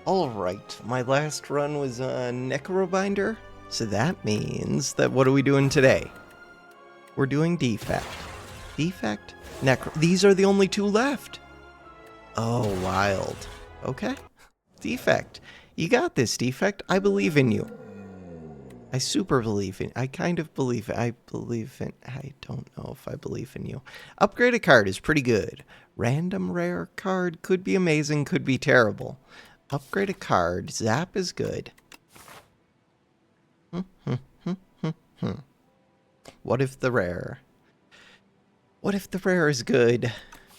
Alright, my last run was a Necrobinder, so that means that what are we doing today? We're doing Defect. Defect? These are the only two left! Oh, wild. Okay. Defect. You got this, Defect. I believe in you. I super believe in... I kind of believe... I don't know if I believe in you. Upgrade a card is pretty good. Random rare card could be amazing, could be terrible. Upgrade a card. Zap is good. What if the rare? What if the rare is good?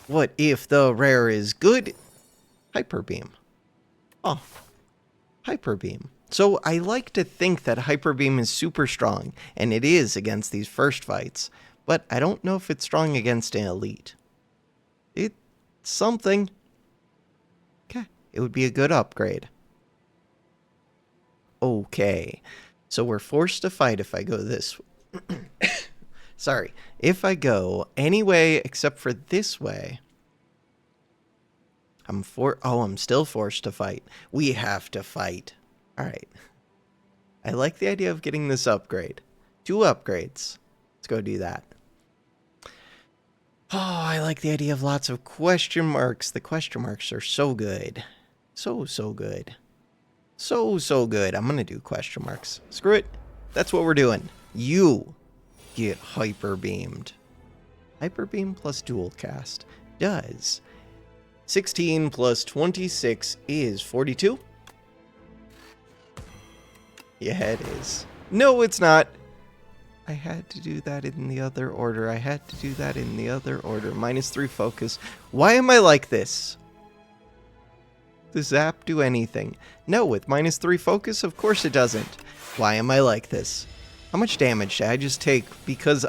What if the rare is good? Hyper Beam. Oh. Hyper Beam. So I like to think that Hyper Beam is super strong, and it is against these first fights, but I don't know if it's strong against an elite. It's something. Okay. It would be a good upgrade. Okay. So we're forced to fight if I go this way. Sorry. If I go any way except for this way, I'm still forced to fight. We have to fight. All right. I like the idea of getting this upgrade. 2 upgrades. Let's go do that. Oh, I like the idea of lots of question marks. The question marks are so good. So good. So good. I'm going to do question marks. Screw it. That's what we're doing. You get hyper beamed. Hyper beam plus dual cast does 16 plus 26 is 42. Yeah, it is. No, it's not. I had to do that in the other order. -3 focus. Why am I like this? Does Zap do anything? No, with -3 focus, of course it doesn't. Why am I like this? How much damage did I just take because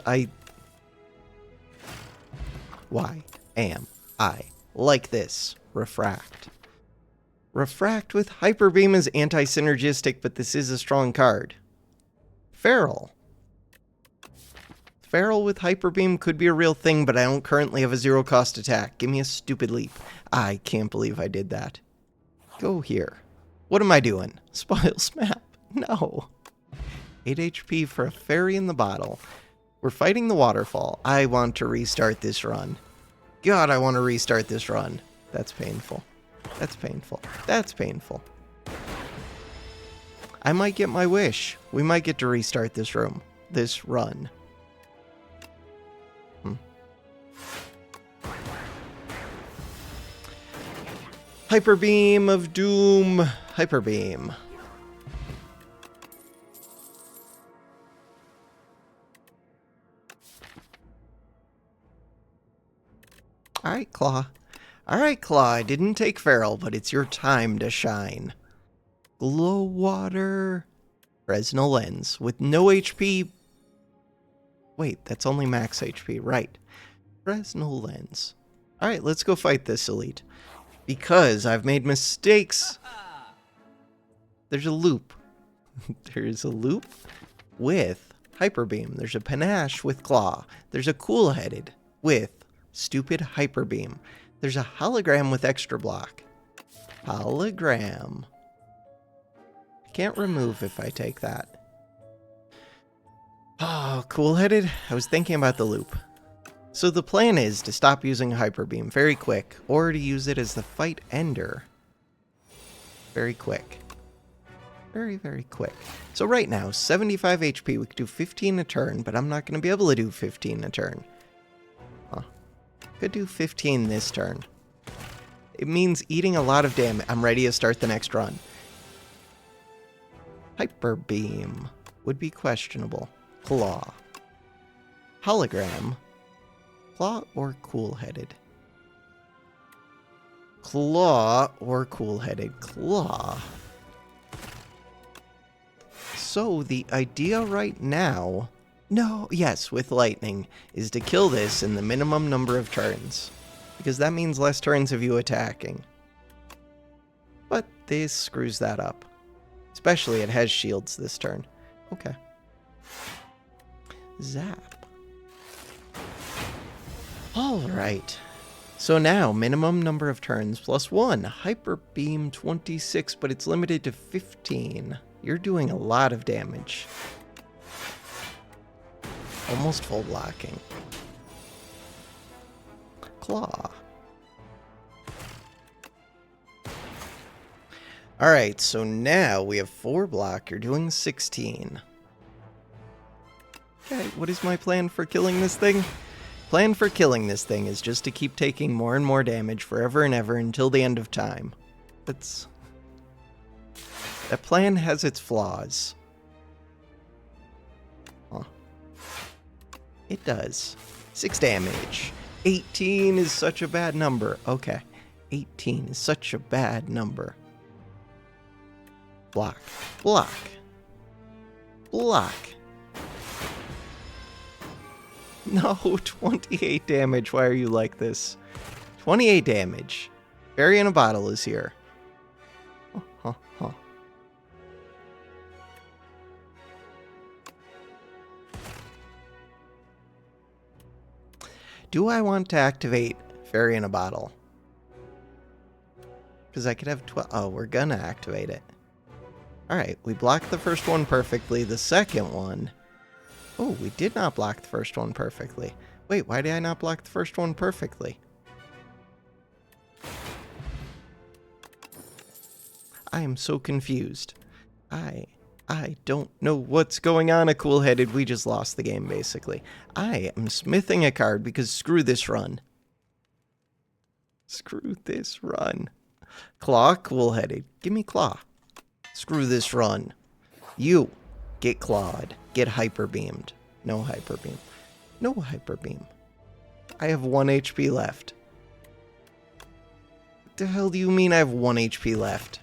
Why am I like this? Refract. Refract with Hyper Beam is anti-synergistic, but this is a strong card. Feral. Feral with Hyper Beam could be a real thing, but I don't currently have a 0-cost attack. Give me a stupid leap. I can't believe I did that. Go here. What am I doing? Spoils map. No. 8 HP for a fairy in the bottle. We're fighting the waterfall. I want to restart this run. God, I want to restart this run. That's painful. That's painful. That's painful. I might get my wish. We might get to restart this run. Hyper Beam of Doom. Hyper Beam. Alright, Claw. Alright, Claw, I didn't take Feral, but it's your time to shine. Glow Water. Fresnel Lens. With no HP. Wait, that's only max HP. Right. Fresnel Lens. Alright, let's go fight this elite. Because I've made mistakes. There's a loop. There's a loop with Hyper Beam. There's a Panache with Claw. There's a Cool-Headed with stupid Hyper Beam. There's a Hologram with Extra Block. Hologram. I can't remove if I take that. Oh, Cool-Headed? I was thinking about the loop. So the plan is to stop using Hyper Beam very quick, or to use it as the fight ender. Very quick. Very quick. So right now, 75 HP, we could do 15 a turn, but I'm not going to be able to do 15 a turn. Could do 15 this turn. It means eating a lot of damage. I'm ready to start the next run. Hyper Beam would be questionable. Claw. Hologram. Claw or Cool-Headed? Claw or Cool-Headed? Claw. So the idea right now... yes, with lightning, is to kill this in the minimum number of turns. Because that means less turns of you attacking. But this screws that up. Especially it has shields this turn. Okay. Zap. Alright. So now, minimum number of turns plus 1. Hyper Beam 26, but it's limited to 15. You're doing a lot of damage. Almost full blocking. Claw. Alright, so now we have 4 block. You're doing 16. Okay, what is my plan for killing this thing? Plan for killing this thing is just to keep taking more and more damage forever and ever until the end of time. That plan has its flaws. Huh. It does. 6 damage. 18 is such a bad number. Okay. 18 is such a bad number. Block. Block. Block. No, 28 damage. Why are you like this? 28 damage. Fairy in a bottle is here. Huh. Do I want to activate Fairy in a bottle? Because I could have 12. Oh, we're gonna activate it. Alright, we blocked the first one perfectly. The second one... Oh, we did not block the first one perfectly. Wait, why did I not block the first one perfectly? I am so confused. I don't know what's going on, a cool-headed. We just lost the game, basically. I am smithing a card because screw this run. Screw this run. Claw, cool-headed. Give me claw. Screw this run. You get clawed. Get hyper beamed. No hyper beam. No hyper beam. I have 1 HP left. What the hell do you mean I have 1 HP left?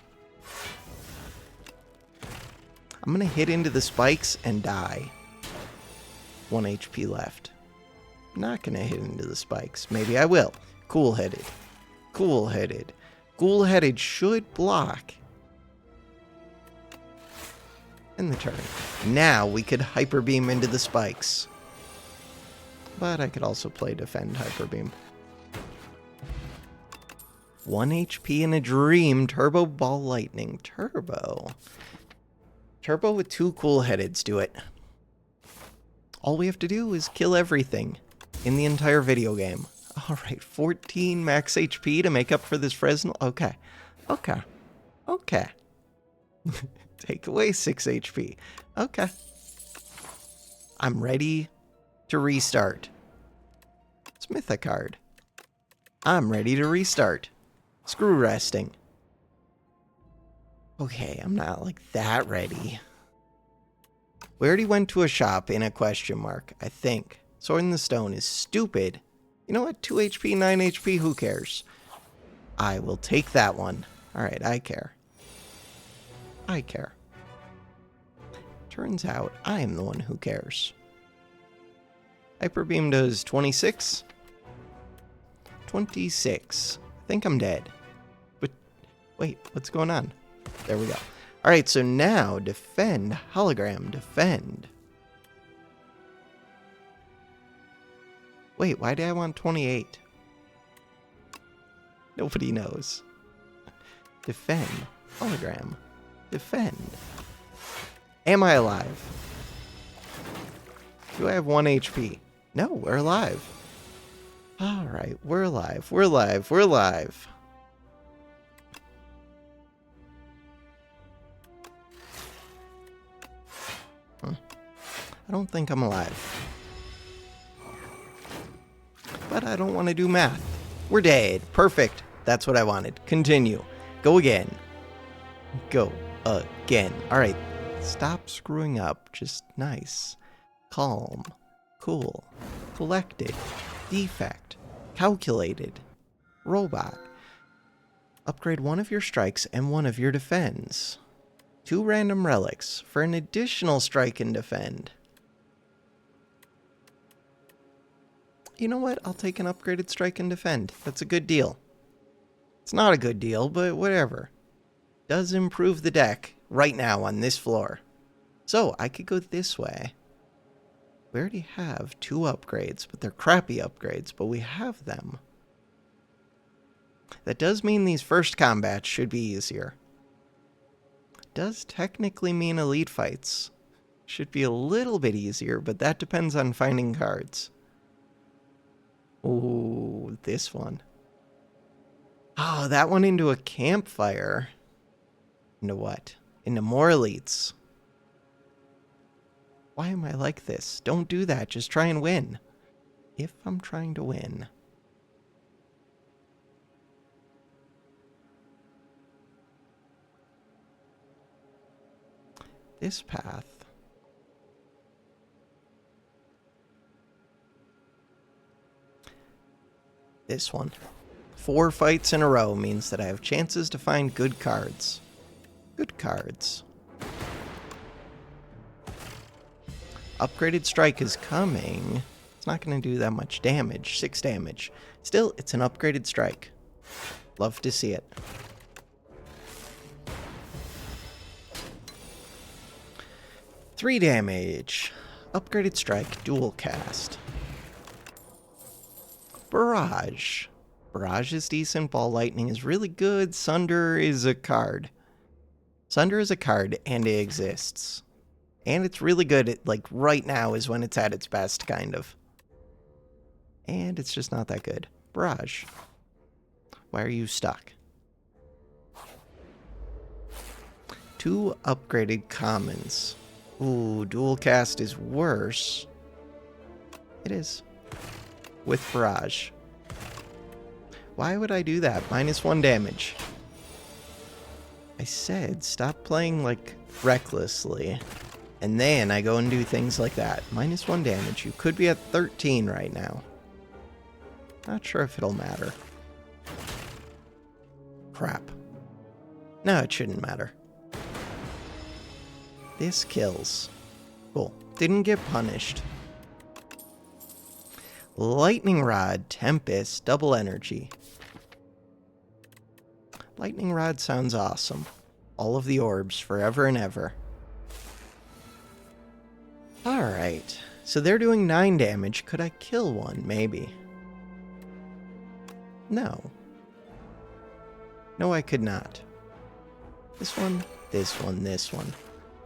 I'm gonna hit into the spikes and die. 1 HP left. I'm not gonna hit into the spikes. Maybe I will. Cool-headed. Cool-headed. Cool-headed should block. In the turn. Now we could Hyper Beam into the spikes. But I could also play Defend Hyper Beam. 1 HP in a dream. Turbo Ball Lightning. Turbo. Turbo with 2 cool-headeds do it. All we have to do is kill everything in the entire video game. Alright, 14 max HP to make up for this Fresnel. Okay. Okay. Okay. Take away 6 HP. Okay. I'm ready to restart. Smith a card. I'm ready to restart. Screw resting. Okay, I'm not like that ready. We already went to a shop in a question mark, I think. Sword in the Stone is stupid. You know what? 2 HP, 9 HP, who cares? I will take that one. Alright, I care. I care. Turns out, I am the one who cares. Hyper Beam does 26. 26. I think I'm dead. But, wait, what's going on? There we go. Alright, so now, defend, hologram, defend. Wait, why did I want 28? Nobody knows. Defend, hologram, defend. Am I alive? Do I have 1 HP? No, we're alive. Alright, we're alive, we're alive, we're alive. I don't think I'm alive. But I don't want to do math. We're dead. Perfect. That's what I wanted. Continue. Go again. Go again. Alright. Stop screwing up. Just nice. Calm. Cool. Collected. Defect. Calculated. Robot. Upgrade 1 of your strikes and 1 of your defends. 2 random relics for an additional strike and defend. You know what? I'll take an upgraded strike and defend. That's a good deal. It's not a good deal, but whatever. Does improve the deck right now on this floor. So, I could go this way. We already have 2 upgrades, but they're crappy upgrades, but we have them. That does mean these first combats should be easier. Does technically mean elite fights should be a little bit easier, but that depends on finding cards. Ooh, this one. Oh, that one into a campfire. Into what? Into more elites. Why am I like this? Don't do that. Just try and win. If I'm trying to win. This path. This one. 4 fights in a row means that I have chances to find good cards. Good cards. Upgraded strike is coming. It's not going to do that much damage. 6 damage. Still, it's an upgraded strike. Love to see it. Three damage. Upgraded strike. Dual cast. Barrage. Barrage is decent. Ball lightning is really good. Sunder is a card. Sunder is a card, and it exists. And it's really good at, like, right now is when it's at its best, kind of. And it's just not that good. Barrage. Why are you stuck? 2 upgraded commons. Ooh, dual cast is worse. It is. With Barrage. Why would I do that? -1 damage. I said stop playing, like, recklessly. And then I go and do things like that. -1 damage. You could be at 13 right now. Not sure if it'll matter. Crap. No, it shouldn't matter. This kills. Cool. Didn't get punished. Lightning Rod, Tempest, double energy. Lightning Rod sounds awesome. All of the orbs, forever and ever. Alright, so they're doing 9 damage. Could I kill one? Maybe. No. No, I could not. This one, this one, this one.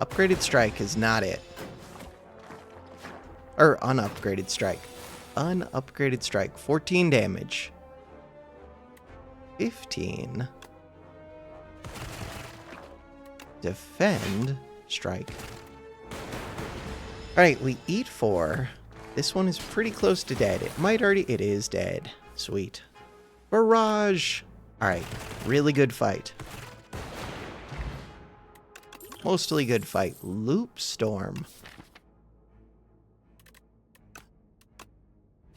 Upgraded strike is not it. Or unupgraded strike. Unupgraded strike. 14 damage. 15. Defend. Strike. Alright, we eat 4. This one is pretty close to dead. It might already... It is dead. Sweet. Barrage! Alright, really good fight. Mostly good fight. Loop Storm.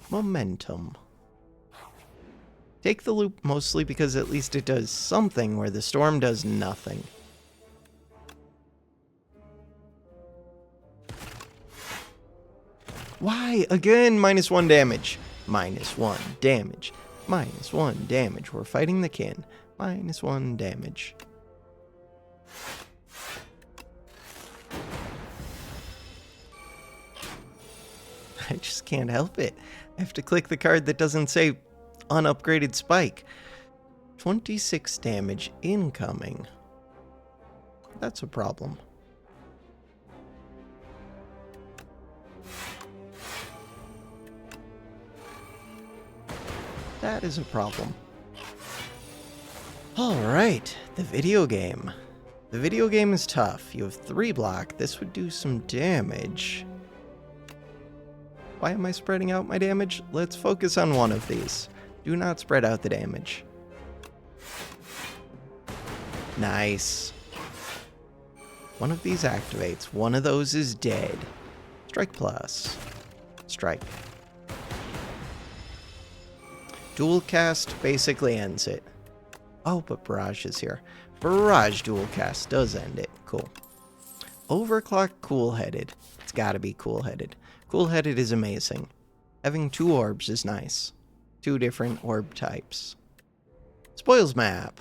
Momentum. Take the loop mostly because at least it does something where the storm does nothing. Why? Again, -1 damage. -1 damage. -1 damage. We're fighting the kin. -1 damage. I just can't help it. I have to click the card that doesn't say unupgraded spike. 26 damage incoming. That's a problem. That is a problem. Alright, the video game. The video game is tough. You have 3 block. This would do some damage. Why am I spreading out my damage? Let's focus on one of these. Do not spread out the damage. Nice. One of these activates. One of those is dead. Strike plus. Strike. Dual cast basically ends it. Oh, but Barrage is here. Barrage dual cast does end it. Cool. Overclock cool-headed. It's gotta be cool-headed. Cool-headed is amazing. Having 2 orbs is nice. 2 different orb types. Spoils map.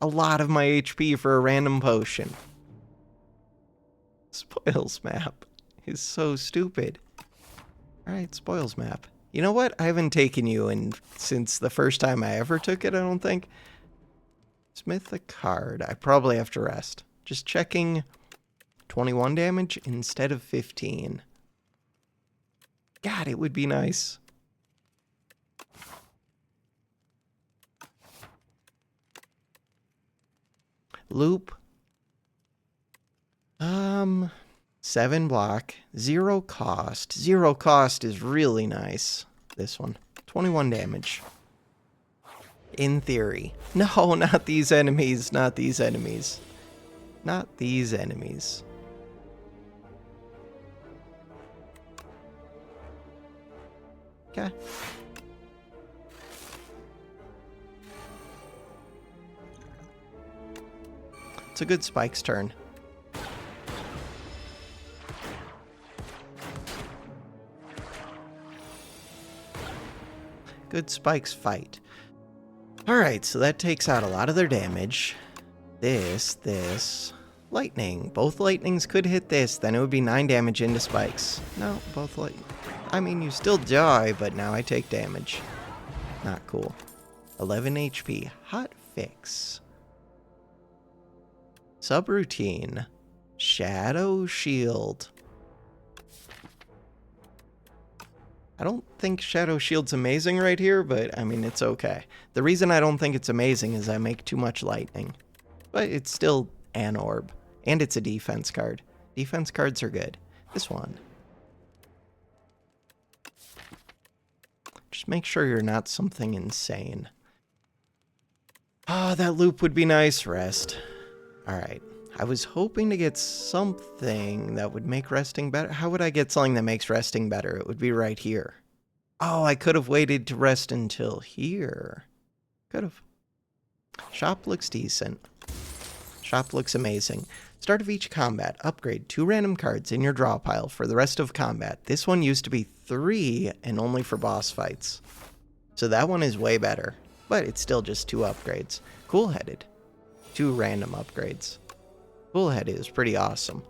A lot of my HP for a random potion. Spoils map is so stupid. Alright, spoils map. You know what? I haven't taken you since the first time I ever took it, I don't think. Smith a card. I probably have to rest. Just checking 21 damage instead of 15. God, it would be nice. Loop. 7 block, 0 cost. 0 cost is really nice. This one. 21 damage. In theory. No, not these enemies. Not these enemies. Not these enemies. Okay. It's a good Spike's turn. Good Spike's fight. Alright, so that takes out a lot of their damage. This. Lightning. Both lightnings could hit this, then it would be 9 damage into Spikes. No, both lightning. I mean, you still die, but now I take damage. Not cool. 11 HP. Hot fix. Subroutine. Shadow Shield. I don't think Shadow Shield's amazing right here, but I mean, it's okay. The reason I don't think it's amazing is I make too much lightning. But it's still an orb. And it's a defense card. Defense cards are good. This one. Just make sure you're not something insane. Ah, that loop would be nice. Rest. Alright. I was hoping to get something that would make resting better. How would I get something that makes resting better? It would be right here. Oh, I could have waited to rest until here. Could have. Shop looks decent. Shop looks amazing. Start of each combat, upgrade 2 random cards in your draw pile for the rest of combat. This one used to be 3 and only for boss fights. So that one is way better, but it's still just 2 upgrades. Cool-headed. 2 random upgrades. Cool-headed is pretty awesome.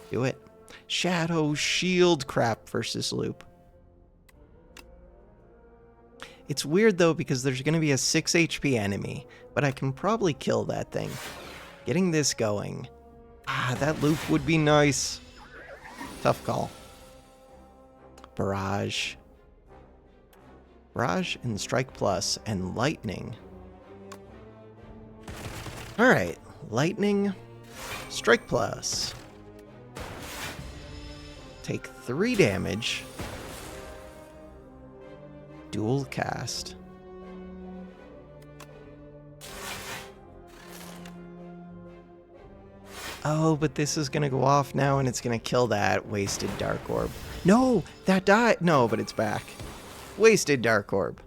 Do it. Shadow Shield crap versus loop. It's weird though because there's going to be a 6 HP enemy, but I can probably kill that thing. Getting this going. Ah, that loop would be nice. Tough call. Barrage. Barrage and Strike Plus and Lightning. Alright. Lightning. Strike Plus. Take 3 damage. Dual cast. Oh, but this is going to go off now and it's going to kill that wasted Dark Orb. No, that died. No, but it's back. Wasted Dark Orb.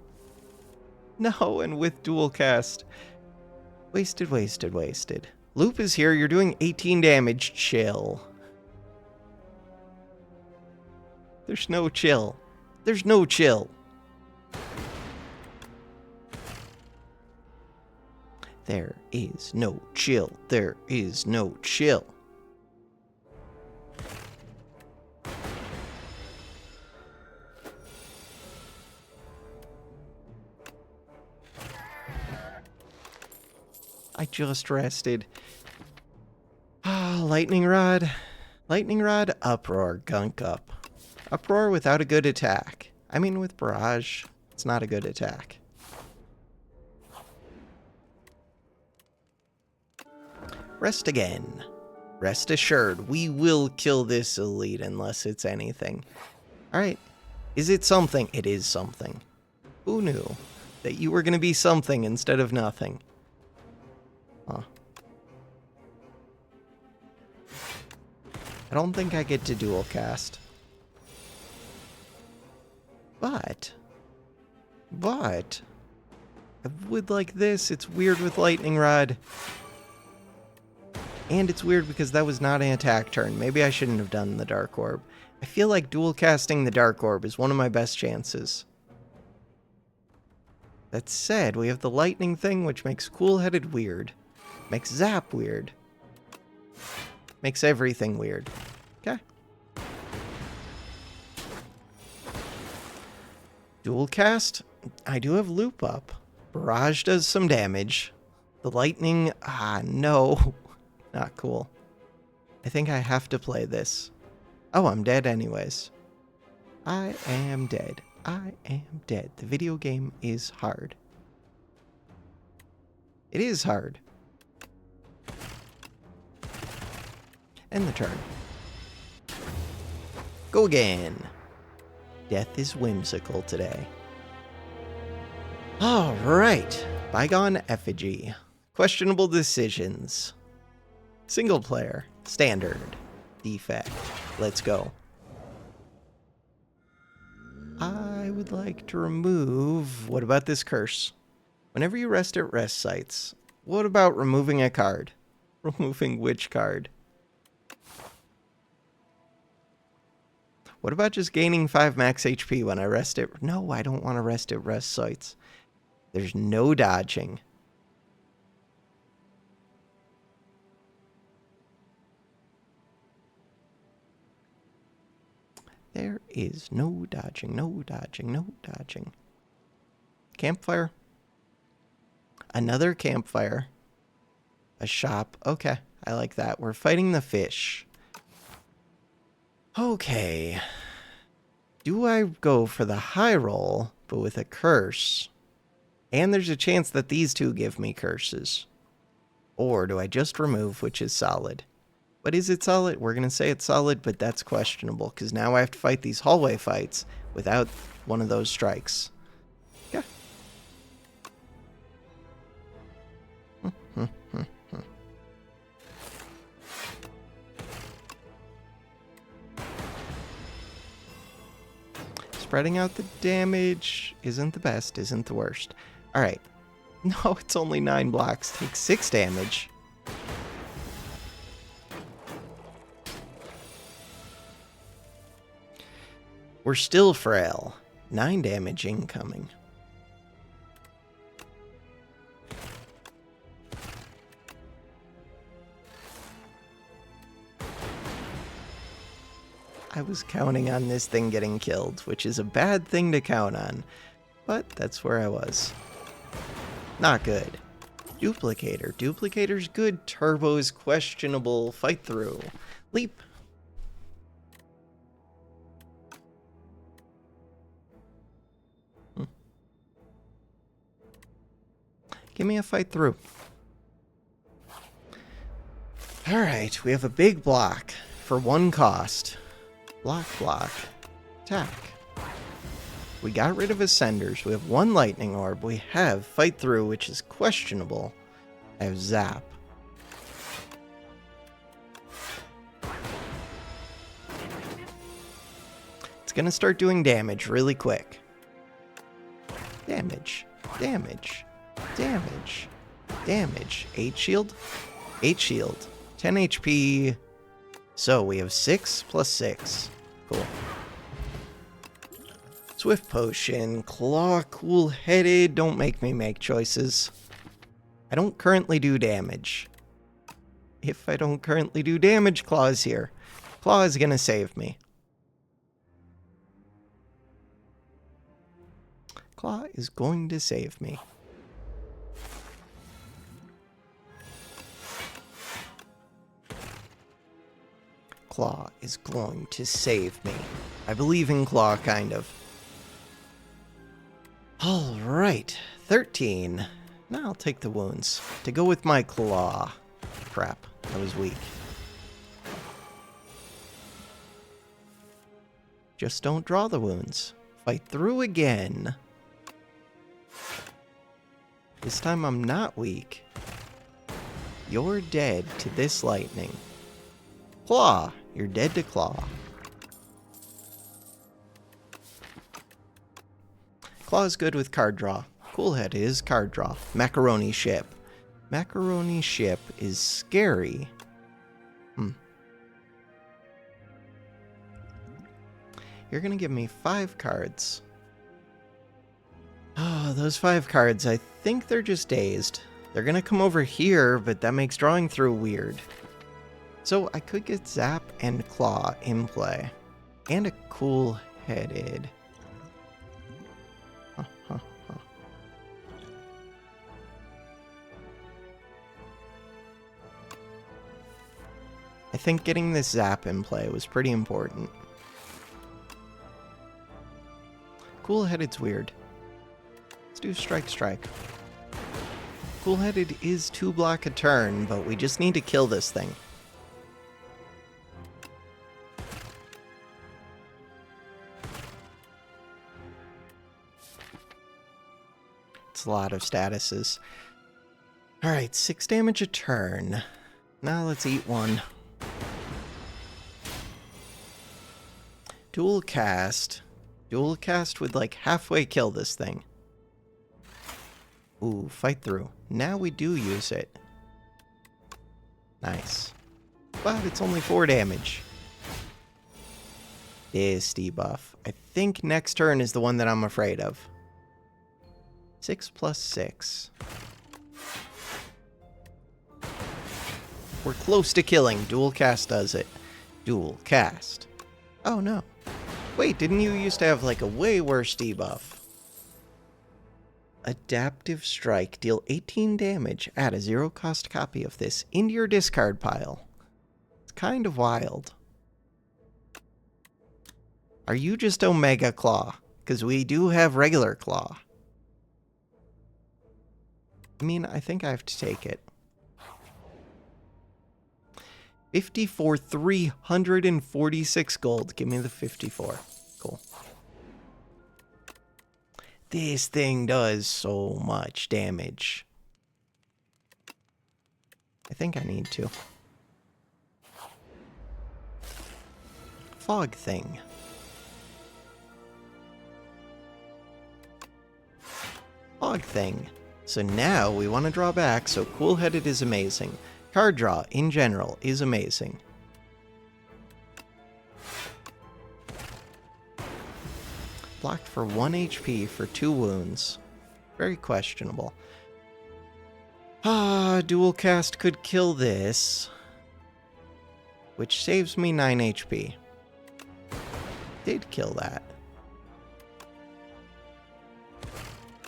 No, and with dual cast. Wasted. Loop is here. You're doing 18 damage. Chill. There's no chill. There's no chill. There is no chill. There is no chill. I just rested. Ah, Lightning Rod. Lightning Rod, Uproar, Gunk Up. Uproar without a good attack. I mean, with Barrage, it's not a good attack. Rest again. Rest assured, we will kill this elite unless it's anything. Alright. Is it something? It is something. Who knew that you were going to be something instead of nothing? Huh. I don't think I get to dual cast. But I would like this. It's weird with Lightning Rod. And it's weird because that was not an attack turn. Maybe I shouldn't have done the Dark Orb. I feel like dual casting the Dark Orb is one of my best chances. That said, we have the lightning thing, which makes cool-headed weird. Makes Zap weird. Makes everything weird. Okay. Dual cast? I do have loop up. Barrage does some damage. The lightning, no. Not cool. I think I have to play this. Oh, I'm dead anyways. I am dead. I am dead. The video game is hard. It is hard. End the turn. Go again. Death is whimsical today. All right. Bygone effigy. Questionable decisions. Single player. Standard. Defect. Let's go. I would like to remove... What about this curse? Whenever you rest at rest sites, what about removing a card? Removing which card? What about just gaining 5 max HP when I rest at... No, I don't want to rest at rest sites. There's no dodging. There is no dodging, no dodging, no dodging. Campfire. Another campfire. A shop. Okay, I like that. We're fighting the fish. Okay. Do I go for the high roll, but with a curse? And there's a chance that these two give me curses. Or do I just remove, which is solid? But is it solid? We're going to say it's solid, but that's questionable, because now I have to fight these hallway fights without one of those strikes. Yeah. Spreading out the damage isn't the best, isn't the worst. Alright. No, it's only 9 blocks. Take 6 damage. We're still frail. 9 damage incoming. I was counting on this thing getting killed, which is a bad thing to count on. But that's where I was. Not good. Duplicator. Duplicator's good. Turbo's questionable. Fight through. Leap. Give me a fight through. Alright, we have a big block for 1 cost. Block, block. Attack. We got rid of Ascenders. We have 1 Lightning Orb. We have Fight Through, which is questionable. I have Zap. It's gonna start doing damage really quick. Damage. Damage. Damage. Damage. 8 shield? 8 shield. 10 HP. So we have 6 plus 6. Cool. Swift Potion. Claw. Cool-headed. Don't make me make choices. I don't currently do damage. If I don't currently do damage, Claw is here. Claw is gonna save me. Claw is going to save me. Claw is going to save me. I believe in Claw, kind of. Alright, 13. Now I'll take the wounds. To go with my Claw. Crap, that was weak. Just don't draw the wounds. Fight through again. This time I'm not weak. You're dead to this lightning. Claw. You're dead to Claw. Claw is good with card draw. Coolhead is card draw. Macaroni Ship. Macaroni Ship is scary. You're gonna give me 5 cards. Oh, those 5 cards, I think they're just dazed. They're gonna come over here, but that makes drawing through weird. So I could get Zap and Claw in play. And a Cool-Headed. I think getting this zap in play was pretty important. Cool-headed's weird. Let's do strike, strike. Cool-headed is 2 block a turn, but we just need to kill this thing. It's a lot of statuses. Alright, 6 damage a turn. Now let's eat one. Dual cast. Dual cast would like halfway kill this thing. Ooh, fight through. Now we do use it. Nice. But it's only 4 damage. This debuff. I think next turn is the one that I'm afraid of. 6 plus 6. We're close to killing. Dual cast does it. Dual cast. Oh no. Wait, didn't you used to have like a way worse debuff? Adaptive Strike. Deal 18 damage. Add a 0-cost copy of this into your discard pile. It's kind of wild. Are you just Omega Claw? Because we do have regular Claw. I mean, I think I have to take it. 54, 346 gold. Give me the 54. Cool. This thing does so much damage. I think I need to. Fog thing. Fog thing. So now we want to draw back, so cool-headed is amazing. Card draw, in general, is amazing. Blocked for 1 HP for 2 wounds. Very questionable. Dual cast could kill this. Which saves me 9 HP. Did kill that.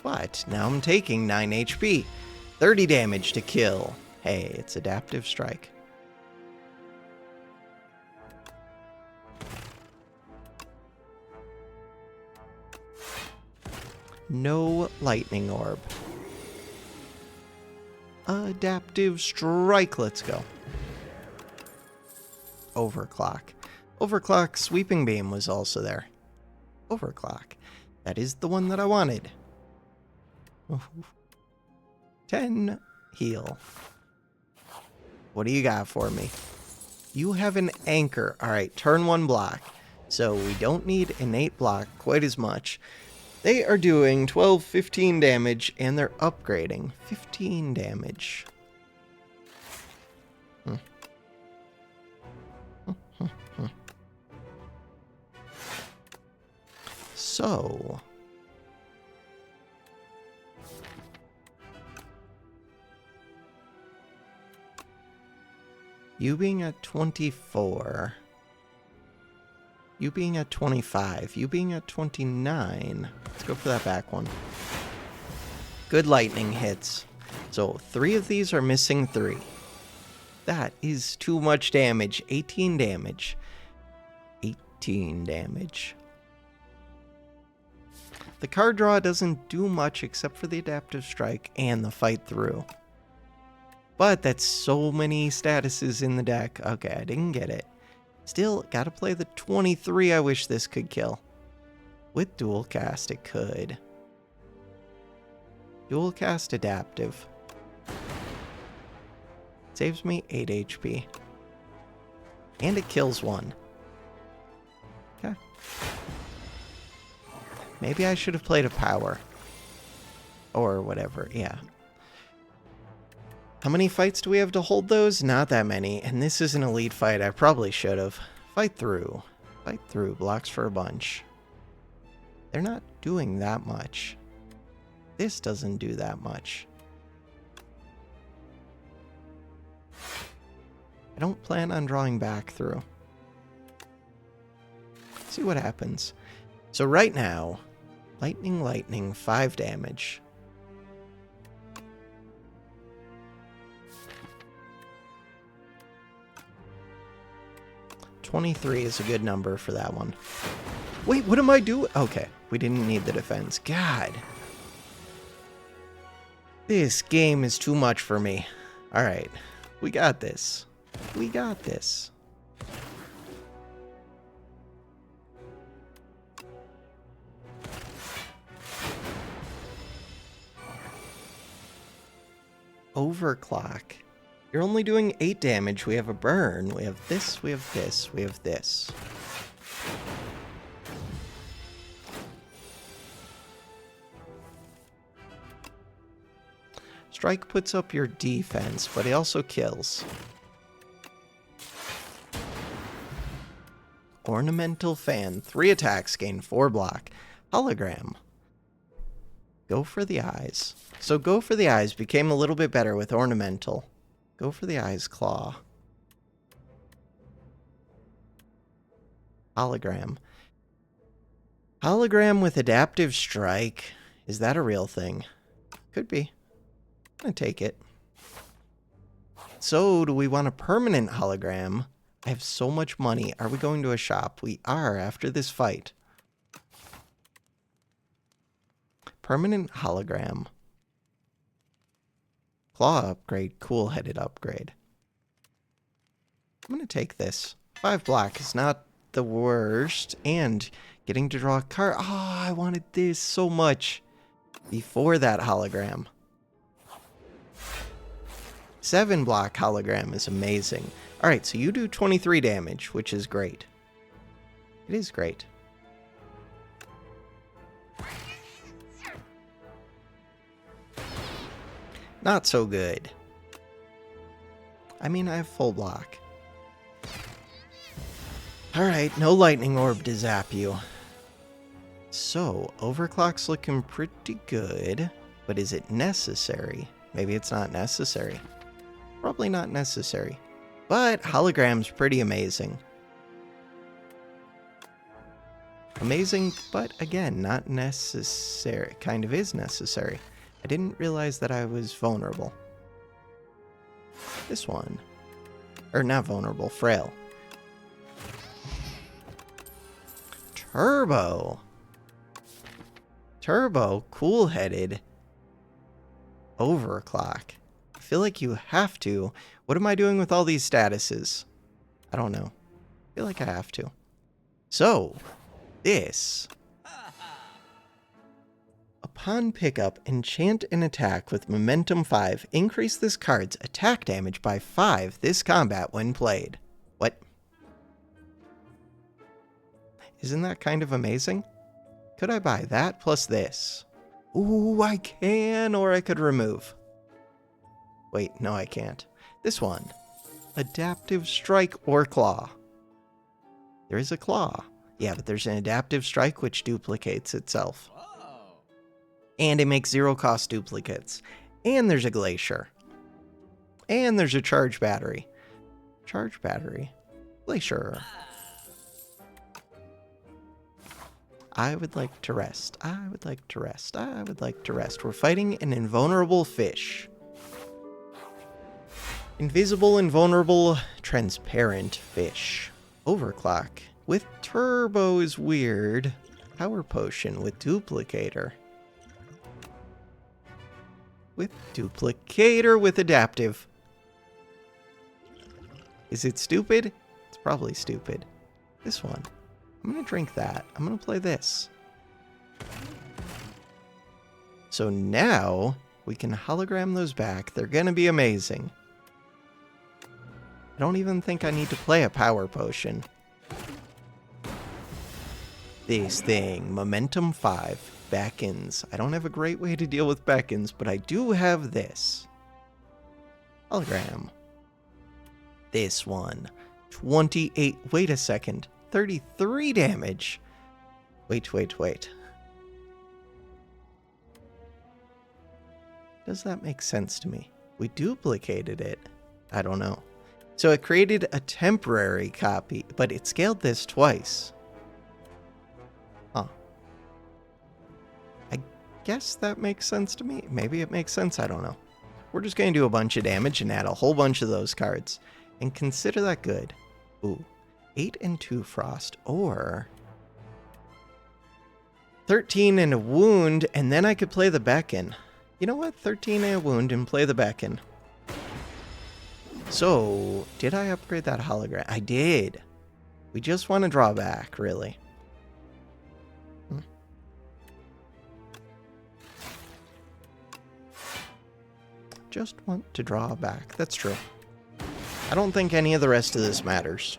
But now I'm taking 9 HP. 30 damage to kill. Hey, it's Adaptive Strike. No Lightning Orb. Adaptive Strike, let's go. Overclock. Overclock Sweeping Beam was also there. Overclock. That is the one that I wanted. 10 heal. What do you got for me? You have an anchor. Alright, turn 1 block. So we don't need innate block quite as much. They are doing 12, 15 damage, and they're upgrading. 15 damage. So... you being at 24. You being at 25. You being at 29. Let's go for that back one. Good lightning hits. So 3 of these are missing 3. That is too much damage. 18 damage. 18 damage. The card draw doesn't do much except for the Adaptive Strike and the fight through. But that's so many statuses in the deck. Okay, I didn't get it. Still, gotta play the 23 I wish this could kill. With dual cast, it could. Dual cast adaptive. Saves me 8 HP. And it kills 1. Okay. Maybe I should have played a power. Or whatever, yeah. How many fights do we have to hold those? Not that many. And this is an elite fight. I probably should have. Fight through. Fight through. Blocks for a bunch. They're not doing that much. This doesn't do that much. I don't plan on drawing back through. See what happens. So right now, lightning, 5 damage. 23 is a good number for that one. Wait, what am I doing? Okay, we didn't need the defense. God. This game is too much for me. Alright, we got this. We got this. Overclock. You're only doing 8 damage. We have a burn. We have this, we have this, we have this. Strike puts up your defense, but he also kills. Ornamental Fan. 3 attacks, gain 4 block. Hologram. Go for the eyes. So Go for the eyes became a little bit better with Ornamental. Go for the eyes, Claw. Hologram. Hologram with Adaptive Strike. Is that a real thing? Could be. I'm gonna take it. So, do we want a permanent hologram? I have so much money. Are we going to a shop? We are after this fight. Permanent hologram. Claw upgrade. Cool-headed upgrade. I'm going to take this. 5 block is not the worst. And getting to draw a card. Oh, I wanted this so much before that hologram. 7 block hologram is amazing. Alright, so you do 23 damage, which is great. It is great. Not so good. I mean, I have full block. Alright, no lightning orb to zap you. So, overclock's looking pretty good, but is it necessary? Maybe it's not necessary. Probably not necessary. But hologram's pretty amazing. Amazing, but again, not necessary. Kind of is necessary. I didn't realize that I was vulnerable. This one. Or not vulnerable, frail. Turbo. Turbo, cool-headed. Overclock. I feel like you have to. What am I doing with all these statuses? I don't know. I feel like I have to. So, this. Upon pickup, enchant an attack with Momentum 5. Increase this card's attack damage by 5 this combat when played. What? Isn't that kind of amazing? Could I buy that plus this? Ooh, I can, or I could remove. Wait, no I can't. This one. Adaptive Strike or Claw. There is a Claw. Yeah, but there's an Adaptive Strike which duplicates itself. And it makes 0 cost duplicates. And there's a Glacier. And there's a Charge Battery. Charge Battery. Glacier. I would like to rest. I would like to rest. I would like to rest. We're fighting an invulnerable fish. Invisible, invulnerable, transparent fish. Overclock. With turbo is weird. Power potion with duplicator. With duplicator with adaptive. Is it stupid? It's probably stupid. This one. I'm going to drink that. I'm going to play this. So now we can hologram those back. They're going to be amazing. I don't even think I need to play a power potion. This thing, Momentum 5, beckons. I don't have a great way to deal with beckons, but I do have this. Hologram. This one. 28, wait a second. 33 damage. Wait. Does that make sense to me? We duplicated it. I don't know. So it created a temporary copy, but it scaled this twice. Huh. I guess that makes sense to me. Maybe it makes sense, I don't know. We're just going to do a bunch of damage and add a whole bunch of those cards. And consider that good. Ooh. 8 and 2 frost, or 13 and a wound, and then I could play the beacon. You know what? 13 and a wound and play the beacon. So, did I upgrade that hologram? I did. We just want to draw back, really. Just want to draw back. That's true. I don't think any of the rest of this matters.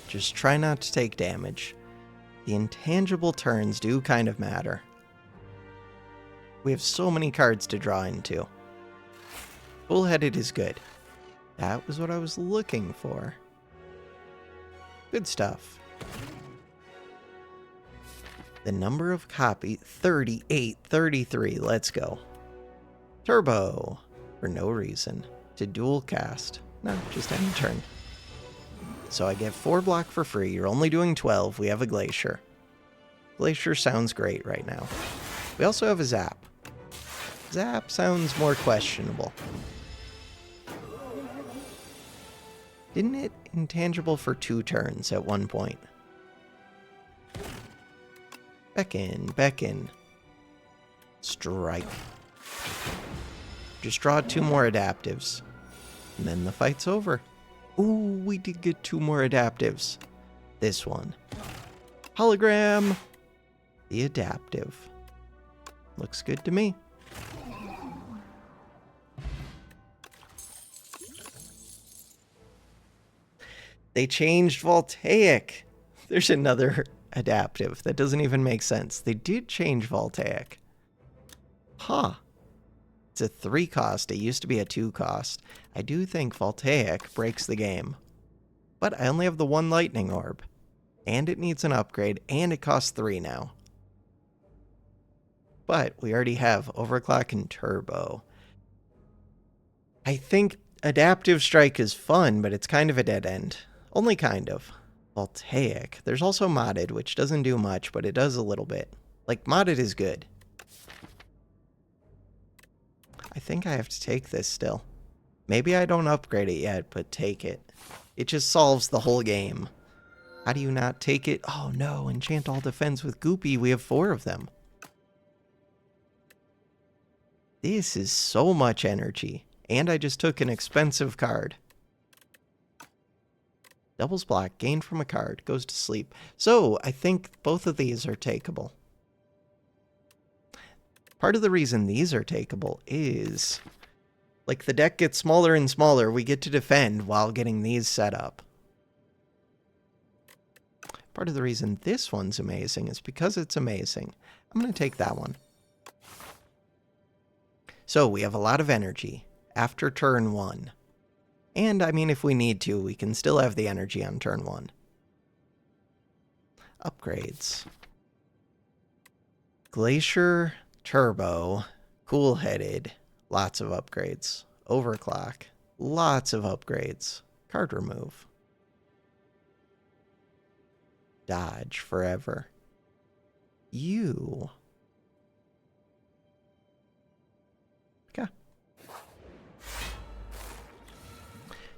Just try not to take damage. The intangible turns do kind of matter. We have so many cards to draw into. Bullheaded is good. That was what I was looking for. Good stuff. The number of copy, 38, 33. Let's go. Turbo, for no reason. To dual cast. No, just end turn. So I get 4 block for free. You're only doing 12. We have a Glacier. Glacier sounds great right now. We also have a Zap. Zap sounds more questionable. Didn't it intangible for 2 turns at one point? Beckon, beckon. Strike. Just draw 2 more adaptives. And then the fight's over. Ooh, we did get 2 more adaptives. This one. Hologram. The adaptive. Looks good to me. They changed Voltaic. There's another adaptive. That doesn't even make sense. They did change Voltaic. Huh. It's a 3 cost. It used to be a 2 cost. I do think Voltaic breaks the game. But I only have the 1 lightning orb. And it needs an upgrade. And it costs 3 now. But we already have Overclock and Turbo. I think Adaptive Strike is fun, but it's kind of a dead end. Only kind of. Voltaic. There's also Modded, which doesn't do much, but it does a little bit. Like, Modded is good. I think I have to take this still. Maybe I don't upgrade it yet, but take it. It just solves the whole game. How do you not take it? Oh no, enchant all defense with Goopy. We have 4 of them. This is so much energy. And I just took an expensive card. Doubles block, gain from a card, goes to sleep. So, I think both of these are takeable. Part of the reason these are takeable is, like, the deck gets smaller and smaller, we get to defend while getting these set up. Part of the reason this one's amazing is because it's amazing. I'm going to take that one. So, we have a lot of energy after turn 1. And, I mean, if we need to, we can still have the energy on turn 1. Upgrades. Glacier, Turbo, Cool-Headed, lots of upgrades. Overclock, lots of upgrades. Card remove. Dodge forever. You. Okay.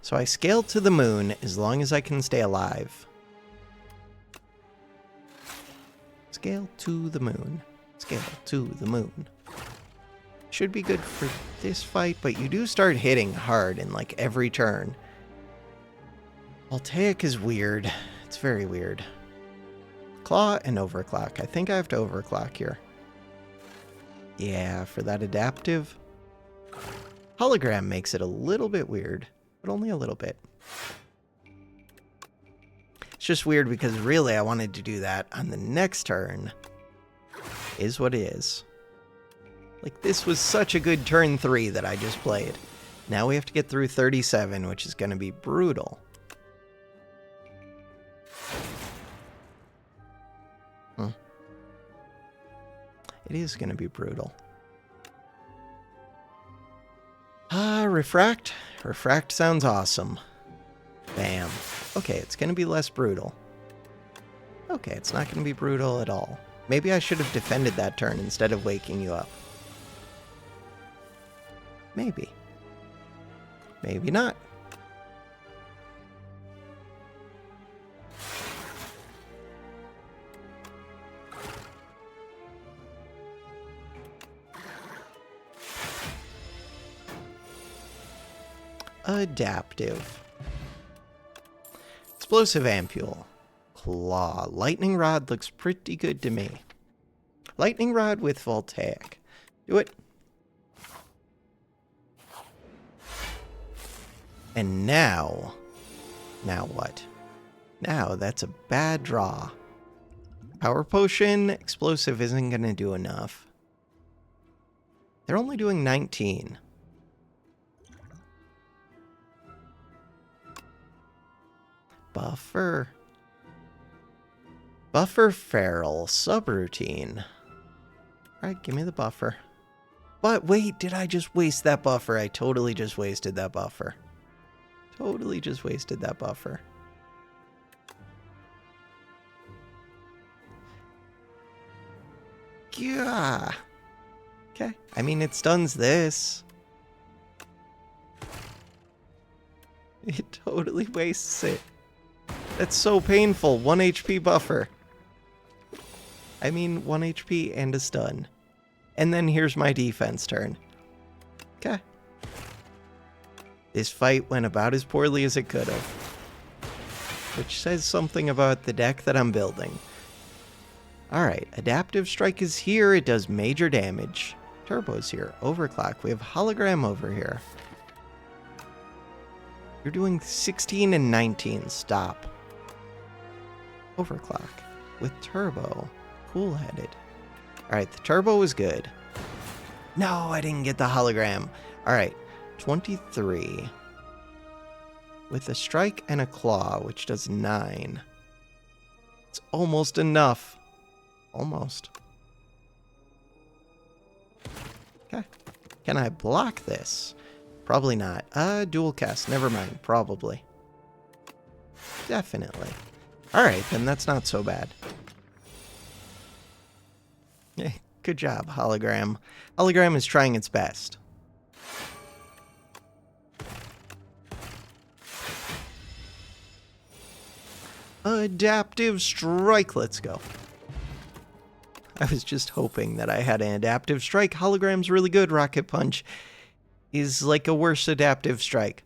So I scale to the moon as long as I can stay alive. Scale to the moon. Scale to the moon. Should be good for this fight, but you do start hitting hard in like every turn. Voltaic is weird. It's very weird. Claw and overclock. I think I have to overclock here. Yeah, for that adaptive. Hologram makes it a little bit weird, but only a little bit. It's just weird because really I wanted to do that on the next turn. Is what it is. Like, this was such a good turn 3 that I just played. Now we have to get through 37, which is going to be brutal. It is going to be brutal. Refract. Refract sounds awesome. Bam. Okay, it's going to be less brutal. Okay, it's not going to be brutal at all. Maybe I should have defended that turn instead of waking you up. Maybe. Maybe not. Adaptive. Explosive Ampule. Claw. Lightning Rod looks pretty good to me. Lightning Rod with Voltaic. Do it. And now... Now what? Now that's a bad draw. Power Potion, Explosive isn't going to do enough. They're only doing 19. Buffer. Buffer Feral, Subroutine. Alright, give me the buffer. But wait, did I just waste that buffer? I totally just wasted that buffer. Totally just wasted that buffer. Yeah. Okay. I mean, it stuns this. It totally wastes it. That's so painful. 1 HP buffer. I mean, 1 HP and a stun. And then here's my defense turn. Okay. This fight went about as poorly as it could have. Which says something about the deck that I'm building. Alright, Adaptive Strike is here. It does major damage. Turbo's here. Overclock. We have Hologram over here. You're doing 16 and 19. Stop. Overclock. With Turbo. Cool-headed. Alright, the Turbo was good. No, I didn't get the Hologram. Alright, 23. With a Strike and a Claw, which does 9. It's almost enough. Almost. Okay. Can I block this? Probably not. Dual cast. Never mind. Probably. Definitely. Alright, then that's not so bad. Good job, Hologram. Hologram is trying its best. Adaptive Strike. Let's go. I was just hoping that I had an Adaptive Strike. Hologram's really good. Rocket Punch is like a worse Adaptive Strike.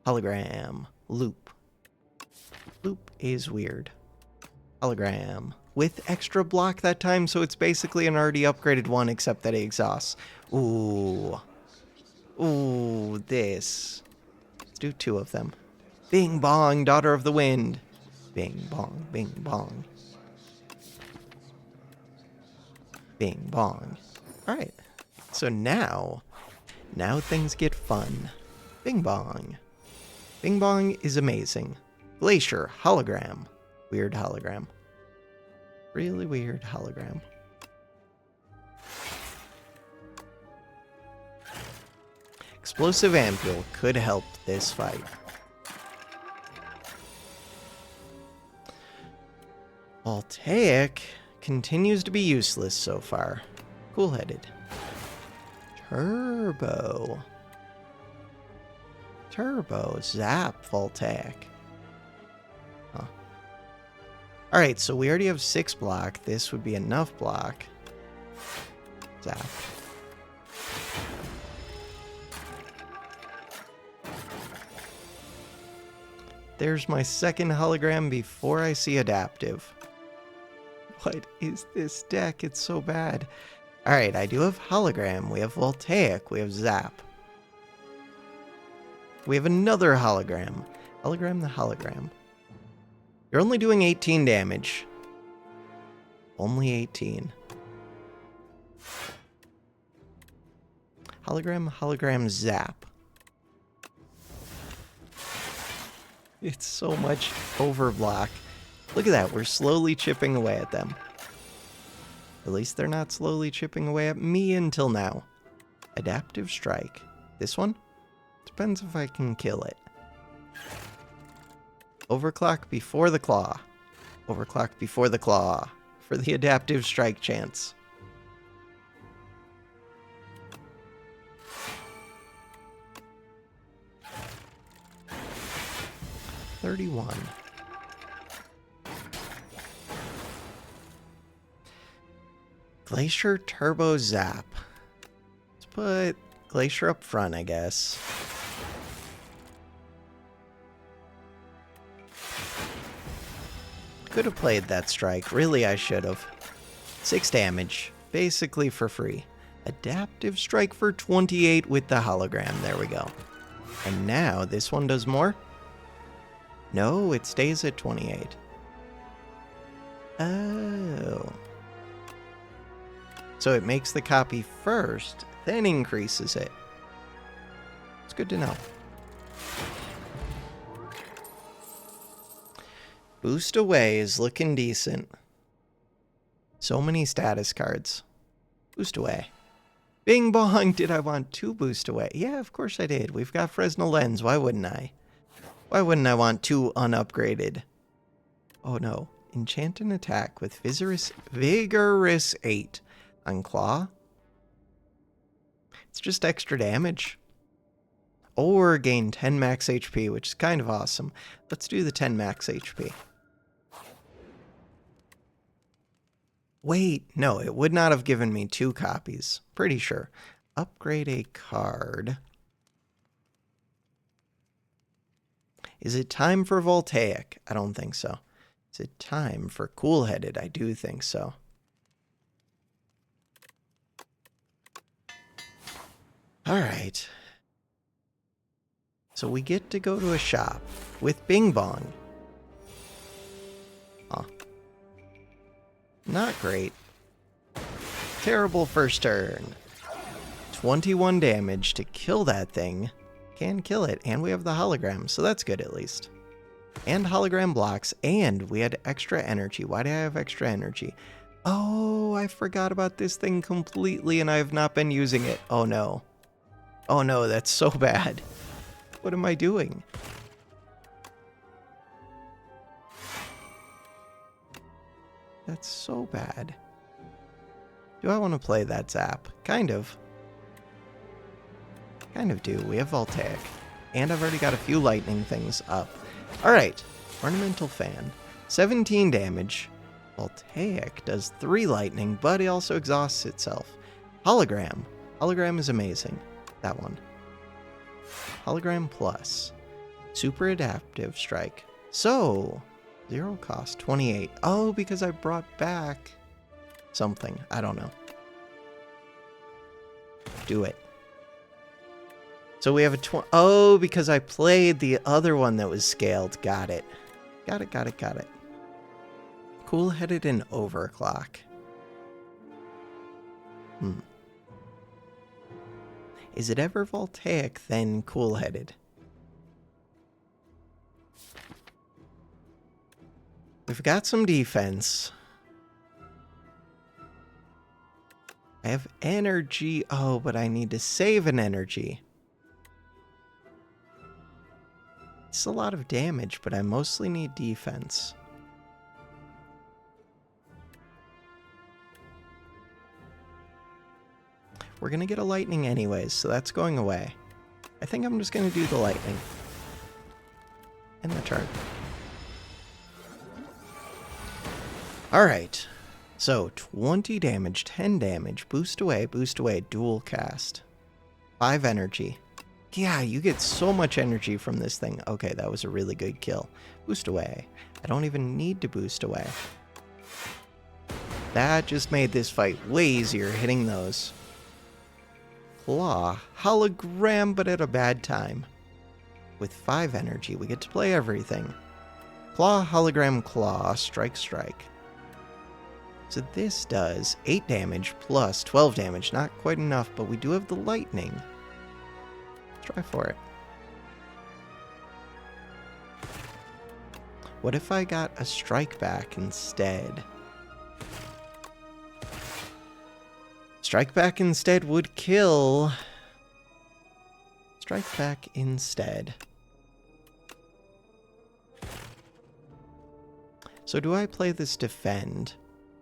Hologram. Loop. Loop is weird. Hologram. With extra block that time, so it's basically an already upgraded one, except that it exhausts. Ooh. Ooh, this. Let's do 2 of them. Bing bong, Daughter of the Wind. Bing bong, bing bong. Bing bong. Alright. So now things get fun. Bing bong. Bing bong is amazing. Glacier, Hologram. Weird Hologram. Really weird Hologram. Explosive Ampule could help this fight. Voltaic continues to be useless so far. Cool-headed. Turbo. Turbo. Zap Voltaic. Huh. Alright, so we already have 6 block. This would be enough block. Zap. There's my second Hologram before I see Adaptive. What is this deck? It's so bad. Alright, I do have Hologram. We have Voltaic. We have Zap. We have another Hologram. Hologram the Hologram. You're only doing 18 damage. Only 18. Hologram, Hologram, Zap. It's so much overblock. Look at that, we're slowly chipping away at them. At least they're not slowly chipping away at me until now. Adaptive Strike. This one? Depends if I can kill it. Overclock before the Claw. Overclock before the Claw. For the Adaptive Strike chance. $31. Glacier Turbo Zap. Let's put Glacier up front, I guess. Could have played that strike. Really, I should have. 6 damage. Basically for free. Adaptive strike for 28 with the hologram. There we go. And now this one does more? No, it stays at 28. Oh. So it makes the copy first, then increases it. It's good to know. Boost away is looking decent. So many status cards. Boost away. Bing bong, did I want 2 boost away? Yeah, of course I did. We've got Fresnel Lens. Why wouldn't I? Why wouldn't I want 2 unupgraded? Oh no. Enchant an attack with Vigorous 8 on Claw. It's just extra damage. Or gain 10 max HP, which is kind of awesome. Let's do the 10 max HP. Wait, no, it would not have given me 2 copies. Pretty sure. Upgrade a card. Is it time for Voltaic? I don't think so. Is it time for Cool-Headed? I do think so. Alright. So we get to go to a shop with Bing Bong. Huh. Not great. Terrible first turn. 21 damage to kill that thing. Can kill it, and we have the hologram, so that's good at least. And hologram blocks, and we had extra energy. Why do I have extra energy? Oh, I forgot about this thing completely, and I have not been using it. Oh no. Oh no, that's so bad. What am I doing? That's so bad. Do I want to play that zap? Kind of. Kind of do. We have Voltaic. And I've already got a few lightning things up. Alright. Ornamental Fan. 17 damage. Voltaic does 3 lightning, but it also exhausts itself. Hologram. Hologram is amazing. That one. Hologram Plus. Super Adaptive Strike. So, 0 cost, 28. Oh, because I brought back something. I don't know. Do it. So we have a oh, because I played the other one that was scaled. Got it. Got it. Cool-Headed and Overclock. Is it ever Voltaic, then Cool-Headed? We've got some defense. I have energy. Oh, but I need to save an energy. It's a lot of damage, but I mostly need defense. We're going to get a lightning anyways, so that's going away. I think I'm just going to do the lightning. End the turn. Alright. So, 20 damage, 10 damage, boost away, dual cast. 5 energy. Yeah, you get so much energy from this thing. Okay, that was a really good kill. Boost away. I don't even need to boost away. That just made this fight way easier, hitting those. Claw. Hologram, but at a bad time. With 5 energy, we get to play everything. Claw, hologram, claw, strike, strike. So this does 8 damage plus 12 damage. Not quite enough, but we do have the lightning. Try for it. What if I got a strike back instead? Strike back instead would kill. Strike back instead. So do I play this defend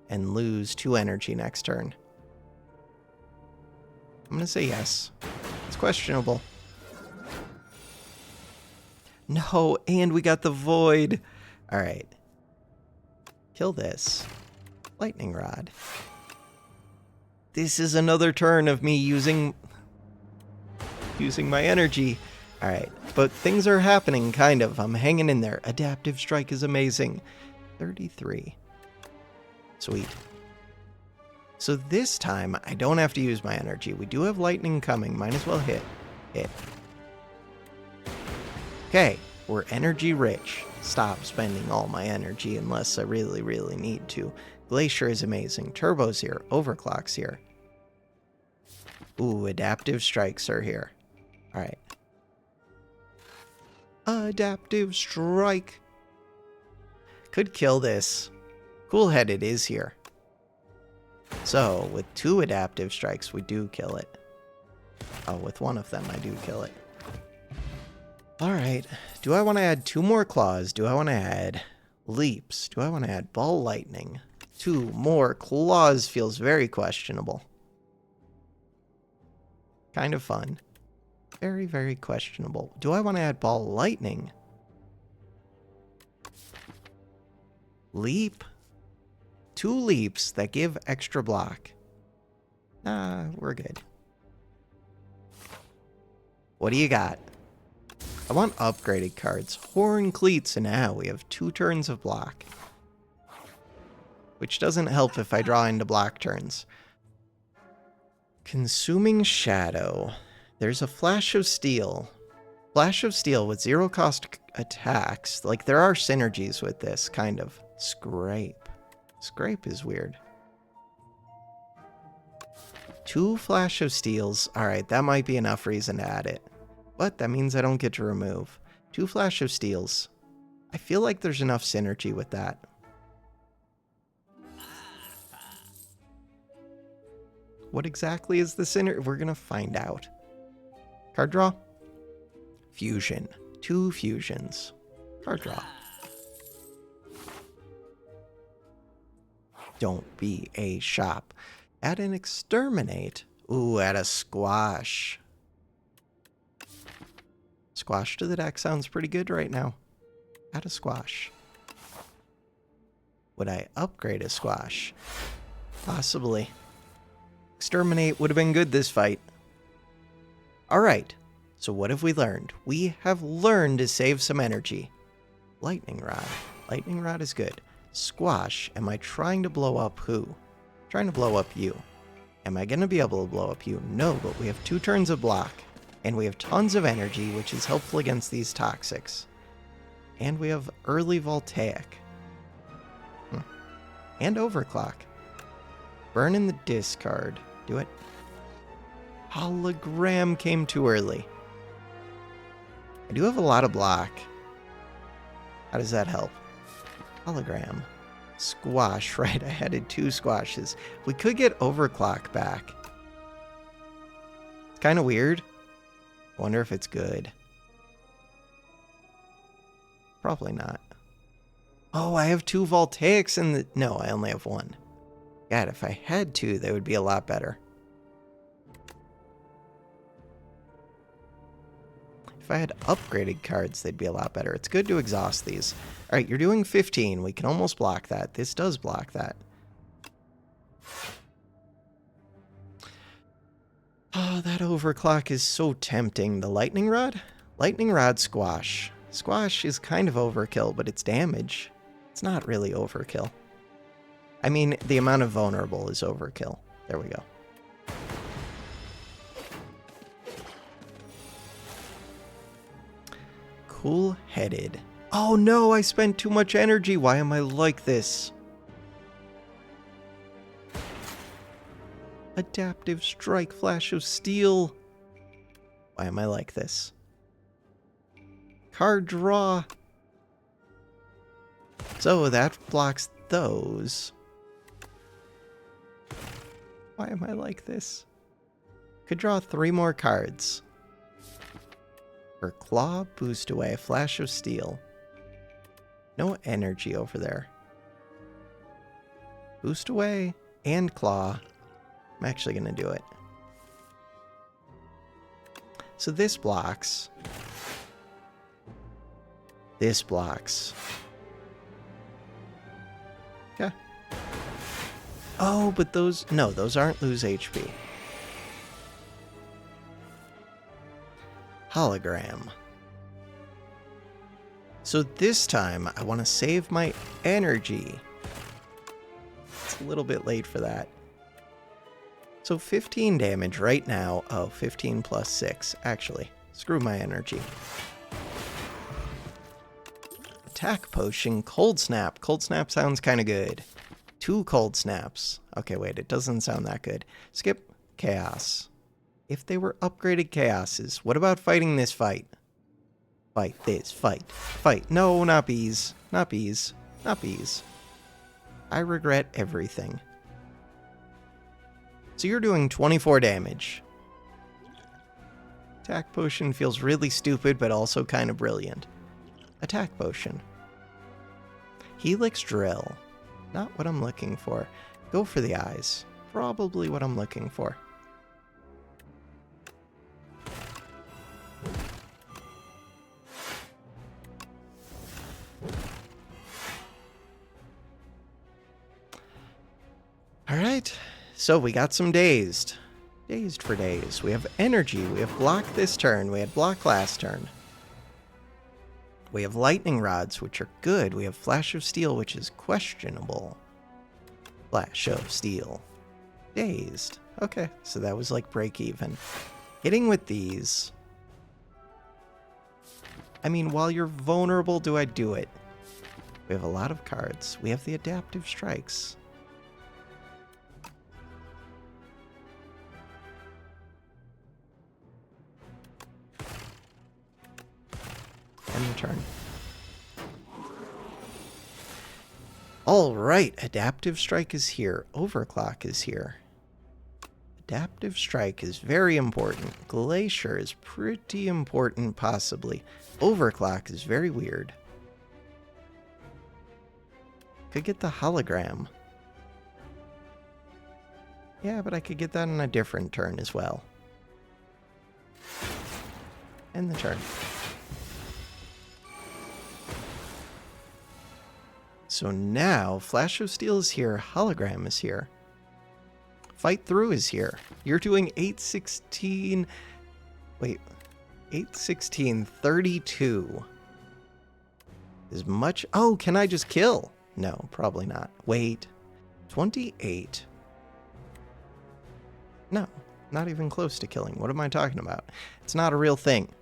and lose 2 energy next turn? I'm gonna say yes. It's questionable. No, and we got the void. Alright. Kill this. Lightning rod. This is another turn of me using my energy. Alright, but things are happening, kind of. I'm hanging in there. Adaptive strike is amazing. 33. Sweet. So this time, I don't have to use my energy. We do have lightning coming. Might as well hit. Hit. Okay, we're energy rich. Stop spending all my energy unless I really, really need to. Glacier is amazing. Turbo's here. Overclock's here. Ooh, adaptive strikes are here. Alright. Adaptive strike. Could kill this. Cool-headed is here. So, with 2 adaptive strikes, we do kill it. Oh, with 1 of them, I do kill it. Alright. Do I want to add 2 more claws? Do I want to add leaps? Do I want to add ball lightning? 2 more claws feels very questionable. Kind of fun. Very, very questionable. Do I want to add ball lightning? Leap? 2 leaps that give extra block. Nah, we're good. What do you got? I want upgraded cards. Horn cleats, and now we have 2 turns of block. Which doesn't help if I draw into block turns. Consuming Shadow. There's a Flash of Steel. Flash of Steel with 0 cost attacks. Like, there are synergies with this, kind of. Scrape. Scrape is weird. 2 Flash of Steels. Alright, that might be enough reason to add it. But that means I don't get to remove. 2 Flash of Steels. I feel like there's enough synergy with that. What exactly is the synergy? We're gonna find out. Card draw. Fusion. 2 fusions. Card draw. Don't be a shop. Add an exterminate. Ooh, add a squash. Squash to the deck sounds pretty good right now. Add a squash. Would I upgrade a squash? Possibly. Exterminate would have been good this fight. Alright, so what have we learned? We have learned to save some energy. Lightning Rod. Lightning Rod is good. Squash. Am I trying to blow up who? Trying to blow up you. Am I going to be able to blow up you? No, but we have 2 turns of block. And we have tons of energy, which is helpful against these toxics. And we have early Voltaic. And Overclock. Burn in the discard. Do it. Hologram came too early. I do have a lot of block. How does that help? Hologram. Squash, right? I added 2 squashes. We could get Overclock back. It's kind of weird. I wonder if it's good. Probably not. Oh, I have 2 Voltaics in the... No, I only have 1. God, if I had 2, they would be a lot better. If I had upgraded cards, they'd be a lot better. It's good to exhaust these. Alright, you're doing 15. We can almost block that. This does block that. Oh, that Overclock is so tempting. The Lightning Rod? Lightning Rod Squash. Squash is kind of overkill, but it's damage. It's not really overkill. I mean, the amount of vulnerable is overkill. There we go. Cool-headed. Oh no, I spent too much energy. Why am I like this? Adaptive Strike, Flash of Steel. Why am I like this? Card draw. So that blocks those. Why am I like this? Could draw 3 more cards. For Claw, boost away, Flash of Steel. No energy over there. Boost away and Claw. I'm actually going to do it. So this blocks. This blocks. Okay. Oh, but those... No, those aren't lose HP. Hologram. So this time, I want to save my energy. It's a little bit late for that. So 15 damage right now. Oh, 15 plus 6. Actually, screw my energy. Attack potion, cold snap. Cold snap sounds kind of good. 2 cold snaps. Okay, wait, it doesn't sound that good. Skip chaos. If they were upgraded chaoses, what about fighting this fight? Fight this, fight, fight. No, not bees. Not bees. Not bees. I regret everything. So you're doing 24 damage. Attack potion feels really stupid, but also kind of brilliant. Attack potion. Helix drill. Not what I'm looking for. Go for the eyes. Probably what I'm looking for. Alright, so we got some dazed. Dazed for days. We have energy. We have block this turn. We had block last turn. We have lightning rods, which are good. We have flash of steel, which is questionable. Flash of steel. Dazed. Okay, so that was like break even. Hitting with these. I mean, while you're vulnerable, do I do it? We have a lot of cards. We have the adaptive strikes. End turn. All right, adaptive strike is here. Overclock is here. Adaptive strike is very important. Glacier is pretty important, possibly. Overclock is very weird. Could get the hologram. Yeah, but I could get that on a different turn as well. End the turn. So now, Flash of Steel is here, Hologram is here. Fight Through is here. You're doing 816... Wait, 816, 32. Is much... Oh, can I just kill? No, probably not. Wait, 28. No, not even close to killing. What am I talking about? It's not a real thing.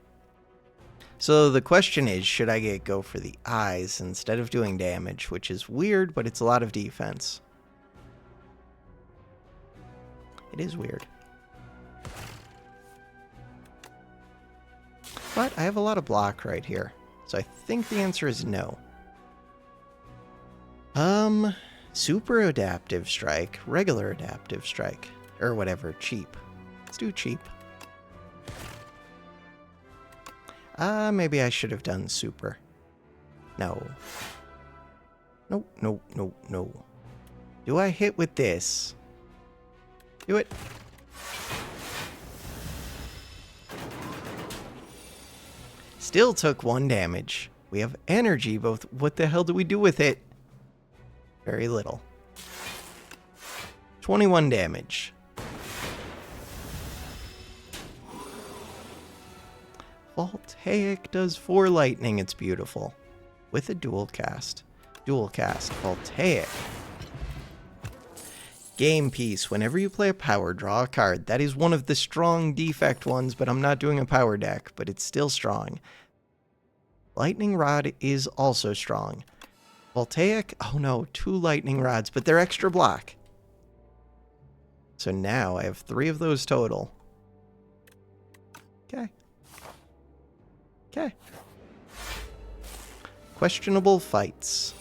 So the question is, should I go for the eyes instead of doing damage, which is weird, but it's a lot of defense. It is weird. But I have a lot of block right here, so I think the answer is no. Super adaptive strike, regular adaptive strike, or whatever, cheap. Let's do cheap. Maybe I should have done super. No. No, no, no, no. Do I hit with this? Do it. Still took 1 damage. We have energy, both. What the hell do we do with it? Very little. 21 damage. Voltaic does 4 lightning. It's beautiful. With a dual cast. Dual cast. Voltaic. Game piece. Whenever you play a power, draw a card. That is one of the strong defect ones, but I'm not doing a power deck, but it's still strong. Lightning rod is also strong. Voltaic. Oh no, 2 lightning rods, but they're extra block. So now I have 3 of those total. Okay. Okay. Questionable fights.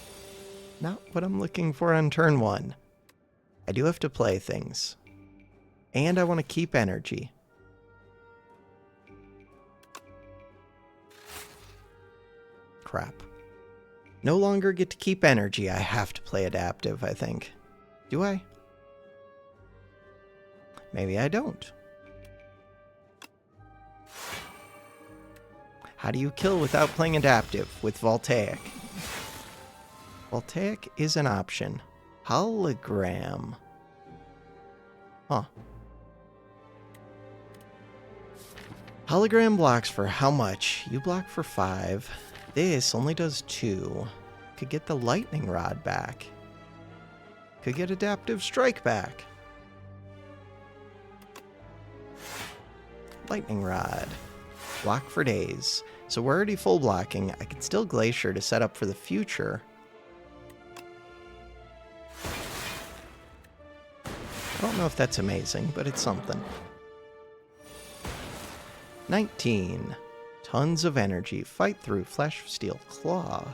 Not what I'm looking for on turn 1. I do have to play things. And I want to keep energy. Crap. No longer get to keep energy. I have to play adaptive, I think. Do I? Maybe I don't. How do you kill without playing adaptive with Voltaic? Voltaic is an option. Hologram. Huh. Hologram blocks for how much? You block for 5. This only does 2. Could get the lightning rod back. Could get adaptive strike back. Lightning rod. Block for days. So we're already full blocking. I can still glacier to set up for the future. I don't know if that's amazing, but it's something. 19. Tons of energy. Fight through. Flash of Steel. Claw.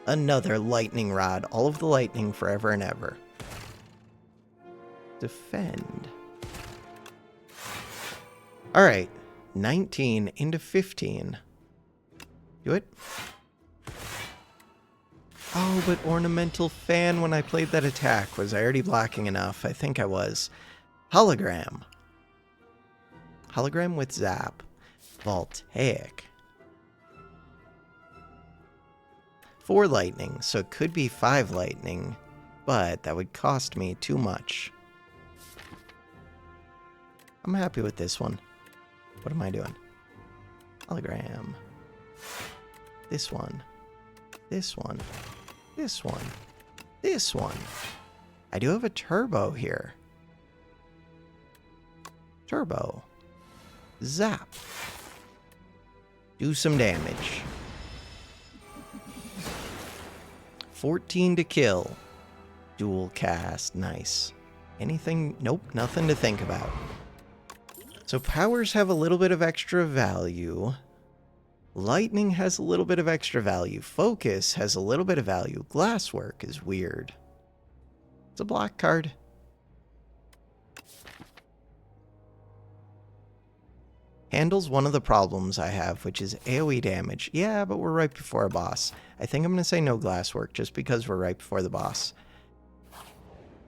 Another lightning rod. All of the lightning forever and ever. Defend. Alright. 19 into 15. Do it. Oh, but Ornamental Fan when I played that attack. Was I already blocking enough? I think I was. Hologram. Hologram with Zap. Voltaic. 4 lightning, so it could be 5 lightning, but that would cost me too much. I'm happy with this one. What am I doing? Hologram. This one. This one. This one. This one. I do have a turbo here. Turbo. Zap. Do some damage. 14 to kill. Dual cast. Nice. Anything? Nope. Nothing to think about. So powers have a little bit of extra value. Lightning has a little bit of extra value. Focus has a little bit of value. Glasswork is weird. It's a block card. Handles one of the problems I have, which is AoE damage. Yeah, but we're right before a boss. I think I'm going to say no glasswork just because we're right before the boss.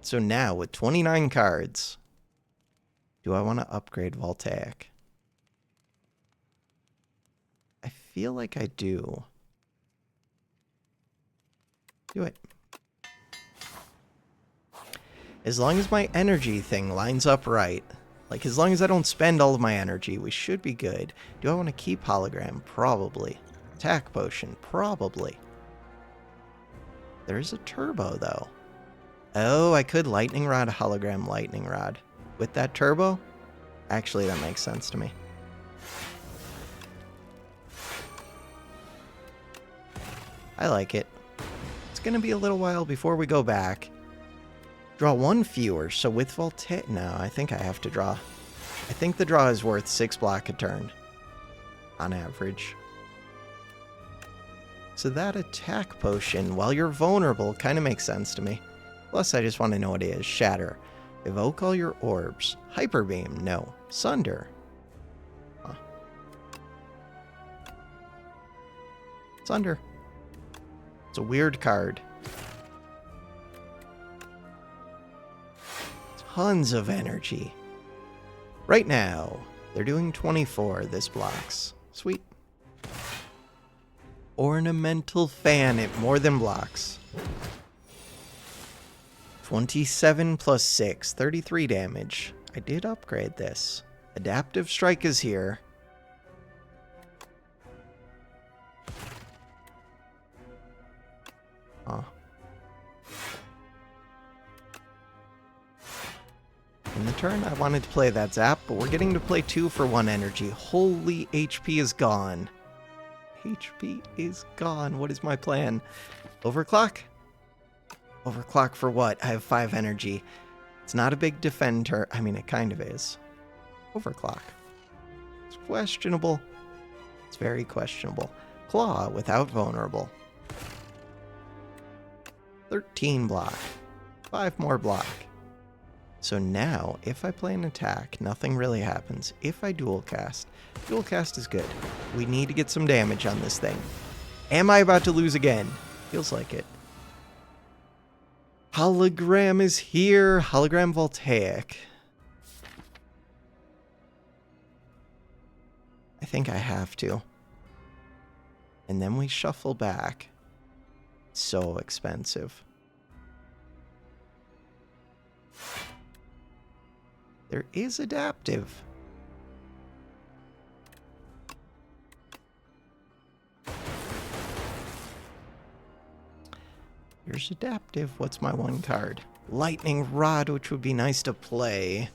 So now, with 29 cards, do I want to upgrade Voltaic? I feel like I do. Do it. As long as my energy thing lines up right, like as long as I don't spend all of my energy, we should be good. Do I want to keep Hologram? Probably. Attack Potion? Probably. There's a turbo, though. Oh, I could Lightning Rod, Hologram, Lightning Rod. With that turbo? Actually, that makes sense to me. I like it. It's going to be a little while before we go back. Draw 1 fewer, so with Voltaic... No, I think I have to draw. I think the draw is worth 6 block a turn. On average. So that attack potion, while you're vulnerable, kind of makes sense to me. Plus, I just want to know what it is. Shatter. Evoke all your orbs. Hyper Beam. No. Sunder. Huh. Sunder. It's a weird card. Tons of energy. Right now, they're doing 24. This blocks. Sweet. Ornamental Fan. It more than blocks. 27 plus 6. 33 damage. I did upgrade this. Adaptive Strike is here. Huh. In the turn, I wanted to play that Zap, but we're getting to play 2 for 1 energy. Holy HP is gone. HP is gone. What is my plan? Overclock? Overclock for what? I have 5 energy. It's not a big defender. I mean, it kind of is. Overclock. It's questionable. It's very questionable. Claw without vulnerable. 13 block. 5 more block. So now, if I play an attack, nothing really happens. If I dual cast is good. We need to get some damage on this thing. Am I about to lose again? Feels like it. Hologram is here. Hologram Voltaic. I think I have to. And then we shuffle back. So expensive. There is adaptive. Here's Adaptive. What's my one card? Lightning Rod, which would be nice to play.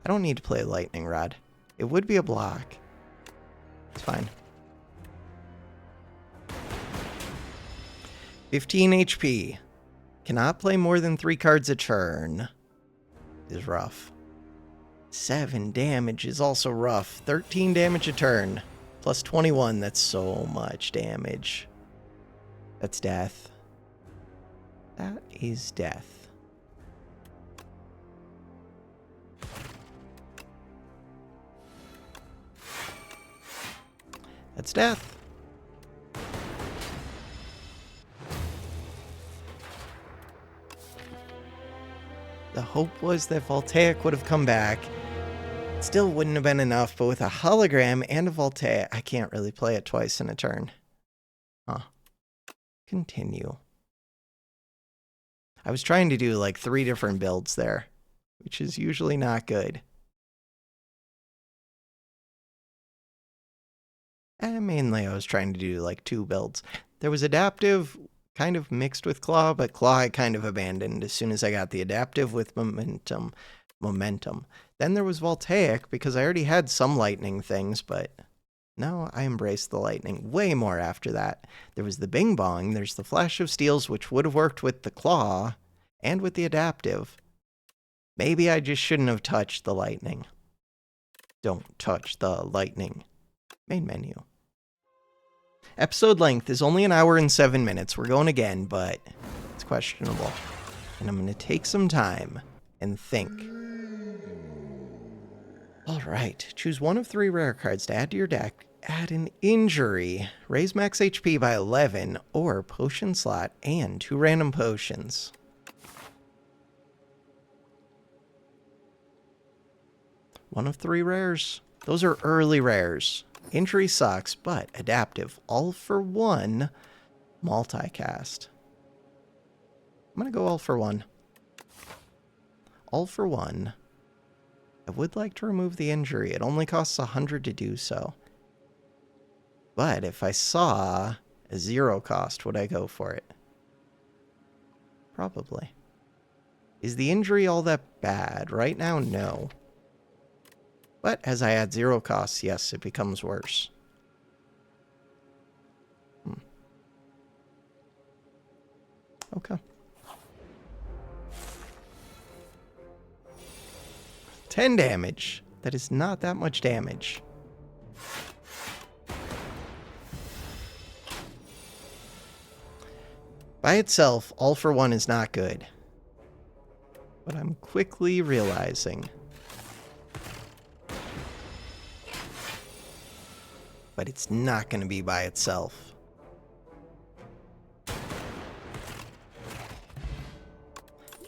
I don't need to play Lightning Rod. It would be a block. It's fine. 15 HP. Cannot play more than 3 cards a turn. Is rough. 7 damage is also rough. 13 damage a turn. Plus 21. That's so much damage. That's death. That is death. That's death. The hope was that Voltaic would have come back. Still wouldn't have been enough, but with a hologram and a Voltaic, I can't really play it twice in a turn. Huh. Continue. I was trying to do like 3 different builds there, which is usually not good. And mainly I was trying to do like 2 builds. There was Adaptive, kind of mixed with Claw, but Claw I kind of abandoned as soon as I got the Adaptive with Momentum. Then there was Voltaic, because I already had some lightning things, but no, I embraced the lightning way more after that. There was the Bing Bong, there's the Flash of Steels, which would have worked with the Claw, and with the Adaptive. Maybe I just shouldn't have touched the lightning. Don't touch the lightning. Main menu. Episode length is only 1 hour and 7 minutes. We're going again, but it's questionable. And I'm going to take some time and think. All right. Choose one of 3 rare cards to add to your deck. Add an injury. Raise max HP by 11, or potion slot and 2 random potions. One of 3 rares. Those are early rares. Injury sucks, but Adaptive. All for 1. Multicast. I'm going to go all for 1. All for 1. I would like to remove the injury. It only costs 100 to do so. But if I saw a 0 cost, would I go for it? Probably. Is the injury all that bad? Right now, no. But as I add 0 costs, yes, it becomes worse. Okay. 10 damage. That is not that much damage. By itself, all for 1 is not good. But I'm quickly realizing. But it's not going to be by itself.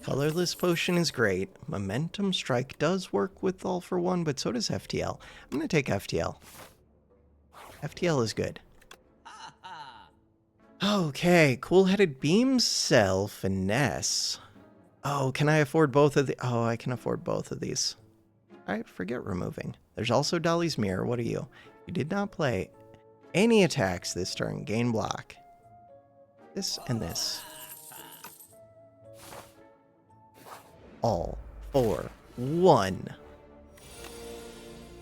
Colorless Potion is great. Momentum Strike does work with all for 1, but so does FTL. I'm going to take FTL. FTL is good. Okay, Cool-Headed Beam Cell Finesse. Oh, can I afford both of the... Oh, I can afford both of these. Alright, forget removing. There's also Dolly's Mirror. What are you? You did not play any attacks this turn. Gain block. This and this. All for 1.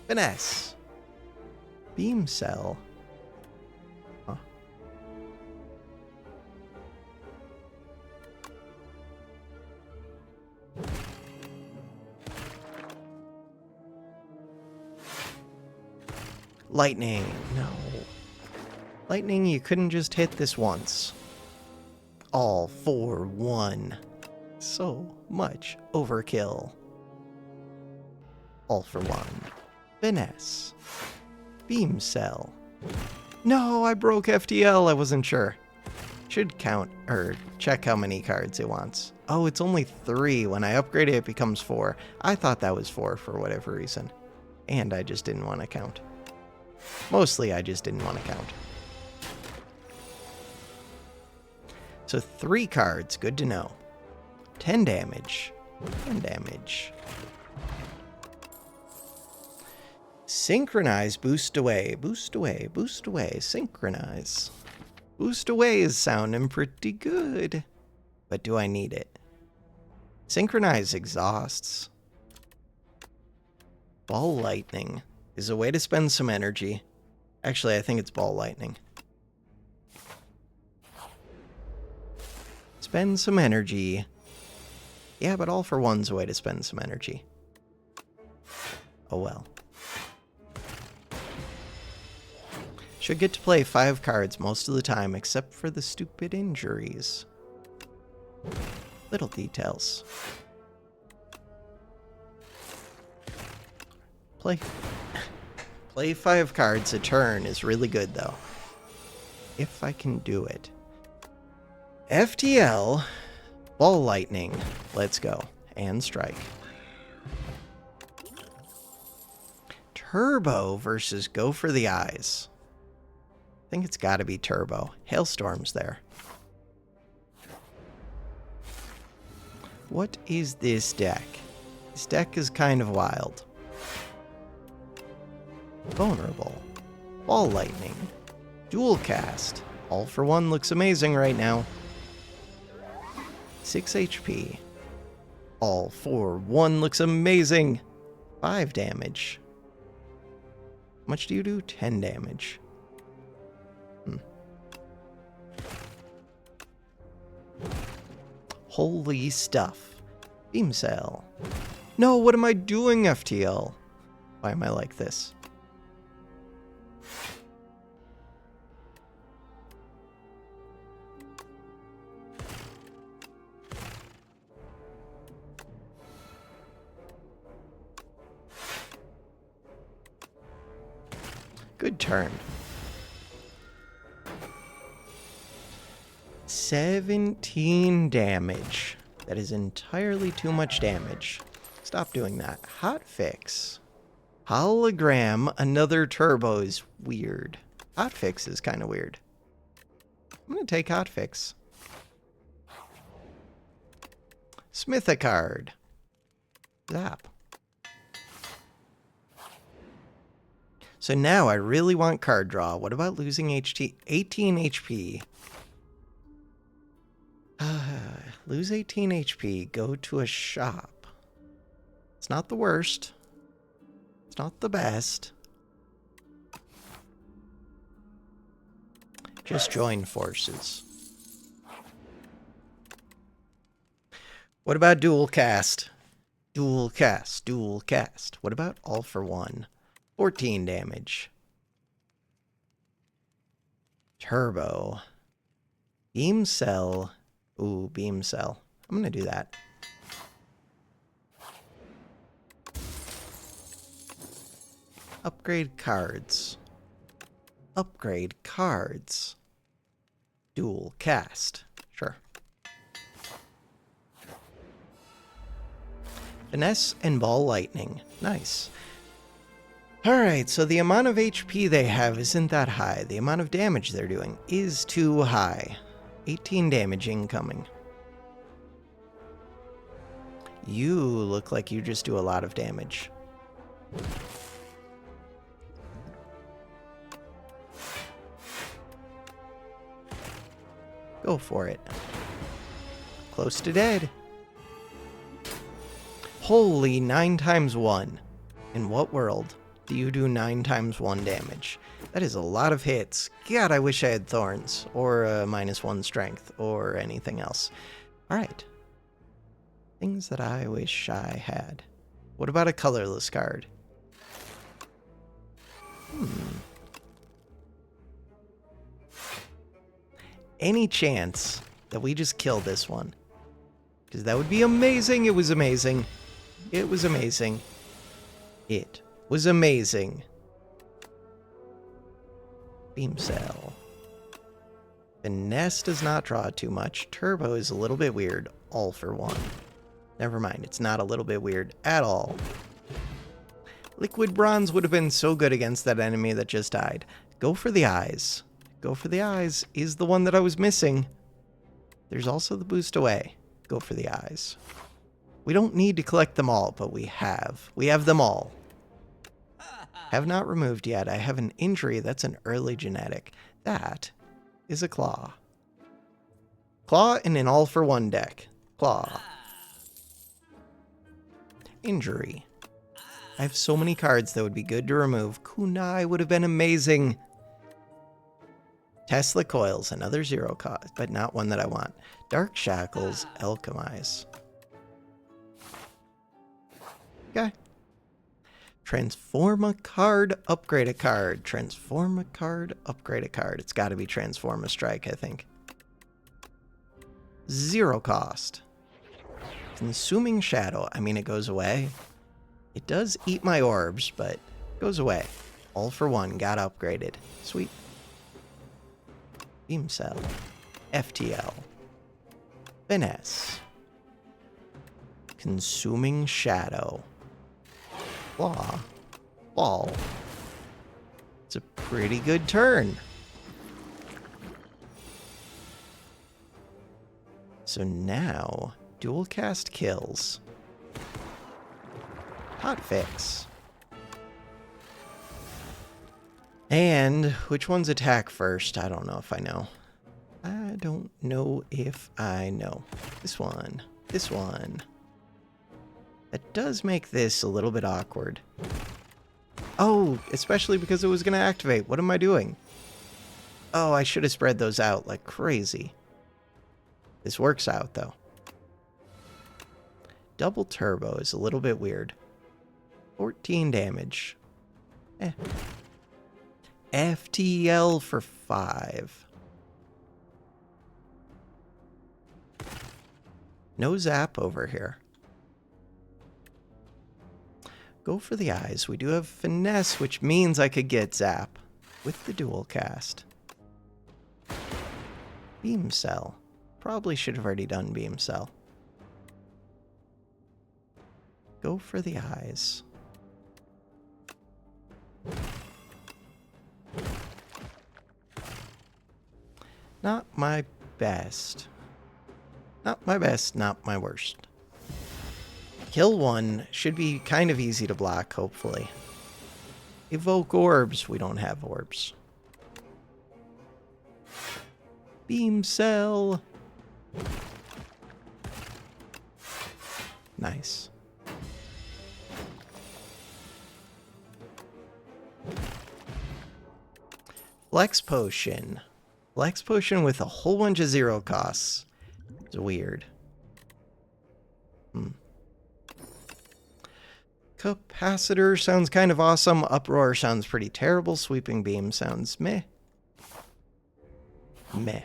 Finesse. Beam Cell. Huh. Lightning. No. Lightning, you couldn't just hit this once. All for 1. So much overkill. All for 1. Finesse. Beam Cell. No, I broke FTL. I wasn't sure. Should count, or check how many cards it wants. Oh, it's only 3. When I upgrade it, it becomes 4. I thought that was 4 for whatever reason. And I just didn't want to count. Mostly, I just didn't want to count. So 3 cards, good to know. 10 damage. 10 damage. Synchronize, boost away, boost away, boost away, synchronize. Boost away is sounding pretty good. but do I need it? Synchronize exhausts. Ball lightning is a way to spend some energy. Actually, I think it's ball lightning. Spend some energy. Yeah, but all for one's a way to spend some energy. Oh well. Should get to play 5 cards most of the time, except for the stupid injuries. Little details. Play 5 cards a turn is really good, though. If I can do it. FTL, ball lightning. Let's go. And strike. Turbo versus go for the eyes. I think it's got to be turbo. Hailstorm's there. What is this deck? This deck is kind of wild. Vulnerable. Ball lightning. Dual cast. All for one looks amazing right now. 6 HP. All for one looks amazing. 5 damage. How much do you do? 10 damage. Holy stuff. Beam cell. No, what am I doing, FTL? Why am I like this? Good turn. 17 damage. That is entirely too much damage. Stop doing that. Hotfix. Hologram, another turbo is weird. Hotfix is kind of weird. I'm going to take Hotfix. Smith a card. Zap. So now I really want card draw. What about losing 18 HP? Lose 18 HP, go to a shop. It's not the worst. It's not the best. Just join forces. What about dual cast? Dual cast, dual cast. What about all for one? 14 damage. Turbo. Beam cell. Ooh, beam cell. I'm going to do that. Upgrade cards. Upgrade cards. Dual cast. Sure. Finesse and ball lightning. Nice. Alright, so the amount of HP they have isn't that high. The amount of damage they're doing is too high. 18 damage incoming. You look like you just do a lot of damage. Go for it. Close to dead. Holy, 9 times 1. In what world do you do 9 times 1 damage? That is a lot of hits. God, I wish I had thorns, or a -1 strength, or anything else. Alright. Things that I wish I had. What about a colorless card? Any chance that we just kill this one? Because that would be amazing. It was amazing. It was amazing. It was amazing. Beam cell. Finesse does not draw too much. Turbo is a little bit weird. All for one. Never mind. It's not a little bit weird at all. Liquid bronze would have been so good against that enemy that just died. Go for the eyes. Go for the eyes is the one that I was missing. There's also the boost away. Go for the eyes. We don't need to collect them all, but we have. We have them all. Have not removed yet. I have an injury. That's an early genetic. That is a claw. Claw in an all-for-one deck. Claw. Injury. I have so many cards that would be good to remove. Kunai would have been amazing. Tesla Coils, another 0 cost, but not one that I want. Dark Shackles, Alchemize. Okay. Transform a card, upgrade a card. Transform a card, upgrade a card. It's got to be Transform a Strike, I think. 0 cost. Consuming Shadow. I mean, it goes away. It does eat my orbs, but it goes away. All for one. Got upgraded. Sweet. Beam Cell. FTL. Finesse. Consuming Shadow. Claw. Ball. It's a pretty good turn. So now, dual cast kills. Hot fix. And which one's attack first? I don't know if I know. I don't know if I know. This one. This one. That does make this a little bit awkward. Oh, especially because it was going to activate. What am I doing? Oh, I should have spread those out like crazy. This works out, though. Double turbo is a little bit weird. 14 damage. FTL for 5. No zap over here. Go for the eyes. We do have finesse, which means I could get zap with the dual cast. Beam Cell. Probably should have already done Beam Cell. Go for the eyes. Not my best. Not my best, not my worst. Kill one should be kind of easy to block, hopefully. Evoke orbs. We don't have orbs. Beam Cell. Nice. Flex Potion. Flex Potion with a whole bunch of 0 costs. It's weird. Capacitor sounds kind of awesome. Uproar sounds pretty terrible. Sweeping Beam sounds meh. Meh.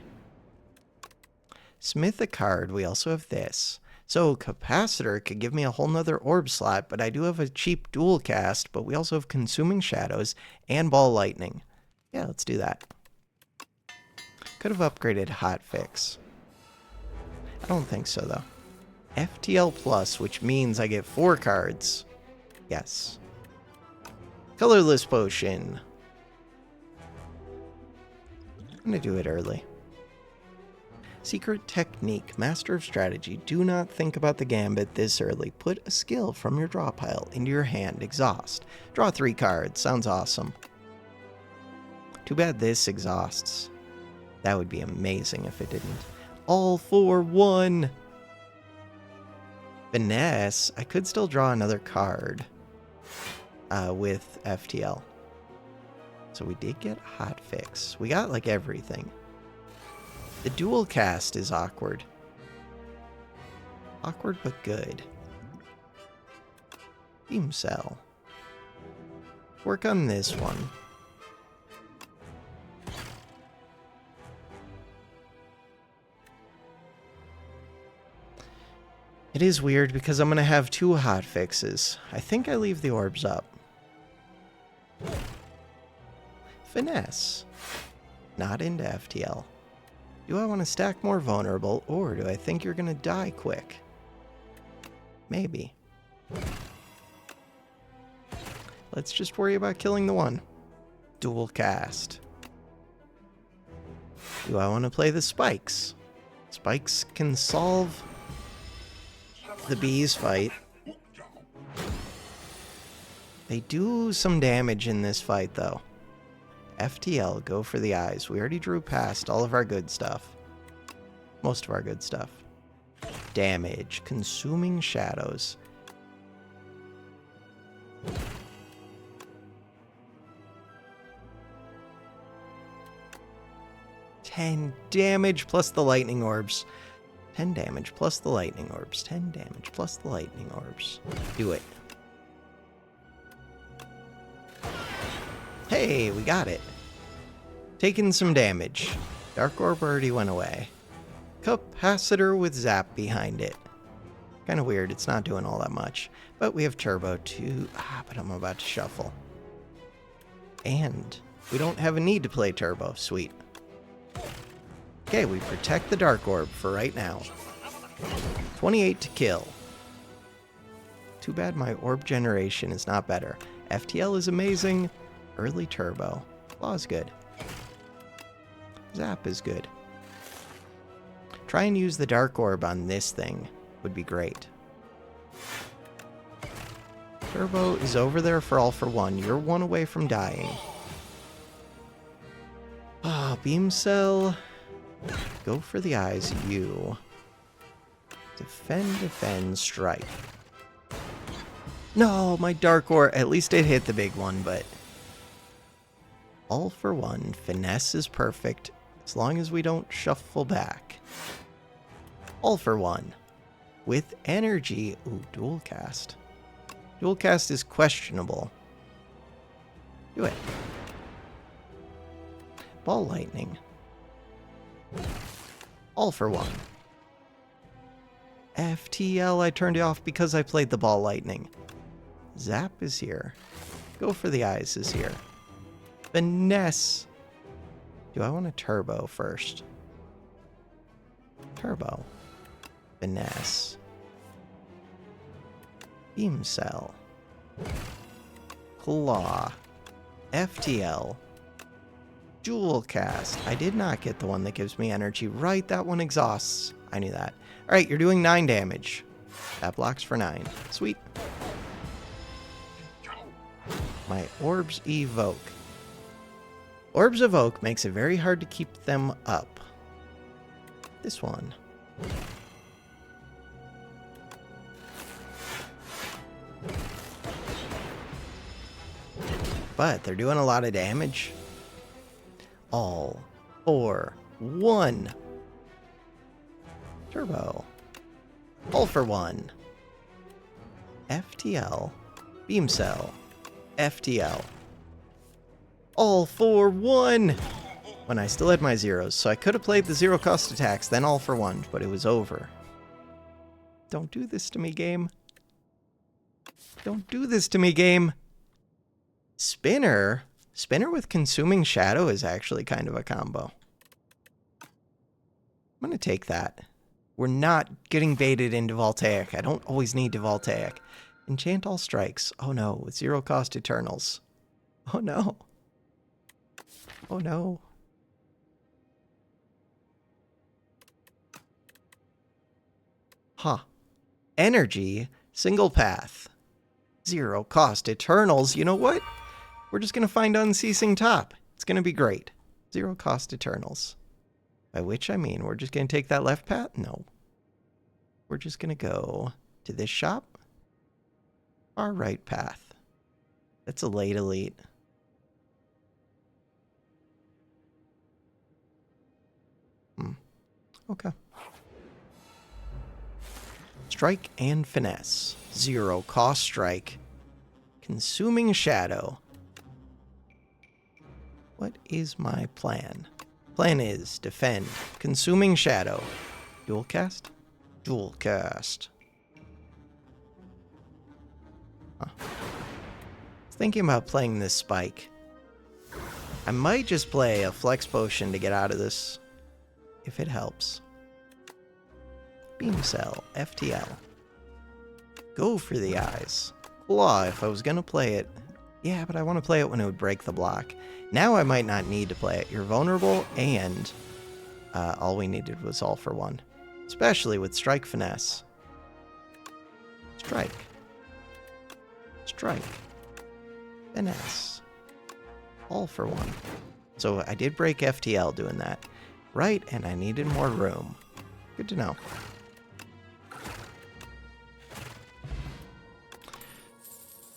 Smith a card. We also have this. So Capacitor could give me a whole nother orb slot, but I do have a cheap dual cast, but we also have Consuming Shadows and Ball Lightning. Yeah, let's do that. Could have upgraded Hotfix. I don't think so, though. FTL Plus, which means I get 4 cards. Yes. Colorless Potion. I'm going to do it early. Secret Technique. Master of Strategy. Do not think about the gambit this early. Put a skill from your draw pile into your hand. Exhaust. Draw 3 cards. Sounds awesome. Too bad this exhausts. That would be amazing if it didn't. All for 1. Finesse. I could still draw another card with FTL. So we did get Hotfix. We got like everything. The dual cast is awkward. Awkward but good. Beam Cell. Work on this one. It is weird because I'm going to have 2 hotfixes. I think I leave the orbs up. Finesse. Not into FTL. Do I want to stack more vulnerable, or do I think you're going to die quick? Maybe. Let's just worry about killing the one. Dual cast. Do I want to play the spikes? Spikes can solve the bees fight. They do some damage in this fight, though. FTL, go for the eyes. We already drew past all of our good stuff. most of our good stuff. Damage. Consuming shadows. $10 damage plus the lightning orbs. 10 damage plus the lightning orbs. 10 damage plus the lightning orbs. Do it. Hey, we got it. Taking some damage. Dark orb already went away. Capacitor with zap behind it. Kind of weird, it's not doing all that much. But we have turbo too. But I'm about to shuffle. And we don't have a need to play turbo. Sweet. Okay, we protect the dark orb for right now. 28 to kill. Too bad my orb generation is not better. FTL is amazing. Early turbo. Claw is good. Zap is good. Try and use the dark orb on this thing. Would be great. Turbo is over there for all for one. You're one away from dying. Beam cell. Go for the eyes, you. Defend, defend, strike. No, my dark orb. At least it hit the big one, but... all for one. Finesse is perfect. As long as we don't shuffle back. All for one. With energy. Ooh, dual cast. Dual cast is questionable. Do it. Ball lightning. All for one. FTL, I turned it off because I played the ball lightning. Zap is here. Go for the eyes is here. Finesse. Do I want a turbo first? Turbo. Finesse. Beam cell. Claw. FTL. Dual cast. I did not get the one that gives me energy. Right, that one exhausts. I knew that. Alright, you're doing 9 damage. That blocks for 9. Sweet. My orbs evoke. Orbs evoke makes it very hard to keep them up. This one. But they're doing a lot of damage. All for one. Turbo. All for one. FTL. Beam cell. FTL. All for one. When I still had my zeros, so I could have played the zero cost attacks, then all for one, but it was over. Don't do this to me, game. Don't do this to me, game. Spinner? Spinner with Consuming Shadow is actually kind of a combo. I'm going to take that. We're not getting baited into Voltaic. I don't always need to Voltaic. Enchant all strikes. Oh no, with zero cost Eternals. Oh no. Oh no. Huh. Energy, single path. Zero cost Eternals. You know what? We're just going to find Unceasing Top. It's going to be great. Zero cost Eternals. By which I mean, we're just going to take that left path? No. We're just going to go to this shop. Our right path. That's a late elite. Okay. Strike and finesse. Zero cost strike. Consuming Shadow. What is my plan? Plan is defend. Consuming Shadow. Dual cast? Dual cast. Huh. I was thinking about playing this spike. I might just play a flex potion to get out of this. If it helps. Beam cell. FTL. Go for the eyes. Claw if I was going to play it. Yeah, but I want to play it when it would break the block. Now I might not need to play it. You're vulnerable, and all we needed was all for one. Especially with strike finesse. Strike. Strike. Finesse. All for one. So I did break FTL doing that. Right, and I needed more room. Good to know.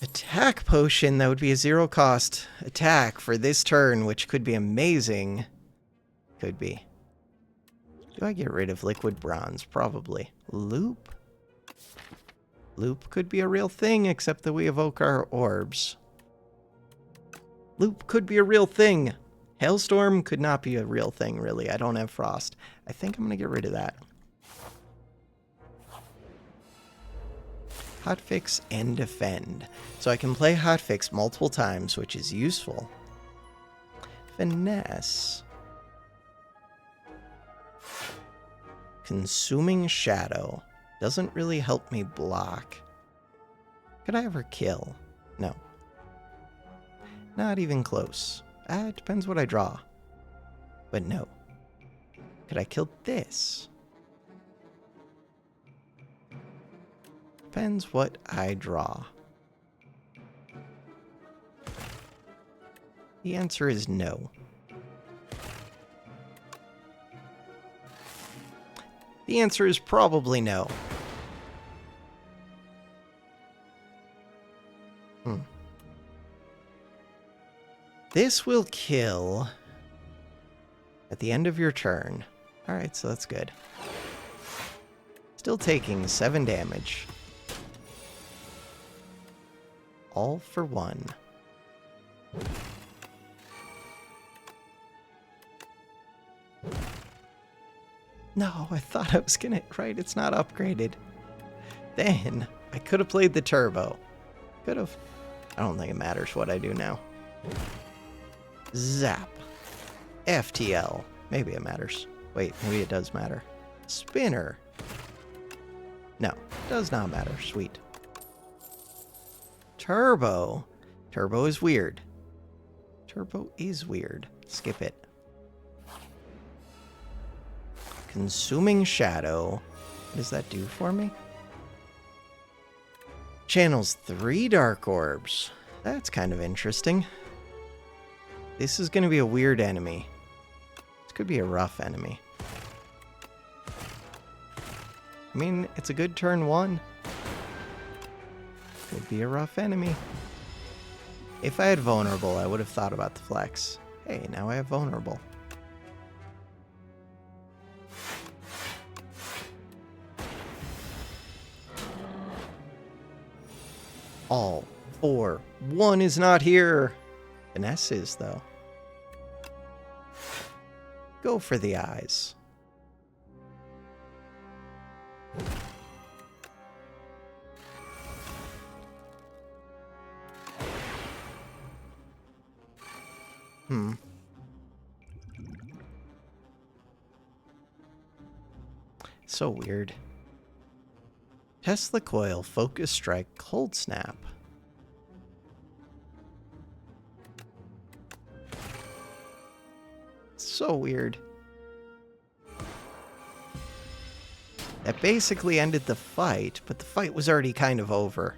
Attack potion, that would be a 0 cost attack for this turn, which could be amazing. Could be. Do I get rid of liquid bronze? Probably. Loop? Loop could be a real thing, except that we evoke our orbs. Loop could be a real thing. Hailstorm could not be a real thing, really. I don't have frost. I think I'm going to get rid of that. Hotfix and defend. So I can play hotfix multiple times, which is useful. Finesse. Consuming shadow. Doesn't really help me block. Could I ever kill? No. Not even close. It depends what I draw. But no. Could I kill this? Depends what I draw. The answer is no. The answer is probably no. This will kill at the end of your turn. Alright, so that's good. Still taking 7 damage. All for 1. No, I thought I was gonna... Right, it's not upgraded. Then, I could have played the turbo. Could have. I don't think it matters what I do now. Zap. FTL. Maybe it matters. Wait, maybe it does matter. Spinner. No, does not matter. Sweet. Turbo. Turbo is weird. Turbo is weird. Skip it. Consuming shadow. What does that do for me? Channels 3 dark orbs. That's kind of interesting. This is going to be a weird enemy. This could be a rough enemy. I mean, it's a good turn 1. Could be a rough enemy. If I had vulnerable, I would have thought about the flex. Hey, now I have vulnerable. All for 1 is not here. Finesse is, though. Go for the eyes. So weird. Tesla coil, focus strike, cold snap. So weird. That basically ended the fight, but the fight was already kind of over.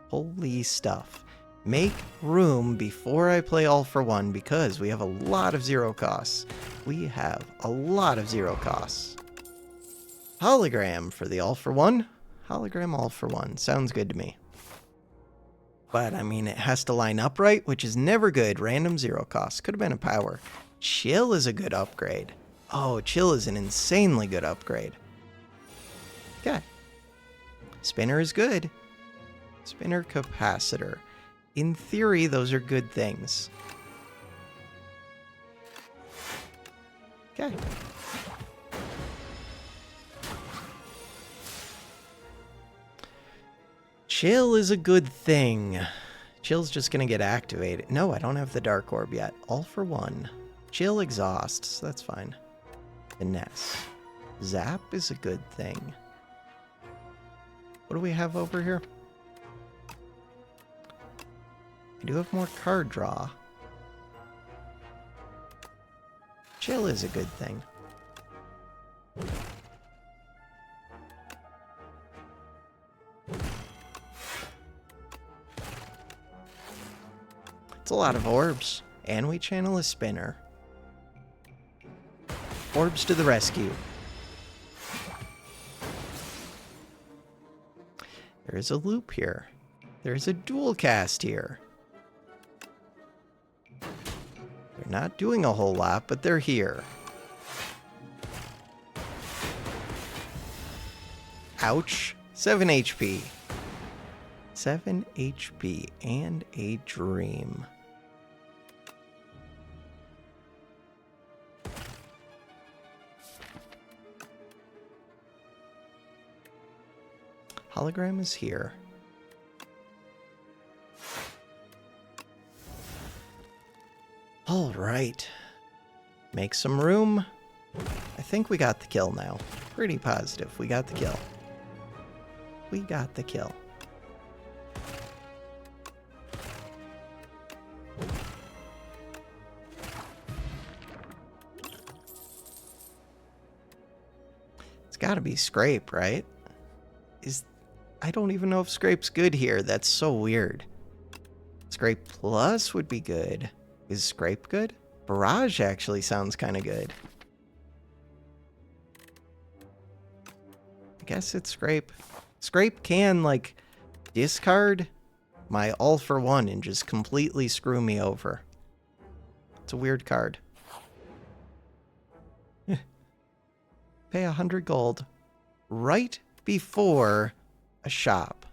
Holy stuff. Make room before I play all for 1 because we have a lot of 0 costs. We have a lot of 0 costs. Hologram for the all for 1. Hologram all for 1. Sounds good to me. But, I mean, it has to line up right, which is never good. Random 0 costs. Could have been a power. Chill is a good upgrade. Oh, Chill is an insanely good upgrade. Okay. Spinner is good. Spinner capacitor. In theory, those are good things. Okay. Chill is a good thing. Chill's just gonna get activated. No, I don't have the Dark Orb yet. All for 1. Chill exhausts. That's fine. Finesse. Zap is a good thing. What do we have over here? I do have more card draw. Chill is a good thing. It's a lot of orbs. And we channel a spinner. Orbs to the rescue. There's a loop here. There's a dual cast here. They're not doing a whole lot, but they're here. Ouch. 7 HP. 7 HP and a dream. Hologram is here. All right. Make some room. I think we got the kill now. Pretty positive we got the kill. We got the kill. It's gotta be Scrape, right? I don't even know if Scrape's good here. That's so weird. Scrape Plus would be good. Is Scrape good? Barrage actually sounds kind of good. I guess it's Scrape. Scrape can, like, discard my All for One and just completely screw me over. It's a weird card. Pay 100 gold right before a shop.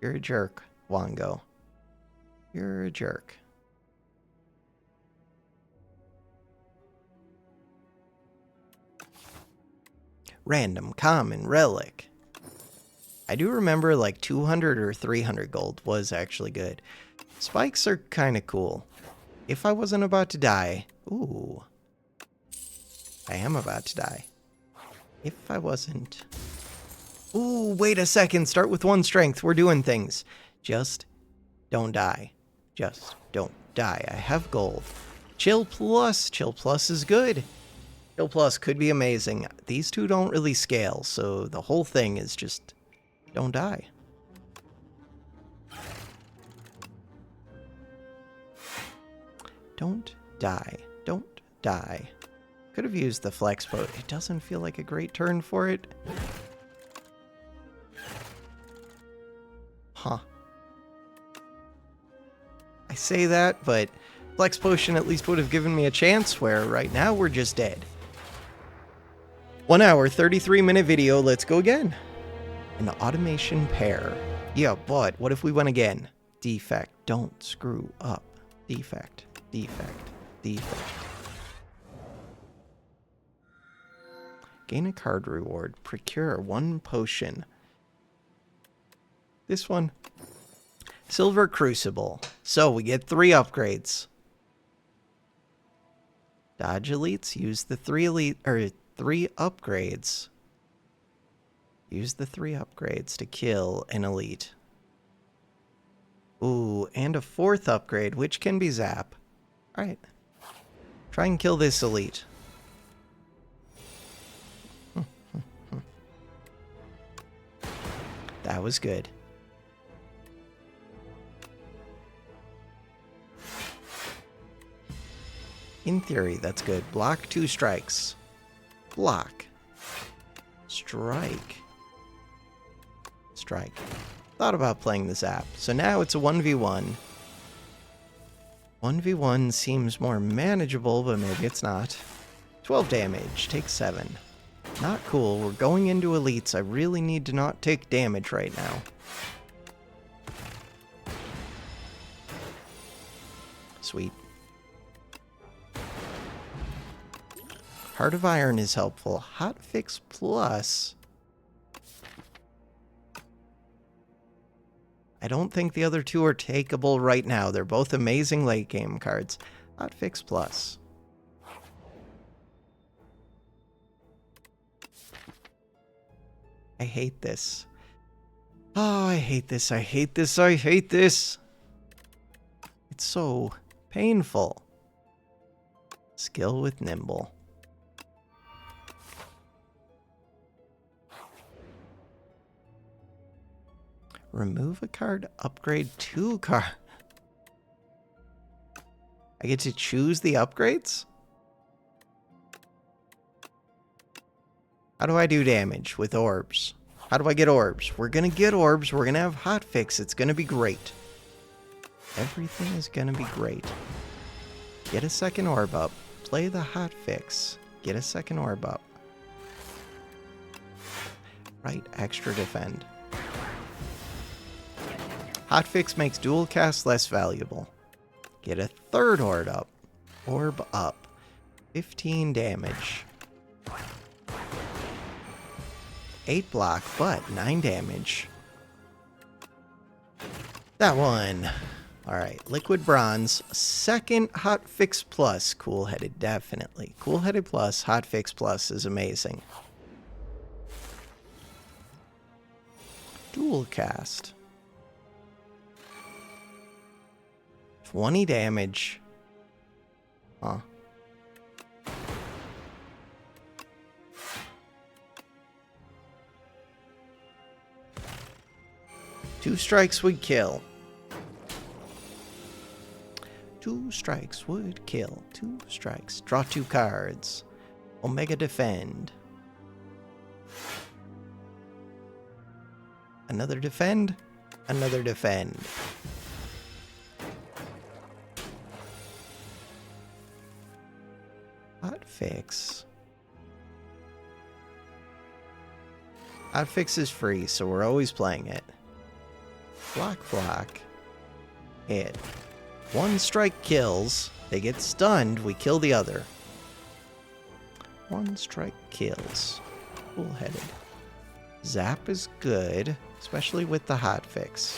You're a jerk, Wango. You're a jerk. Random common relic. I do remember like 200 or 300 gold was actually good. Spikes are kind of cool. If I wasn't about to die... Ooh. I am about to die. If I wasn't... Ooh, wait a second. Start with 1 strength. We're doing things. Just don't die. Just don't die. I have gold. Chill Plus. Chill Plus is good. Chill Plus could be amazing. These two don't really scale, so the whole thing is just don't die. Don't die. Don't die. Could have used the flex boat. It doesn't feel like a great turn for it. Huh. I say that, but Flex Potion at least would have given me a chance, where right now we're just dead. 1 hour, 33-minute video. Let's go again. An automation pair. Yeah, but what if we went again? Defect. Don't screw up. Defect. Defect. Defect. Gain a card reward. Procure 1 potion. This one. Silver Crucible. So we get 3 upgrades. Dodge elites. Use the 3 upgrades. Use the 3 upgrades to kill an elite. Ooh, and a 4th upgrade, which can be Zap. Alright. Try and kill this elite. That was good. In theory, that's good. Block 2 strikes. Block. Strike. Strike. Thought about playing the Zap. So now it's a 1v1. 1v1 seems more manageable, but maybe it's not. 12 damage. Take 7. Not cool. We're going into elites. I really need to not take damage right now. Sweet. Heart of Iron is helpful. Hotfix Plus. I don't think the other two are takeable right now. They're both amazing late game cards. Hotfix Plus. I hate this. Oh, I hate this. I hate this. I hate this. It's so painful. Skill with Nimble. Remove a card, upgrade 2 card. I get to choose the upgrades? How do I do damage with orbs? How do I get orbs? We're gonna get orbs. We're gonna have hotfix. It's gonna be great. Everything is gonna be great. Get a second orb up. Play the hotfix. Get a second orb up. Right, extra defend. Hotfix makes dual cast less valuable. Get a third orb up. Orb up. 15 damage. 8 block, but 9 damage. That one. Alright, Liquid Bronze. Second Hotfix Plus. Cool-headed, definitely. Cool-headed Plus, Hotfix Plus is amazing. Dual cast. 20 damage. Huh. Two strikes would kill. 2 strikes would kill. 2 strikes. Draw 2 cards. Omega defend. Another defend. Another defend. Hotfix. Hotfix is free, so we're always playing it. Block, block. Hit. 1 strike kills. They get stunned. We kill the other. 1 strike kills. Cool-headed. Zap is good, especially with the hotfix.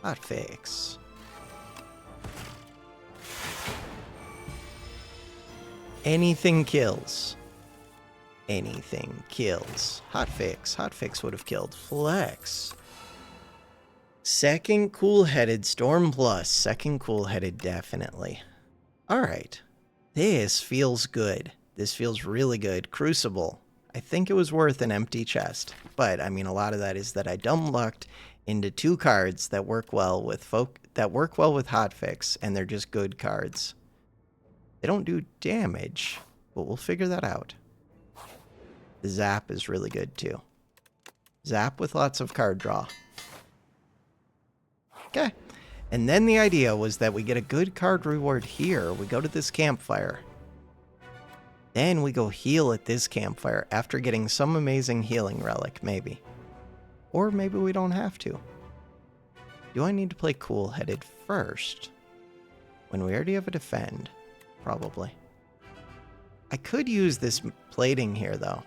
Hotfix. Anything kills. Anything kills. Hotfix. Hotfix would have killed. Flex. Second cool-headed Storm Plus. Second cool-headed, definitely. Alright. This feels good. This feels really good. Crucible. I think it was worth an empty chest. But, I mean, a lot of that is that I dumb lucked into 2 cards that work well with hotfix, and they're just good cards. They don't do damage, but we'll figure that out. The zap is really good too. Zap with lots of card draw. Okay. And then the idea was that we get a good card reward here. We go to this campfire. Then we go heal at this campfire after getting some amazing healing relic, maybe. Or maybe we don't have to. Do I need to play cool-headed first? When we already have a defend? Probably. I could use this plating here, though.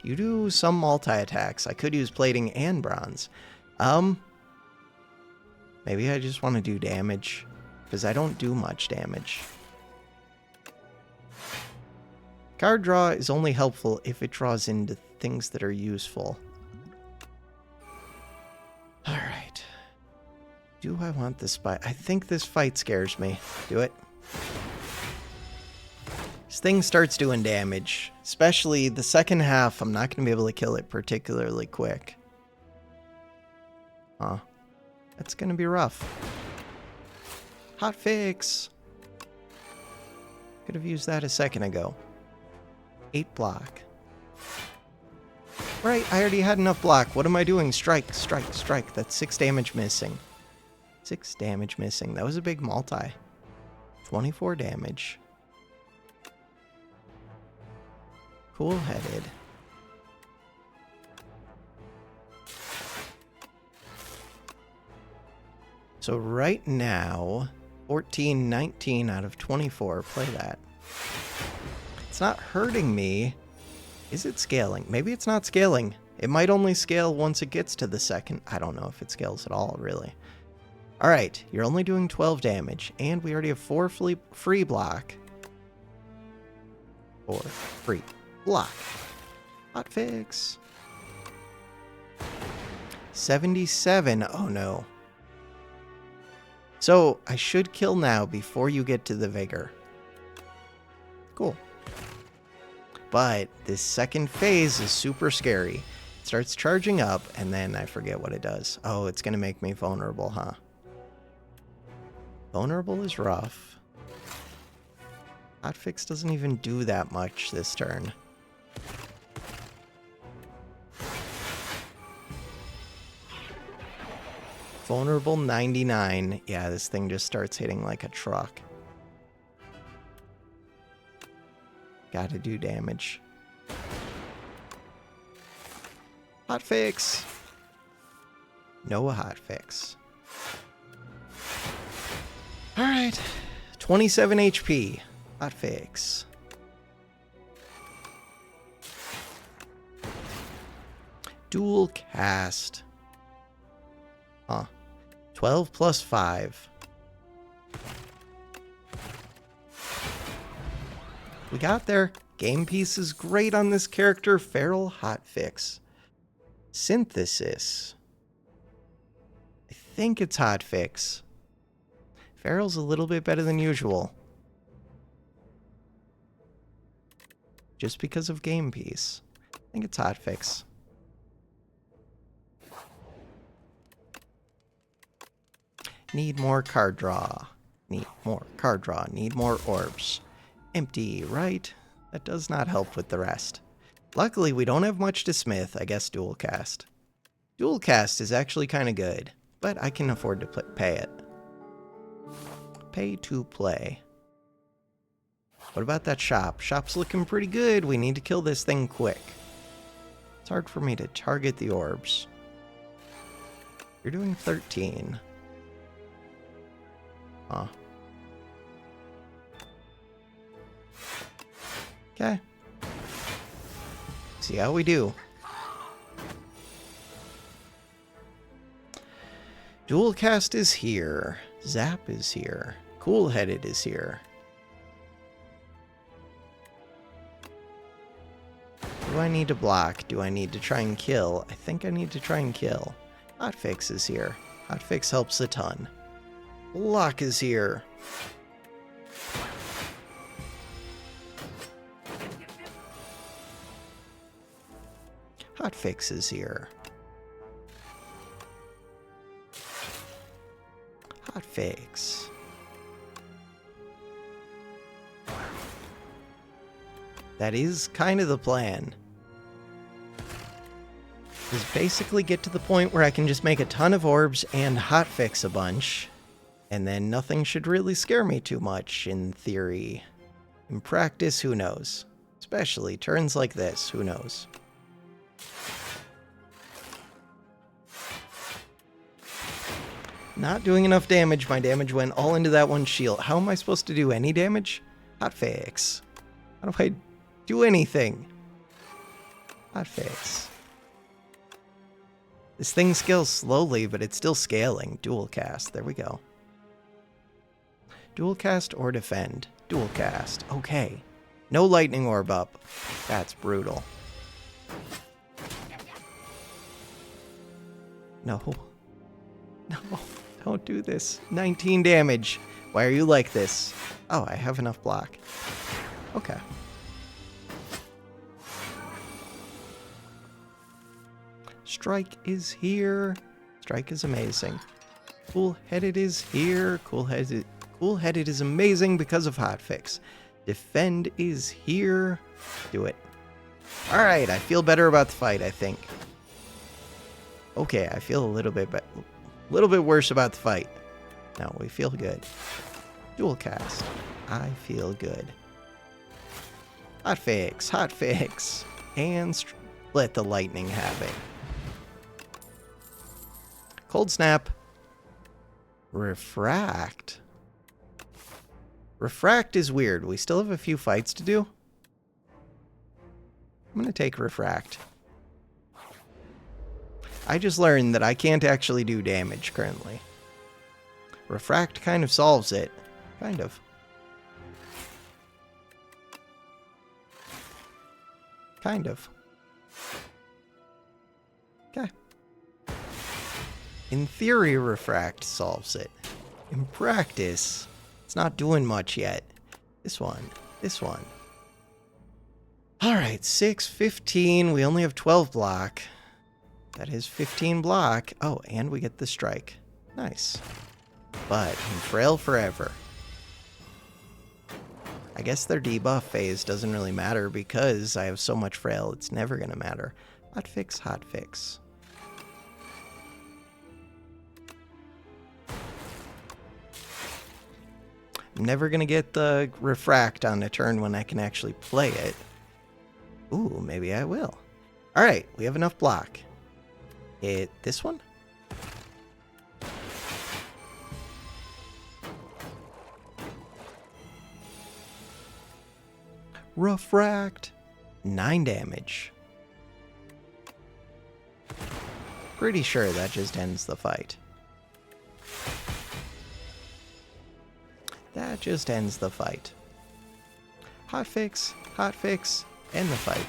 You do some multi-attacks. I could use plating and bronze. Maybe I just want to do damage, because I don't do much damage. Card draw is only helpful if it draws into things that are useful. Alright. Do I want this fight? I think this fight scares me. Do it. This thing starts doing damage. Especially the second half, I'm not going to be able to kill it particularly quick. Huh. That's going to be rough. Hotfix! Could have used that a second ago. 8 block. Right, I already had enough block. What am I doing? Strike, strike, strike. That's 6 damage missing. 6 damage missing. That was a big multi. 24 damage. Cool-headed. So right now, 14, 19 out of 24. Play that. It's not hurting me. Is it scaling? Maybe it's not scaling. It might only scale once it gets to the second. I don't know if it scales at all, really. Alright, you're only doing 12 damage, and we already have 4 free block. 4 free block. Hotfix. 77. Oh no. So, I should kill now before you get to the Vigor. Cool. But this second phase is super scary. It starts charging up, and then I forget what it does. Oh, it's going to make me vulnerable, huh? Vulnerable is rough. Hotfix doesn't even do that much this turn. Vulnerable 99. Yeah, this thing just starts hitting like a truck. Gotta do damage. Hotfix! No hotfix. Alright. 27 HP. Hotfix. Dual cast. Huh. 12 plus 5. We got there. Game piece is great on this character. Feral hotfix. Synthesis. I think it's hotfix. Feral's a little bit better than usual. Just because of game piece. I think it's hotfix. Need more card draw. Need more card draw. Need more orbs. Empty, right? That does not help with the rest. Luckily, we don't have much to smith. I guess dual cast. Dual cast is actually kind of good, but I can afford to pay it. Pay to play. What about that shop? Shop's looking pretty good. We need to kill this thing quick. It's hard for me to target the orbs. You're doing 13. Huh. Okay. See how we do. Dual cast is here. Zap is here. Cool-headed is here. Do I need to block? Do I need to try and kill? I think I need to try and kill. Hotfix is here. Hotfix helps a ton. Block is here. Hotfix is here. Hotfix. That is kind of the plan. Is basically get to the point where I can just make a ton of orbs and hotfix a bunch. And then nothing should really scare me too much, in theory. In practice, who knows? Especially turns like this, who knows? Not doing enough damage. My damage went all into that one shield. How am I supposed to do any damage? Hotfix. How do I do anything? Hotfix. This thing scales slowly, but it's still scaling. Dual cast. There we go. Dual cast or defend? Dual cast. Okay. No lightning orb up. That's brutal. No. No. Don't do this. 19 damage. Why are you like this? Oh, I have enough block. Okay. Strike is here. Strike is amazing. Cool-headed is here. Cool-headed is amazing because of hotfix. Defend is here. Do it. Alright, I feel better about the fight, I think. Okay, I feel a little bit worse about the fight. No, we feel good. Dual cast. I feel good. Hotfix, hotfix. And let the lightning have it. Cold snap. Refract. Refract is weird. We still have a few fights to do. I'm going to take Refract. I just learned that I can't actually do damage currently. Refract kind of solves it. Kind of. Kind of. Okay. In theory, Refract solves it. In practice, it's not doing much yet. This one. This one. Alright, 6, 15. We only have 12 block. That is 15 block. Oh, and we get the strike. Nice. But I'm frail forever. I guess their debuff phase doesn't really matter because I have so much frail, it's never going to matter. Hotfix, hotfix. I'm never going to get the refract on a turn when I can actually play it. Ooh, maybe I will. Alright, we have enough block. Hit this one? Refract. 9 damage. Pretty sure that just ends the fight. That just ends the fight. Hotfix, hotfix, end the fight.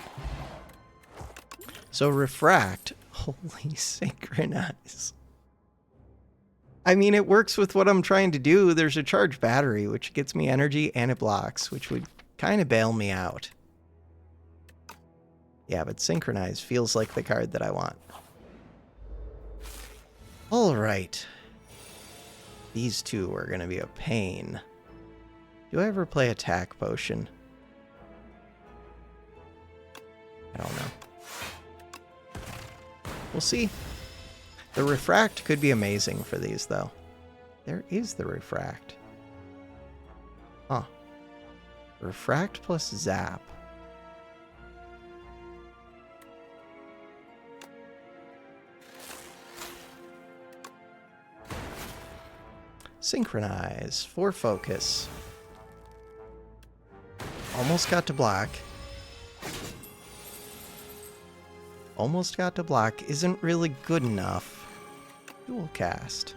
So refract, holy synchronize. I mean, it works with what I'm trying to do. There's a charged battery, which gets me energy and it blocks, which would kind of bail me out. Yeah, but synchronize feels like the card that I want. All right. These two are going to be a pain. Do I ever play attack potion? I don't know. We'll see. The refract could be amazing for these, though. There is the refract. Huh. Refract plus zap. Synchronize for focus. Almost got to block. Almost got to block isn't really good enough. Dual cast.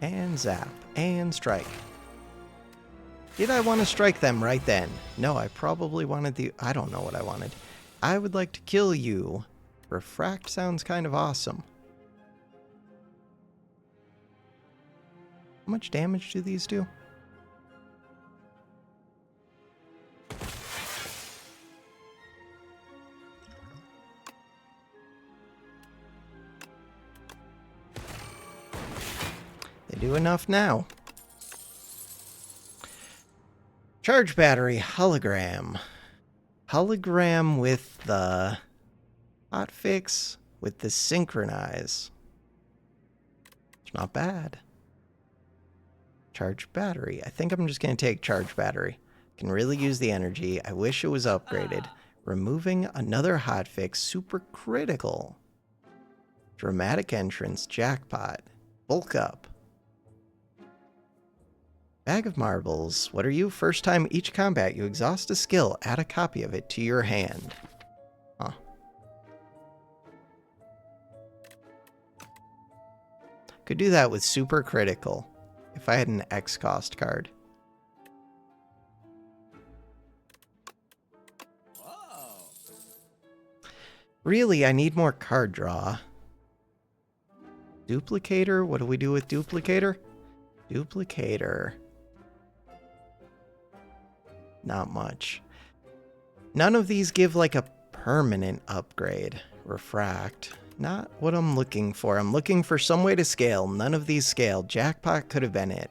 And zap. And strike. Did I want to strike them right then? No, I probably wanted the... I don't know what I wanted. I would like to kill you. Refract sounds kind of awesome. How much damage do these do? They do enough now. Charge battery, hologram. Hologram with the hotfix, with the synchronize. It's not bad. Charge battery. I think I'm just going to take charge battery. Can really use the energy. I wish it was upgraded. Removing another hotfix, super critical. Dramatic entrance, jackpot. Bulk up. Bag of marbles. What are you? First time each combat you exhaust a skill, add a copy of it to your hand. Huh. Could do that with super critical if I had an X cost card. Whoa. Really, I need more card draw. Duplicator? What do we do with duplicator? Duplicator. Not much. None of these give like a permanent upgrade. Refract. Not what I'm looking for. I'm looking for some way to scale. None of these scale. Jackpot could have been it.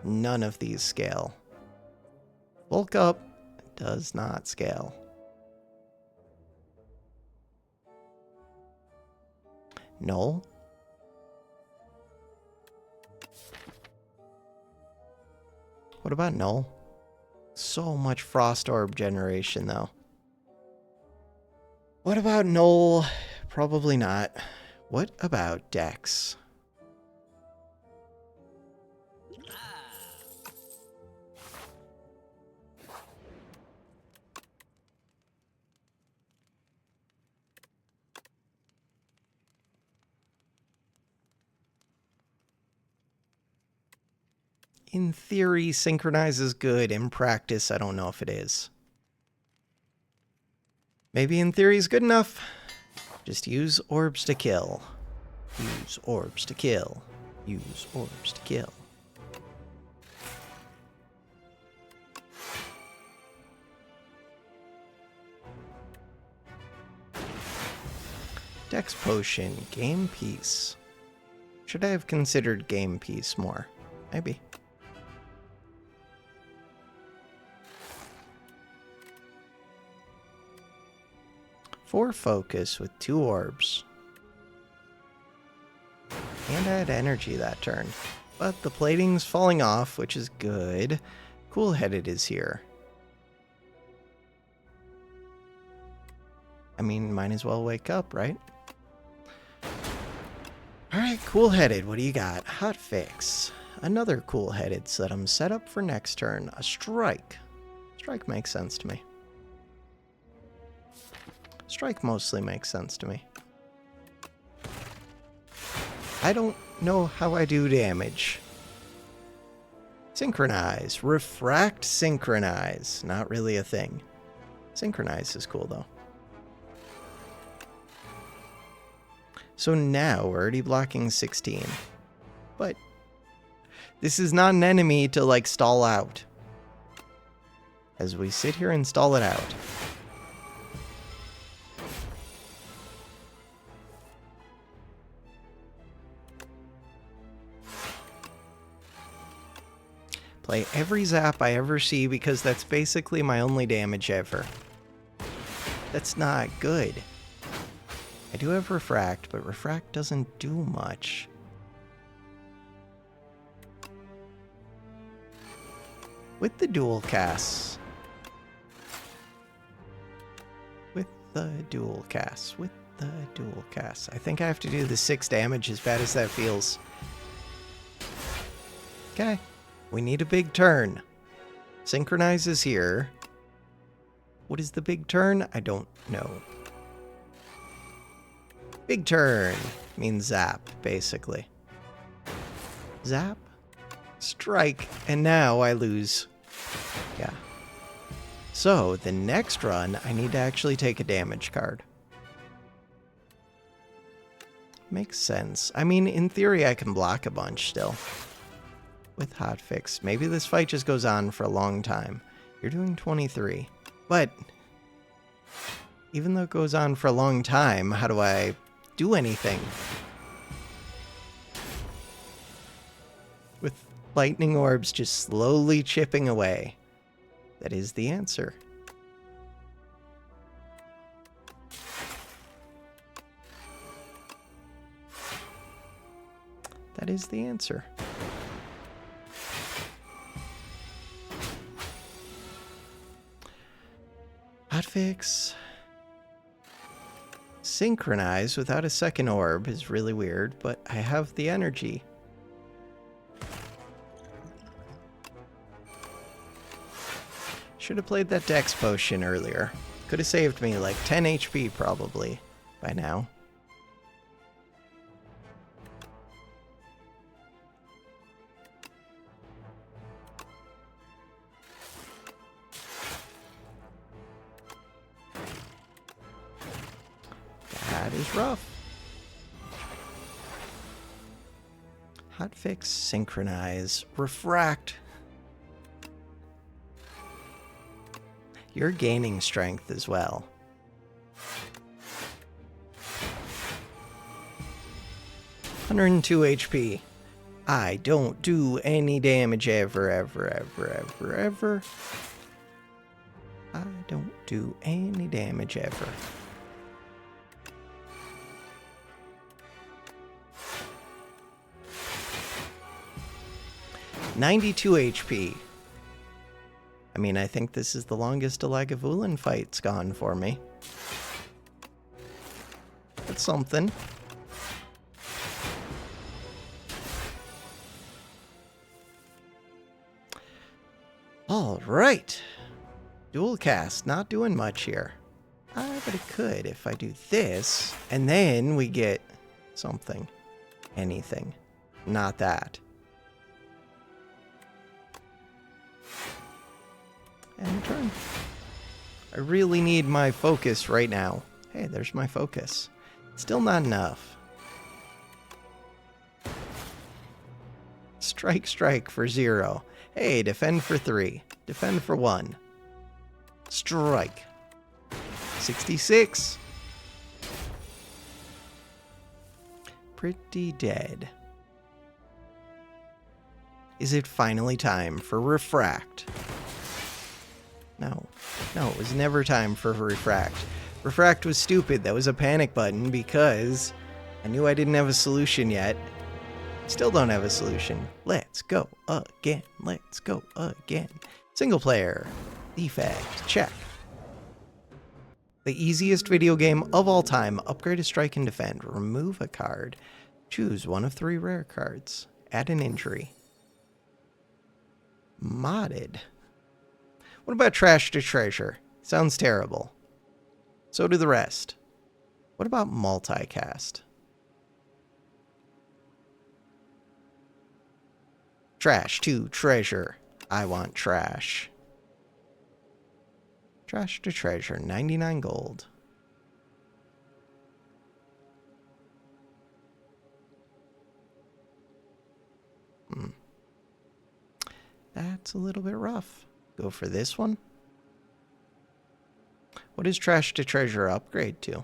None of these scale. Bulk up does not scale. Null. What about null? So much frost orb generation, though. What about null? Probably not. What about Dex? In theory, synchronize is good. In practice, I don't know if it is. Maybe in theory is good enough. Just use orbs to kill. Use orbs to kill. Use orbs to kill. Dex potion, game piece. Should I have considered game piece more? Maybe. 4 focus with 2 orbs. And I had energy that turn. But the plating's falling off, which is good. Cool-headed is here. I mean, might as well wake up, right? Alright, cool-headed, what do you got? Hot fix. Another cool-headed, so that I'm set up for next turn. A strike. Strike makes sense to me. Strike mostly makes sense to me. I don't know how I do damage. Synchronize. Refract, synchronize. Not really a thing. Synchronize is cool, though. So now we're already blocking 16. But this is not an enemy to, like, stall out. As we sit here and stall it out. Play every zap I ever see because that's basically my only damage ever. That's not good. I do have refract, but refract doesn't do much. With the dual casts. With the dual casts. I think I have to do the 6 damage, as bad as that feels. Okay. We need a big turn. Synchronize is here. What is the big turn? I don't know. Big turn means zap, basically. Zap, strike, and now I lose. Yeah. So, the next run, I need to actually take a damage card. Makes sense. I mean, in theory, I can block a bunch still. With hotfix. Maybe this fight just goes on for a long time. You're doing 23. But, even though it goes on for a long time, how do I do anything? With lightning orbs just slowly chipping away. That is the answer. That is the answer. Hotfix. Synchronize without a second orb is really weird, but I have the energy. Should have played that Dex potion earlier. Could have saved me like 10 HP probably by now. That is rough. Hotfix, synchronize, refract. You're gaining strength as well. $102 HP. I don't do any damage ever. I don't do any damage ever. $92 HP. I mean, I think this is the longest a Lagavulin fight's gone for me. That's something. All right. Dual cast, not doing much here. But it could if I do this, and then we get something. Anything. Not that. And turn. I really need my focus right now. Hey, there's my focus. Still not enough. Strike for 0. Hey, defend for 3. Defend for 1. Strike. 66. Pretty dead. Is it finally time for refract? No, it was never time for refract. Refract was stupid. That was a panic button because I knew I didn't have a solution yet. Still don't have a solution. Let's go again. Let's go again. Single player. Defect. Check. The easiest video game of all time. Upgrade a strike and defend. Remove a card. Choose one of 3 rare cards. Add an injury. Modded. What about trash to treasure? Sounds terrible. So do the rest. What about multicast? Trash to treasure. I want trash. Trash to treasure. 99 gold. That's a little bit rough. Go for this one. What does trash to treasure upgrade to?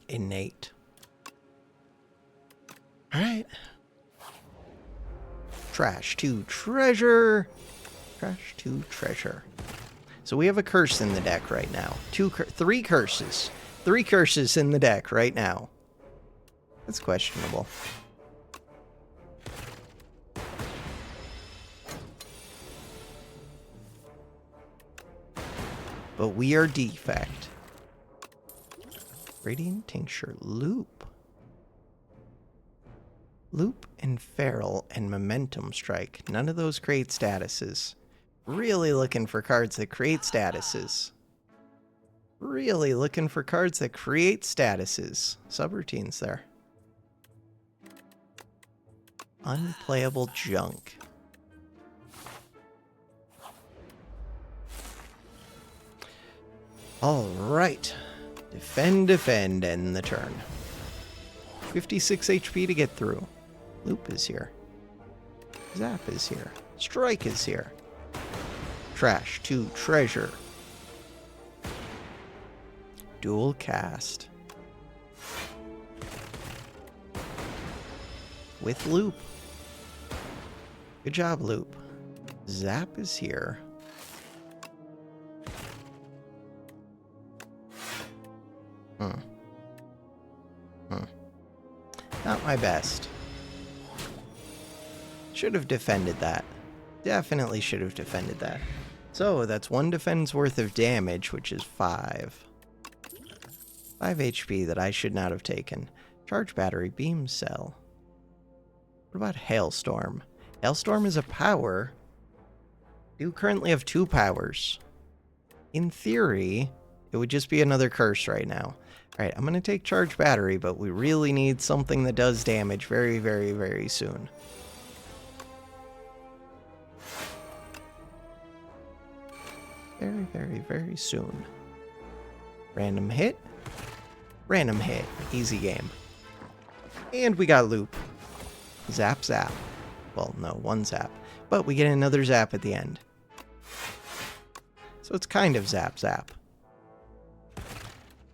Innate. Alright. Trash to treasure. Trash to treasure. So we have a curse in the deck right now. 3 curses. 3 curses in the deck right now. That's questionable. But we are Defect. Radiant Tincture. Loop. Loop and Feral and Momentum Strike. None of those create statuses. Really looking for cards that create statuses. Really looking for cards that create statuses. Subroutines there. Unplayable junk. Alright. Defend, defend, end the turn. 56 HP to get through. Loop is here. Zap is here. Strike is here. Trash to treasure. Dual cast. With loop. Good job, loop. Zap is here. Not my best. Should have defended that. Definitely should have defended that. So that's 1 defense worth of damage, which is 5. 5 HP that I should not have taken. Charge battery, beam cell. What about Hailstorm? Hailstorm is a power. You currently have 2 powers. In theory, it would just be another curse right now. Alright, I'm going to take Charge Battery, but we really need something that does damage very, very, very soon. Very, very, very soon. Random hit. Random hit. Easy game. And we got Loop. Zap, zap. Well, no, 1 zap. But we get another zap at the end. So it's kind of zap, zap.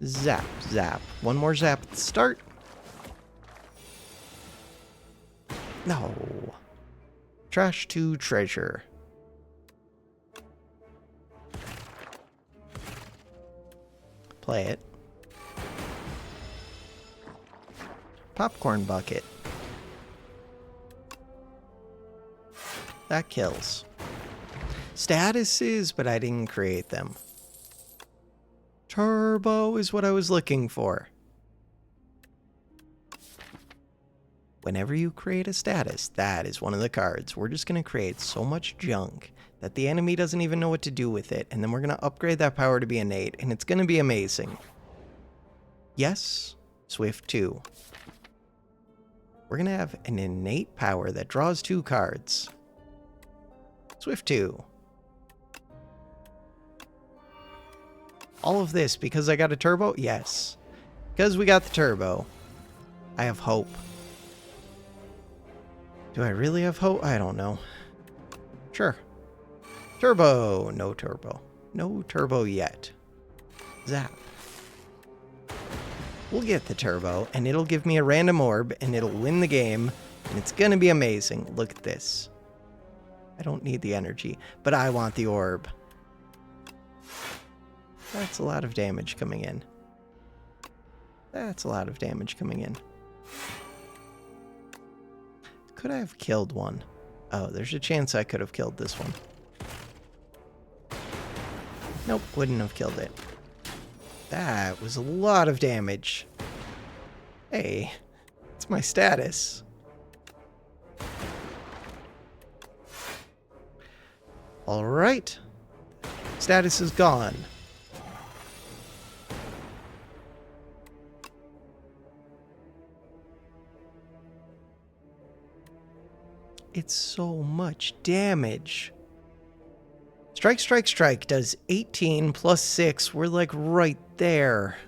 Zap, zap. 1 more zap at the start. No. Trash to treasure. Play it. Popcorn bucket. That kills. Statuses, but I didn't create them. Turbo is what I was looking for. Whenever you create a status, that is one of the cards. We're just going to create so much junk that the enemy doesn't even know what to do with it, and then we're going to upgrade that power to be innate, and it's going to be amazing. Yes, Swift 2. We're going to have an innate power that draws 2 cards. Swift 2. All of this because I got a turbo? Yes. Because we got the turbo, I have hope. Do I really have hope? I don't know. Sure. Turbo. No turbo. No turbo yet. Zap. We'll get the turbo, and it'll give me a random orb, and it'll win the game, and it's gonna be amazing. Look at this. I don't need the energy, but I want the orb. That's a lot of damage coming in. That's a lot of damage coming in. Could I have killed one? Oh, there's a chance I could have killed this one. Nope, wouldn't have killed it. That was a lot of damage. Hey, it's my status. Alright. Status is gone. It's so much damage. Strike, strike, strike does 18 plus 6. We're like right there.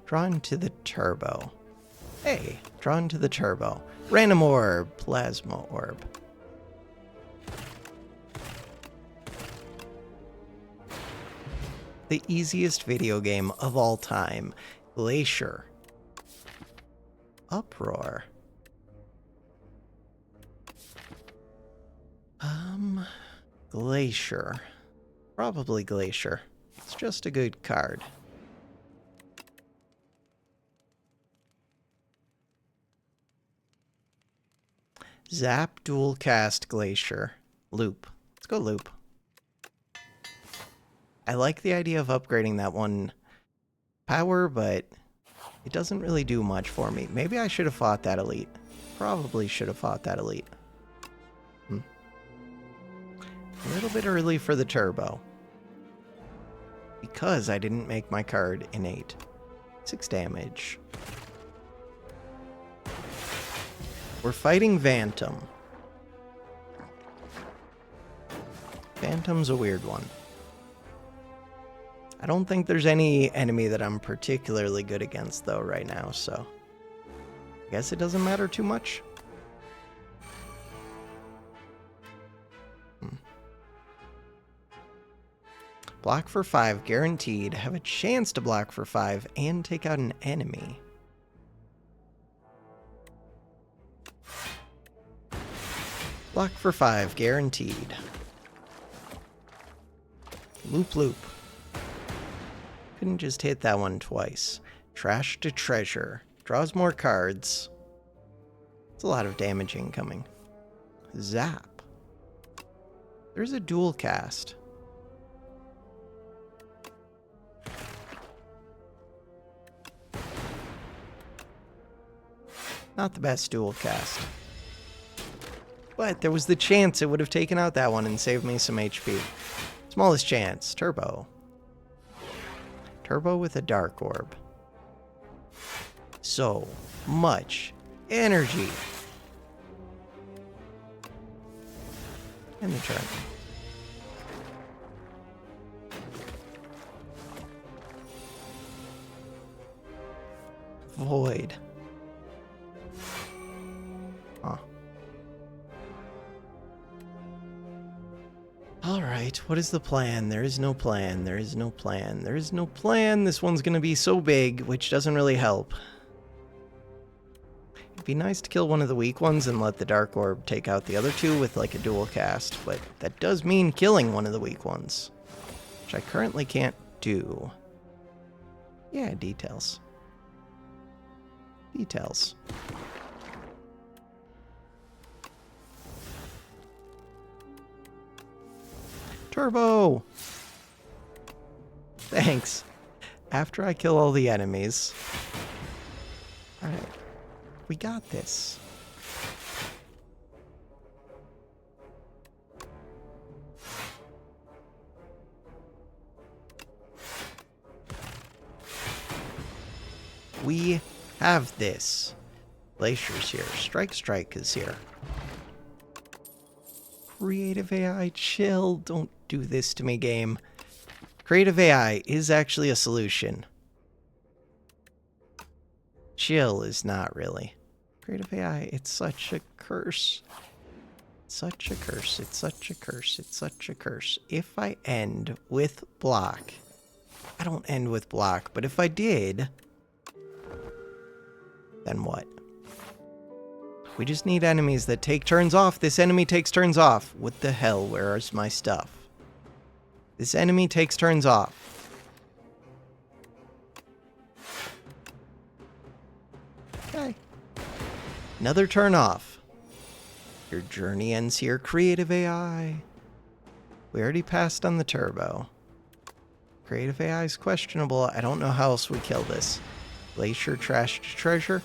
Drawn to the turbo. Hey, drawn to the turbo. Random orb, plasma orb. The easiest video game of all time. Glacier. Uproar. Glacier. Probably Glacier. It's just a good card. Zap, dual cast, Glacier. Loop. Let's go Loop. I like the idea of upgrading that one power, but it doesn't really do much for me. Maybe I should have fought that elite. Probably should have fought that elite. A little bit early for the turbo. Because I didn't make my card innate. 6 damage. We're fighting Phantom. Phantom's a weird one. I don't think there's any enemy that I'm particularly good against, though, right now, so I guess it doesn't matter too much. Block for 5, guaranteed. Have a chance to block for 5 and take out an enemy. Block for 5, guaranteed. Loop, loop. Couldn't just hit that one twice. Trash to treasure. Draws more cards. It's a lot of damage incoming. Zap. There's a dual cast. Not the best dual cast. But there was the chance it would have taken out that one and saved me some HP. Smallest chance. Turbo. Turbo with a dark orb. So much energy. And the turn. Void. Huh. Alright, what is the plan? There is no plan. There is no plan. There is no plan. This one's gonna be so big, which doesn't really help. It'd be nice to kill one of the weak ones and let the Dark Orb take out the other two with like a dual cast, but that does mean killing one of the weak ones, which I currently can't do. Yeah, details. Details. Turbo! Thanks. After I kill all the enemies. Alright. We got this. We have this. Glacier's here. Strike Strike is here. Creative AI, chill. Don't do this to me, game. Creative AI is actually a solution. Chill is not really. Creative AI, it's such a curse. Such a curse. It's such a curse. It's such a curse. If I end with block. I don't end with block, but if I did, then what? We just need enemies that take turns off. This enemy takes turns off. What the hell? Where is my stuff? This enemy takes turns off. Okay. Another turn off. Your journey ends here, creative AI. We already passed on the turbo. Creative AI is questionable. I don't know how else we kill this. Glacier trash to treasure.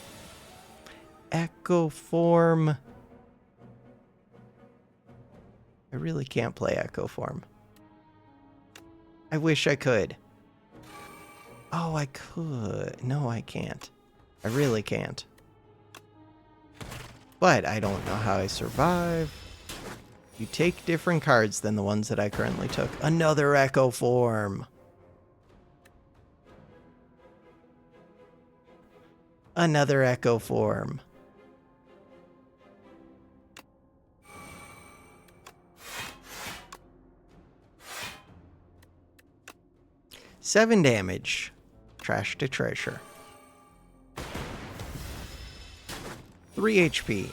Echo form. I really can't play Echo form. I wish I could. Oh, I could. No, I can't. I really can't. But I don't know how I survive. You take different cards than the ones that I currently took. Another Echo form. Another Echo form. Seven damage. Trash to treasure. 3 HP.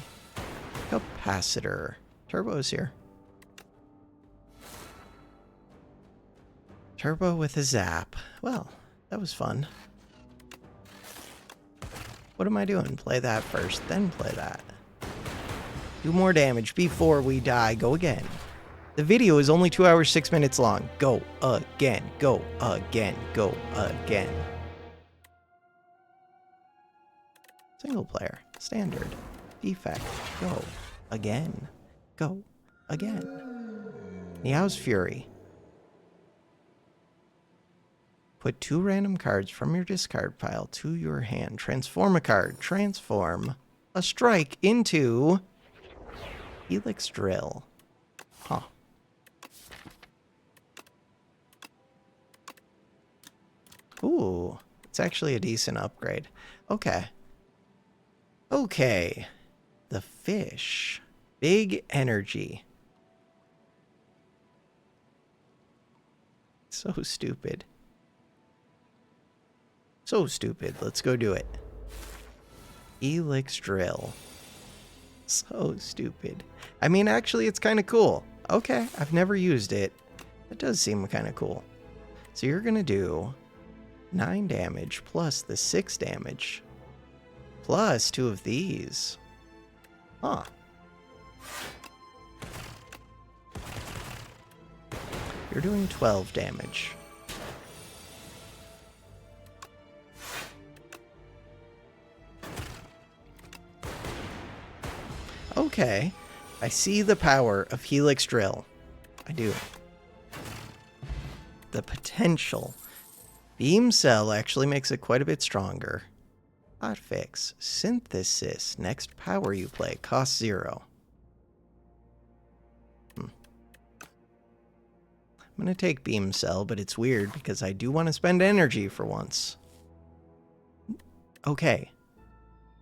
Capacitor. Turbo's here. Turbo with a zap. Well, that was fun. What am I doing? Play that first, then play that. Do more damage before we die. Go again. The video is only 2 hours, 6 minutes long. Go again. Go again. Go again. Single player. Standard. Defect. Go again. Go again. Meow's Fury. Put 2 random cards from your discard pile to your hand. Transform a card. Transform a strike into Helix Drill. Huh. Ooh, it's actually a decent upgrade. Okay. Okay. The fish. Big energy. So stupid. So stupid. Let's go do it. Helix Drill. So stupid. I mean, actually, it's kind of cool. Okay, I've never used it. It does seem kind of cool. So you're going to do 9 damage plus the 6 damage. Plus 2 of these. Huh. You're doing 12 damage. Okay. I see the power of Helix Drill. I do. The potential. Beam Cell actually makes it quite a bit stronger. Hotfix. Synthesis. Next power you play. Cost 0. I'm going to take Beam Cell, but it's weird because I do want to spend energy for once. Okay.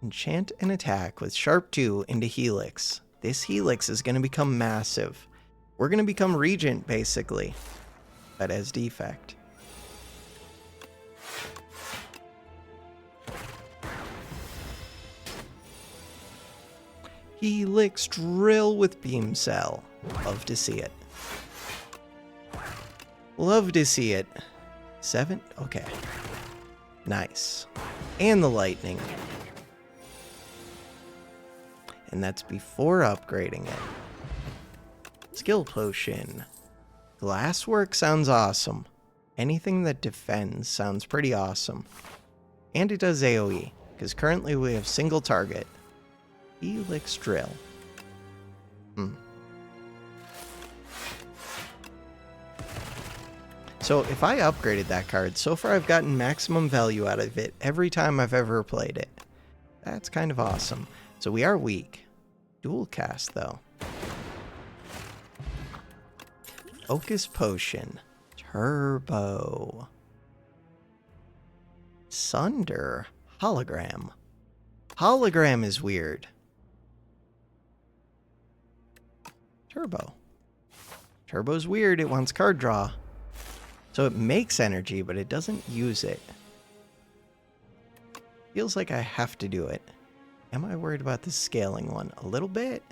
Enchant an attack with Sharp 2 into Helix. This Helix is going to become massive. We're going to become Regent, basically. But as Defect. Helix Drill with Beam Cell. Love to see it. Love to see it. 7? Okay. Nice. And the lightning. And that's before upgrading it. Skill Potion. Glasswork sounds awesome. Anything that defends sounds pretty awesome. And it does AoE, because currently we have single target. Helix Drill. So if I upgraded that card, so far I've gotten maximum value out of it every time I've ever played it. That's kind of awesome. So we are weak. Dual cast, though. Focus Potion. Turbo. Sunder. Hologram. Hologram is weird. Turbo. Turbo's weird. It wants card draw. So it makes energy, but it doesn't use it. Feels like I have to do it. Am I worried about the scaling one? A little bit.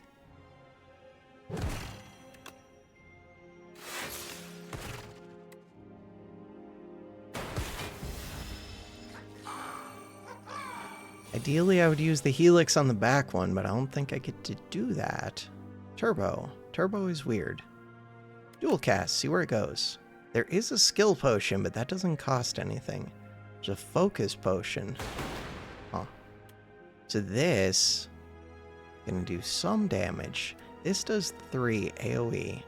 Ideally, I would use the helix on the back one, but I don't think I get to do that. Turbo. Turbo is weird. Dual cast, see where it goes. There is a skill potion, but that doesn't cost anything. There's a focus potion. Huh. So this is going to do some damage. This does 3 AoE.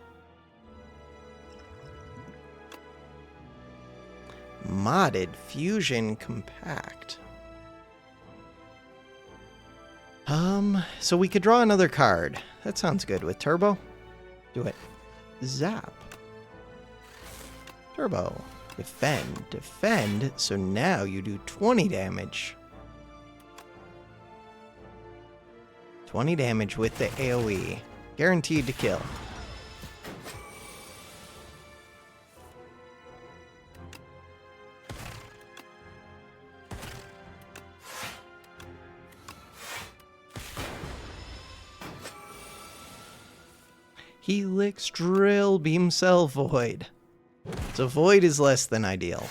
Modded Fusion Compact. So we could draw another card. That sounds good with Turbo. Do it. Zap. Turbo. Defend. Defend. So now you do 20 damage. 20 damage with the AoE. Guaranteed to kill. Helix, Drill, Beam Cell, Void. So Void is less than ideal.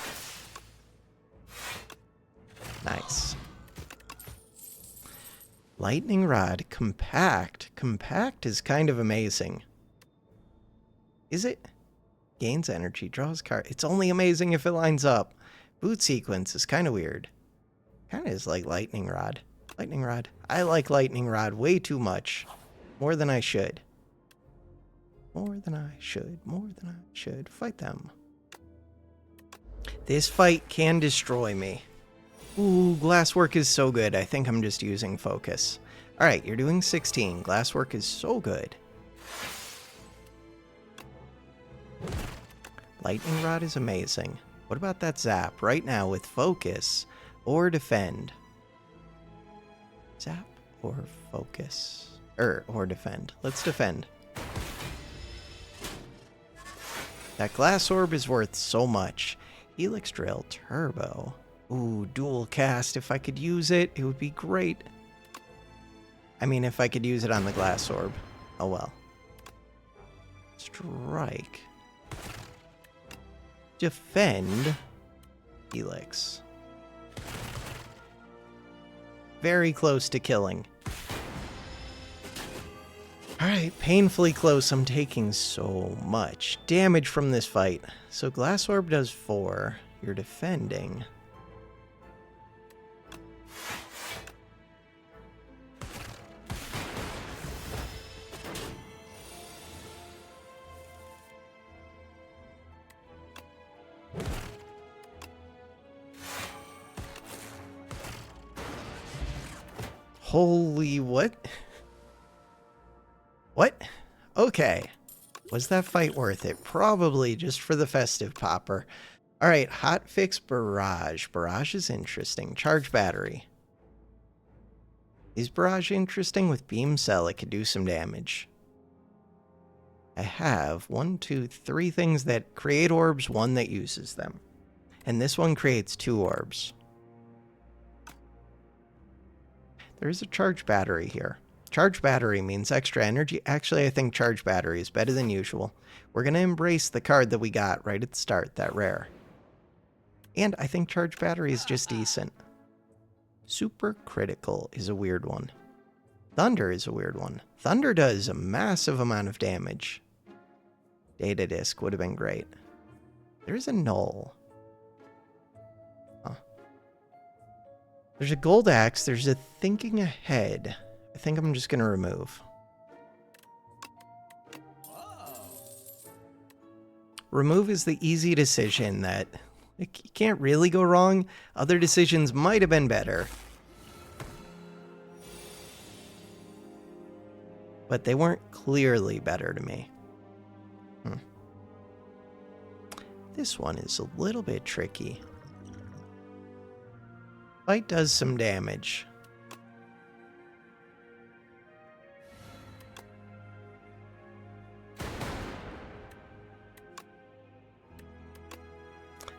Nice. Lightning Rod, Compact. Compact is kind of amazing. Is it? Gains energy, draws card. It's only amazing if it lines up. Boot Sequence is kind of weird. Kind of is like Lightning Rod. Lightning Rod. I like Lightning Rod way too much. More than I should. More than I should. More than I should. Fight them. This fight can destroy me. Ooh, Glasswork is so good. I think I'm just using focus. Alright, you're doing 16. Glasswork is so good. Lightning Rod is amazing. What about that zap right now with focus or defend? Zap or focus? Or defend. Let's defend. That glass orb is worth so much. Helix Drill, Turbo. Ooh, dual cast. If I could use it, it would be great. I mean, if I could use it on the glass orb. Oh well. Strike. Defend. Helix. Very close to killing. Alright, painfully close. I'm taking so much damage from this fight. So Glass Orb does 4. You're defending. Holy what? What? Okay. Was that fight worth it? Probably, just for the festive popper. Alright, Hotfix Barrage. Barrage is interesting. Charge Battery. Is Barrage interesting? With Beam Cell, it could do some damage. I have 1, 2, 3 things that create orbs, 1 that uses them. And this one creates 2 orbs. There is a Charge Battery here. Charge Battery means extra energy. Actually, I think Charge Battery is better than usual. We're going to embrace the card that we got right at the start, that rare. And I think Charge Battery is just decent. Super Critical is a weird one. Thunder is a weird one. Thunder does a massive amount of damage. Data Disc would have been great. There is a Null. Huh. There's a Gold Axe. There's a Thinking Ahead. I think I'm just going to remove. Remove is the easy decision that you can't really go wrong. Other decisions might have been better. But they weren't clearly better to me. This one is a little bit tricky. Fight does some damage.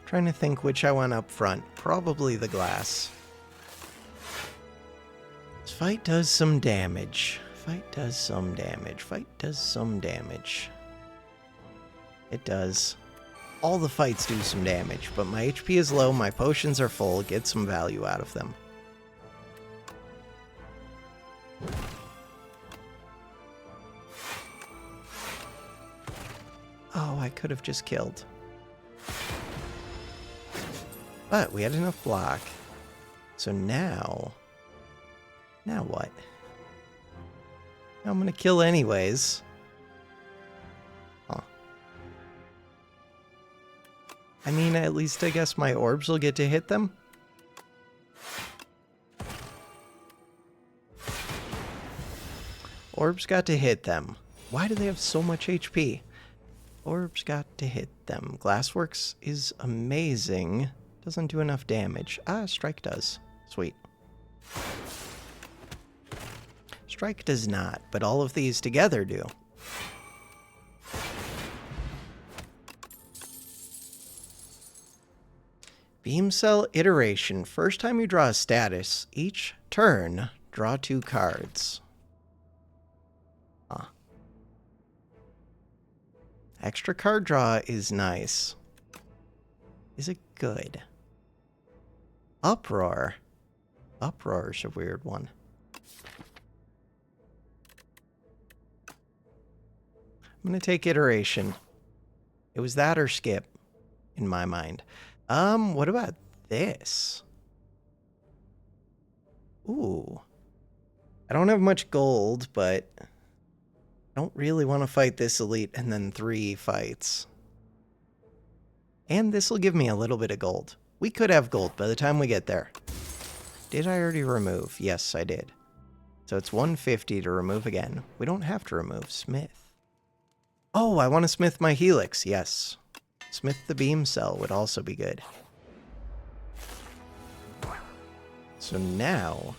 Trying to think which I want up front. Probably the glass. This Fight does some damage. Fight does some damage. Fight does some damage. It does. All the fights do some damage, but my HP is low, my potions are full, get some value out of them. Oh, I could have just killed. But we had enough block. So now... Now what? Now I'm gonna kill anyways. Huh. I mean, at least I guess my orbs will get to hit them. Orbs got to hit them. Why do they have so much HP? Orbs got to hit them. Glassworks is amazing. Doesn't do enough damage. Ah, Strike does. Sweet. Strike does not, but all of these together do. Beam Cell Iteration. First time you draw a status, each turn, draw 2 cards. Huh. Extra card draw is nice. Is it good? Uproar. Uproar's a weird one. I'm going to take Iteration. It was that or Skip, in my mind. What about this? Ooh. I don't have much gold, but I don't really want to fight this elite and then 3 fights. And this will give me a little bit of gold. We could have gold by the time we get there. Did I already remove? Yes, I did. So it's 150 to remove again. We don't have to remove Smith. Oh, I want to smith my helix. Yes. Smith the beam cell would also be good. So now,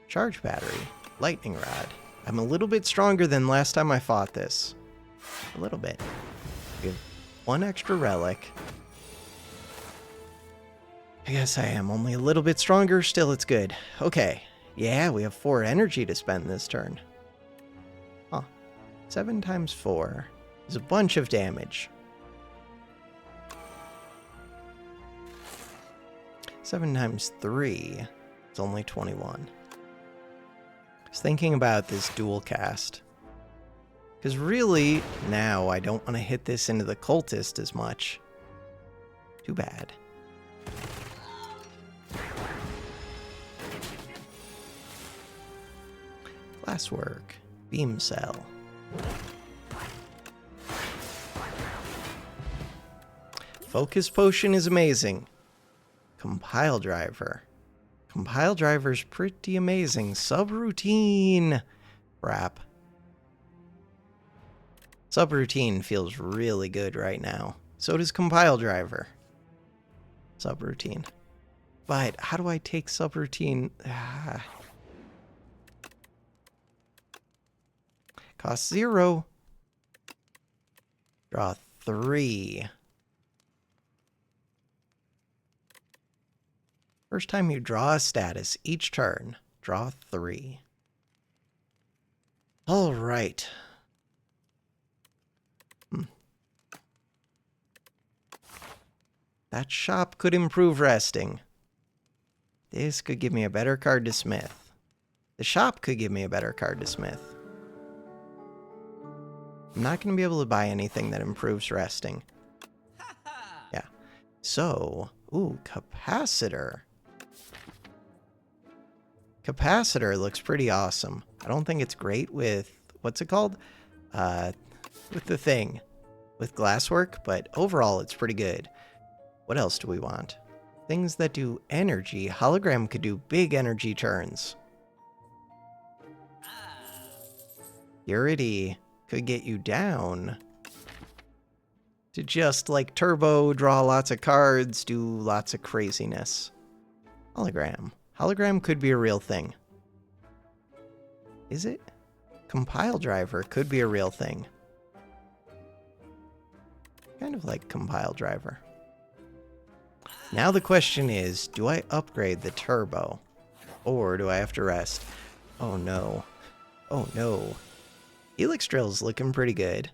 charge battery, lightning rod. I'm a little bit stronger than last time I fought this. A little bit. We have 1 extra relic. I guess I am only a little bit stronger. Still, it's good. Okay. Yeah, we have 4 energy to spend this turn. Huh. 7 times 4 is a bunch of damage. 7 times 3 is only 21. I was thinking about this dual cast. Because really, now I don't want to hit this into the cultist as much. Too bad. Glasswork. Beam cell. Focus potion is amazing. Compile driver. Compile driver's pretty amazing. Subroutine. Crap. Subroutine feels really good right now. So does compile driver. Subroutine. But how do I take subroutine? Cost 0. Draw 3. First time you draw a status each turn, draw 3. All right. That shop could improve resting. This could give me a better card to smith. The shop could give me a better card to smith. I'm not going to be able to buy anything that improves resting. Yeah. So, ooh, capacitor. Capacitor looks pretty awesome. I don't think it's great with, what's it called? With the thing. With glasswork, but overall it's pretty good. What else do we want? Things that do energy. Hologram could do big energy turns. Purity could get you down to just like turbo, draw lots of cards, do lots of craziness. Hologram. Hologram could be a real thing. Is it? Compile driver could be a real thing. Kind of like compile driver. Now the question is, do I upgrade the turbo? Or do I have to rest? Oh no. Oh no. Helix Drill's looking pretty good.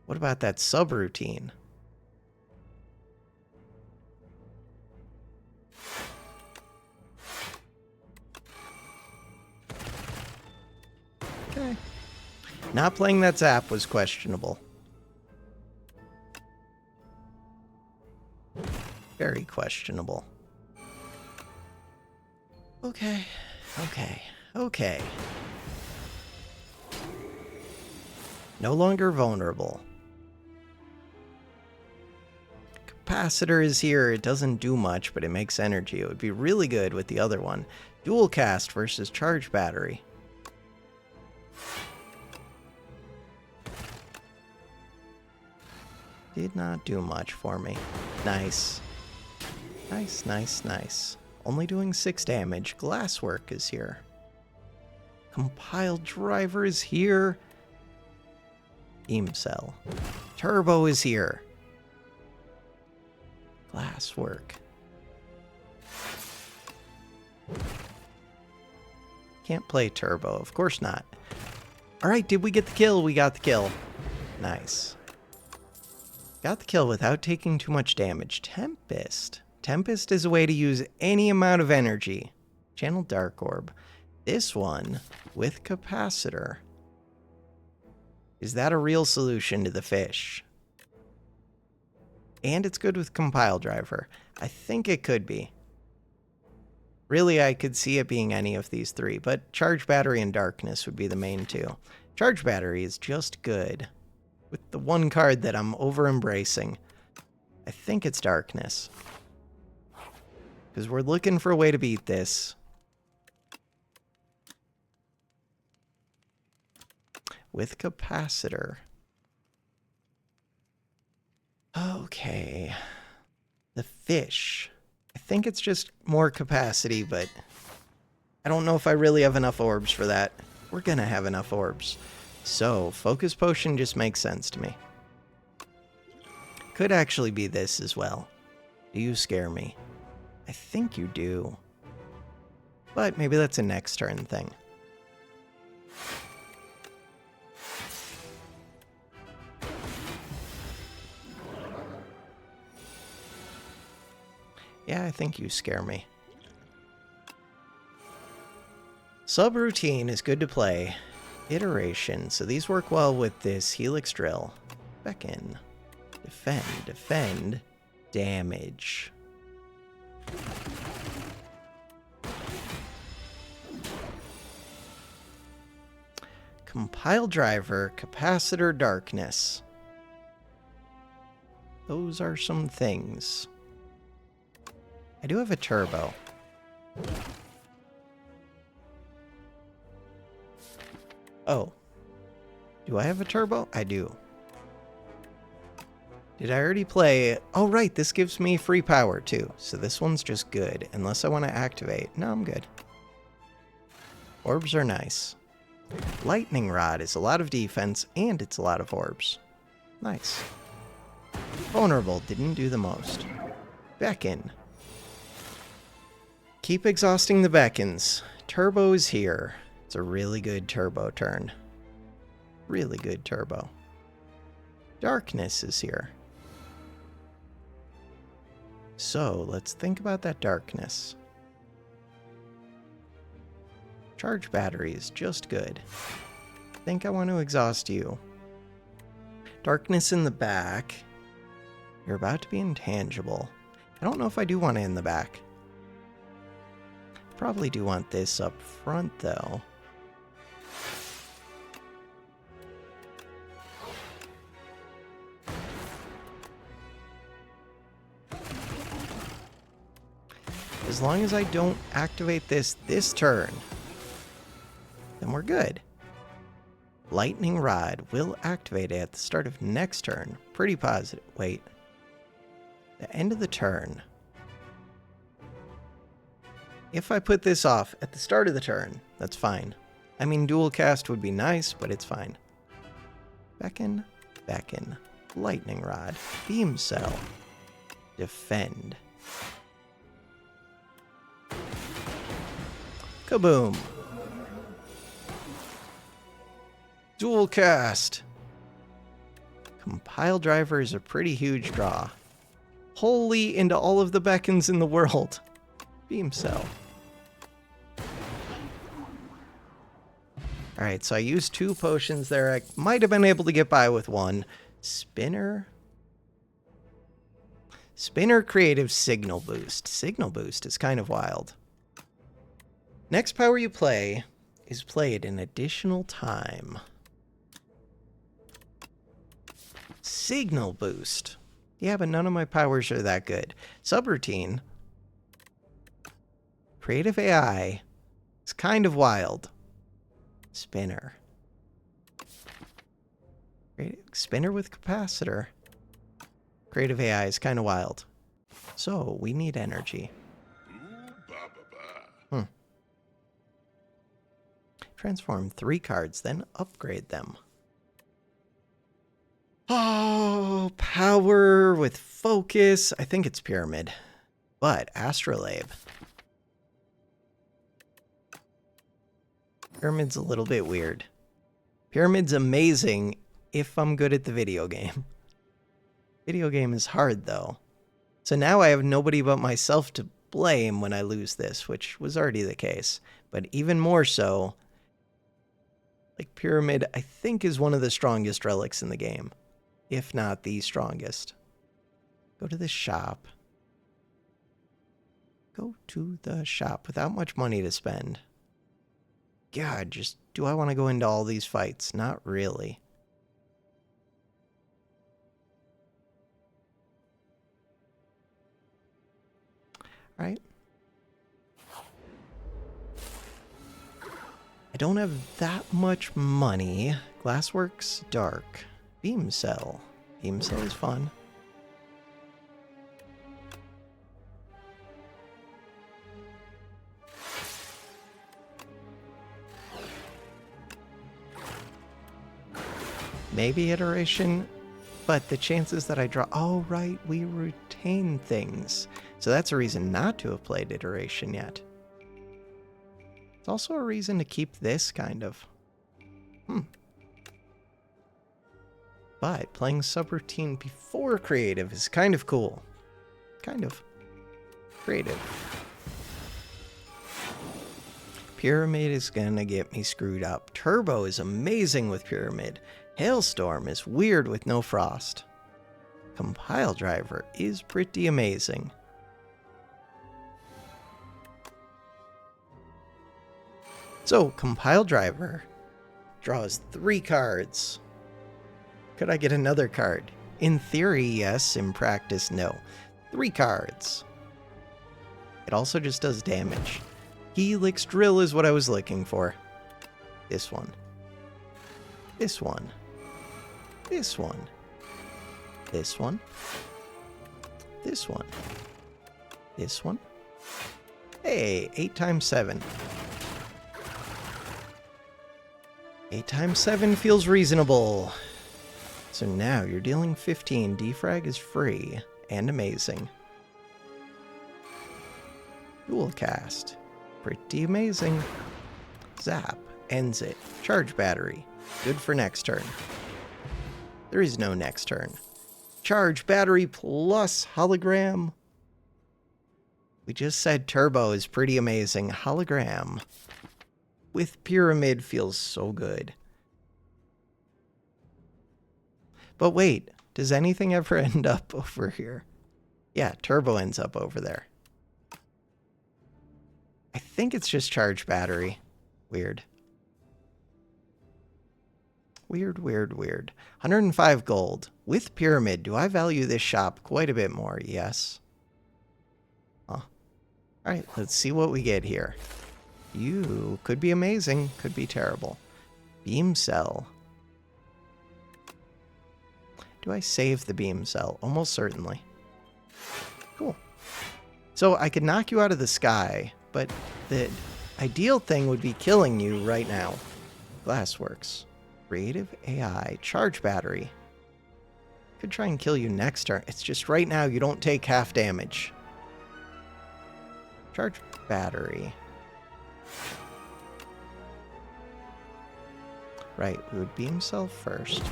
What about that subroutine? Okay. Not playing that zap was questionable. Very questionable. Okay. Okay. Okay. No longer vulnerable. Capacitor is here. It doesn't do much, but it makes energy. It would be really good with the other one. Dual cast versus charge battery. Did not do much for me. Nice. Nice, nice, nice. Only doing 6 damage. Glasswork is here. Compiled driver is here. Beam cell. Turbo is here. Glasswork. Can't play turbo. Of course not. Alright, did we get the kill? We got the kill. Nice. Got the kill without taking too much damage. Tempest. Tempest is a way to use any amount of energy. Channel Dark Orb. This one, with Capacitor. Is that a real solution to the fish? And it's good with Compile Driver. I think it could be. Really, I could see it being any of these 3, but Charge Battery and Darkness would be the main 2. Charge Battery is just good. With the one card that I'm over-embracing. I think it's Darkness. Because we're looking for a way to beat this. With Capacitor. Okay. The fish. I think it's just more capacity, but I don't know if I really have enough orbs for that. We're gonna have enough orbs. So, Focus Potion just makes sense to me. Could actually be this as well. Do you scare me? I think you do. But maybe that's a next turn thing. Yeah, I think you scare me. Subroutine is good to play. Iteration. So these work well with this Helix Drill. Beckon. Defend. Defend. Damage. Compile Driver. Capacitor Darkness. Those are some things. I do have a turbo. Oh. Do I have a turbo? I do. Did I already play? Oh, right. This gives me free power, too. So this one's just good. Unless I want to activate. No, I'm good. Orbs are nice. Lightning Rod is a lot of defense, and it's a lot of orbs. Nice. Vulnerable didn't do the most. Beckon. Keep exhausting the beckons. Turbo is here. It's a really good turbo turn. Really good turbo. Darkness is here. So, let's think about that darkness. Charge battery is just good. I think I want to exhaust you. Darkness in the back. You're about to be intangible. I don't know if I do want it in the back. Probably do want this up front, though. As long as I don't activate this turn, then we're good. Lightning Rod will activate at the start of next turn. Pretty positive. Wait. The end of the turn. If I put this off at the start of the turn, that's fine. I mean, dual cast would be nice, but it's fine. Beckon, beckon. Lightning Rod. Beam Cell. Defend. Kaboom. Dual cast. Compile driver is a pretty huge draw. Wholly into all of the beacons in the world. Beam cell. Alright, so I used 2 potions there. I might have been able to get by with 1. Spinner. Spinner creative signal boost. Signal boost is kind of wild. Next power you play is played an additional time. Signal boost. Yeah, but none of my powers are that good. Subroutine. Creative AI. It's kind of wild. Spinner. Spinner with capacitor. Creative AI is kind of wild. So, we need energy. Transform 3 cards, then upgrade them. Oh, power with focus. I think it's Pyramid. But Astrolabe. Pyramid's a little bit weird. Pyramid's amazing if I'm good at the video game. Video game is hard, though. So now I have nobody but myself to blame when I lose this, which was already the case. But even more so, like Pyramid, I think is one of the strongest relics in the game. If not the strongest. Go to the shop. Go to the shop without much money to spend. God, just do I want to go into all these fights? Not really. Right? I don't have that much money. Glassworks, dark. Beam cell. Beam cell is fun. Maybe iteration, but the chances that I draw... Oh, right, we retain things. So that's a reason not to have played iteration yet. It's also a reason to keep this, kind of. But playing subroutine before creative is kind of cool. Kind of. Creative. Pyramid is gonna get me screwed up. Turbo is amazing with Pyramid. Hailstorm is weird with no frost. Compile driver is pretty amazing. So, Compile driver draws 3 cards. Could I get another card? In theory, yes. In practice, no. 3 cards. It also just does damage. Helix Drill is what I was looking for. This one. This one. This one. This one. This one. This one. Hey, 8 times 7. 8 times 7 feels reasonable. So now you're dealing 15. Defrag is free and amazing. Dual cast. Pretty amazing. Zap. Ends it. Charge battery. Good for next turn. There is no next turn. Charge battery plus hologram. We just said turbo is pretty amazing. Hologram with Pyramid feels so good. But wait, does anything ever end up over here? Yeah, turbo ends up over there. I think it's just charge battery. Weird. Weird, weird, weird. 105 gold. With Pyramid, do I value this shop quite a bit more? Yes. Huh. Alright, let's see what we get here. You could be amazing, could be terrible. Beam cell. Do I save the beam cell? Almost certainly. Cool. So I could knock you out of the sky, but the ideal thing would be killing you right now. Glassworks. Creative AI. Charge battery. Could try and kill you next turn. It's just right now you don't take half damage. Charge battery. Right, we would beam cell first.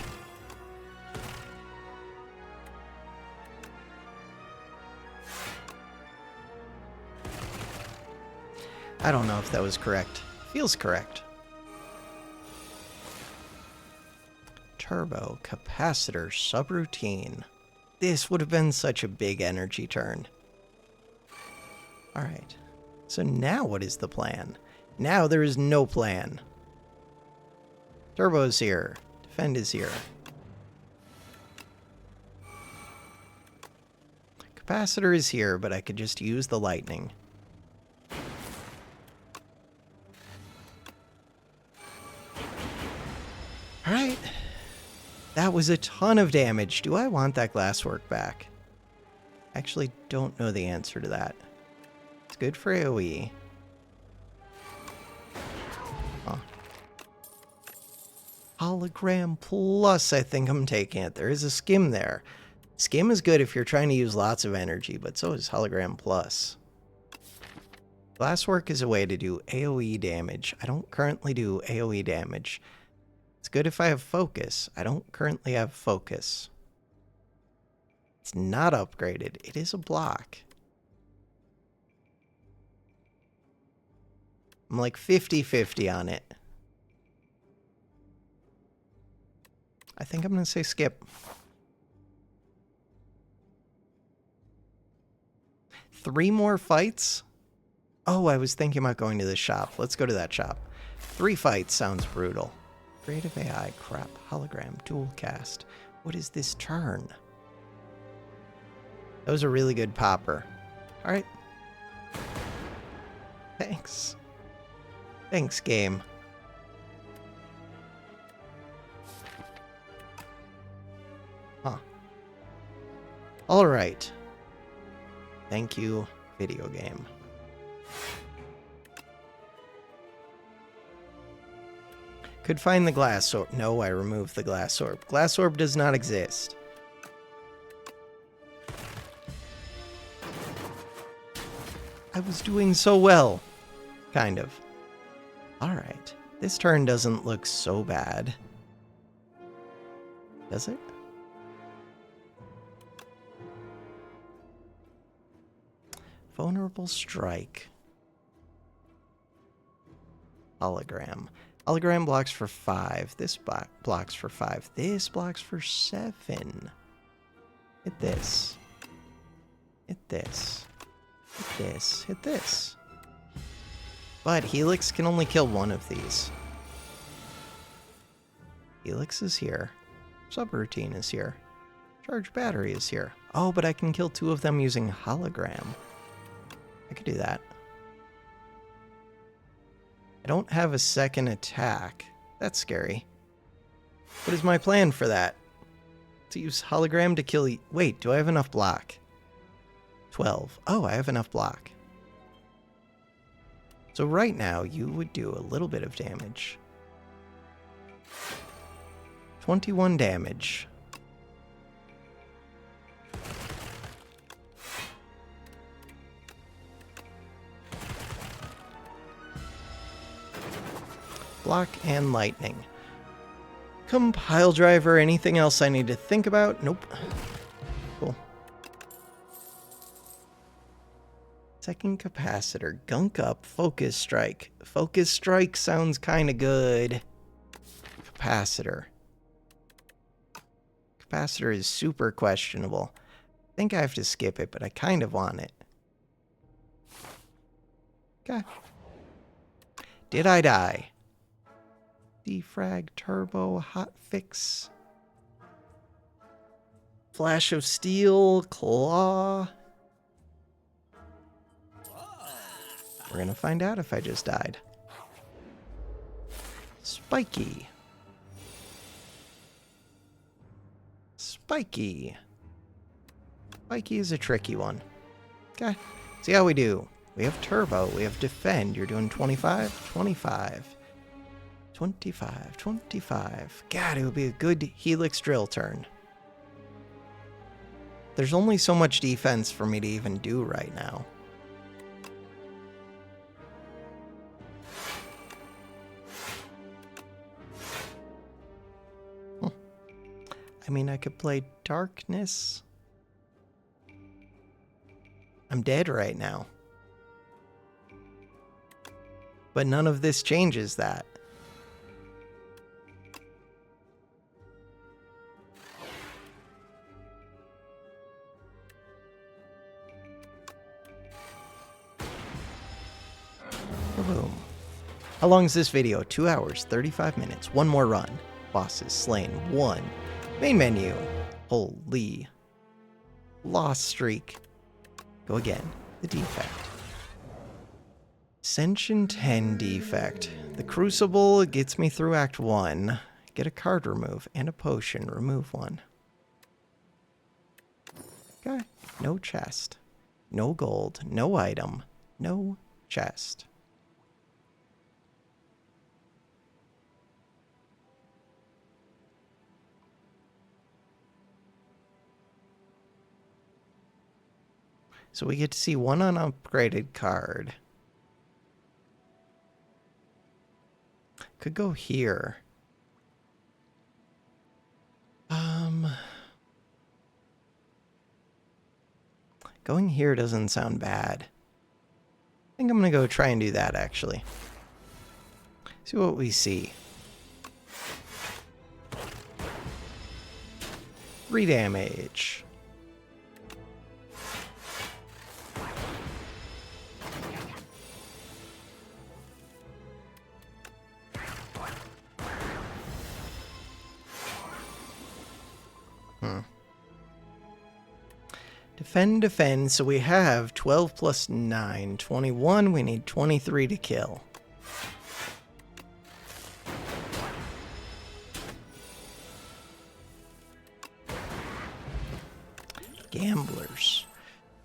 I don't know if that was correct. Feels correct. Turbo, capacitor, subroutine. This would have been such a big energy turn. Alright. So now what is the plan? Now there is no plan. Turbo's here. Defend is here. Capacitor is here, but I could just use the lightning. Alright. That was a ton of damage. Do I want that glasswork back? I actually don't know the answer to that. It's good for AoE. Huh. Hologram Plus, I think I'm taking it. There is a skim there. Skim is good if you're trying to use lots of energy, but so is Hologram Plus. Glasswork is a way to do AoE damage. I don't currently do AoE damage. It's good if I have focus. I don't currently have focus. It's not upgraded. It is a block. I'm like 50-50 on it. I think I'm going to say skip. 3 more fights? Oh, I was thinking about going to the shop. Let's go to that shop. 3 fights sounds brutal. Creative AI, crap, hologram, dual cast. What is this turn? That was a really good popper. Alright. Thanks. Thanks, game. Huh. Alright. Thank you, video game. Could find the glass orb. No, I removed the glass orb. Glass orb does not exist. I was doing so well. Kind of. Alright. This turn doesn't look so bad. Does it? Vulnerable strike. Hologram. Hologram blocks for 5. This blocks for 5. This blocks for 7. Hit this. Hit this. Hit this. Hit this. But Helix can only kill one of these. Helix is here. Subroutine is here. Charge battery is here. Oh, but I can kill 2 of them using hologram. I could do that. I don't have a second attack. That's scary. What is my plan for that? To use hologram to kill... Wait, do I have enough block? 12. Oh, I have enough block. So right now, you would do a little bit of damage. 21 damage. Block and lightning. Compile driver, anything else I need to think about? Nope. Cool. Second capacitor, gunk up, focus strike. Focus strike sounds kind of good. Capacitor. Capacitor is super questionable. I think I have to skip it, but I kind of want it. Okay. Did I die? Defrag, turbo, hotfix. Flash of steel, claw. We're gonna find out if I just died. Spiky. Spiky. Spiky is a tricky one. Okay, see how we do. We have turbo, we have defend. You're doing 25, 25. 25, 25. God, it would be a good Helix drill turn. There's only so much defense for me to even do right now. I mean, I could play Darkness. I'm dead right now. But none of this changes that. Boom. How long is this video? 2 hours, 35 minutes. One more run. Bosses slain. 1. Main menu. Holy. Lost streak. Go again. The Defect. Ascension 10 Defect. The Crucible gets me through Act 1. Get a card remove and a potion. Remove 1. Okay. No chest. No gold. No item. No chest. So we get to see one unupgraded card. Could go here. Going here doesn't sound bad. I think I'm gonna go try and do that actually. See what we see. 3 damage. Defend, defend. So we have 12 plus 9. 21. We need 23 to kill. Gamblers.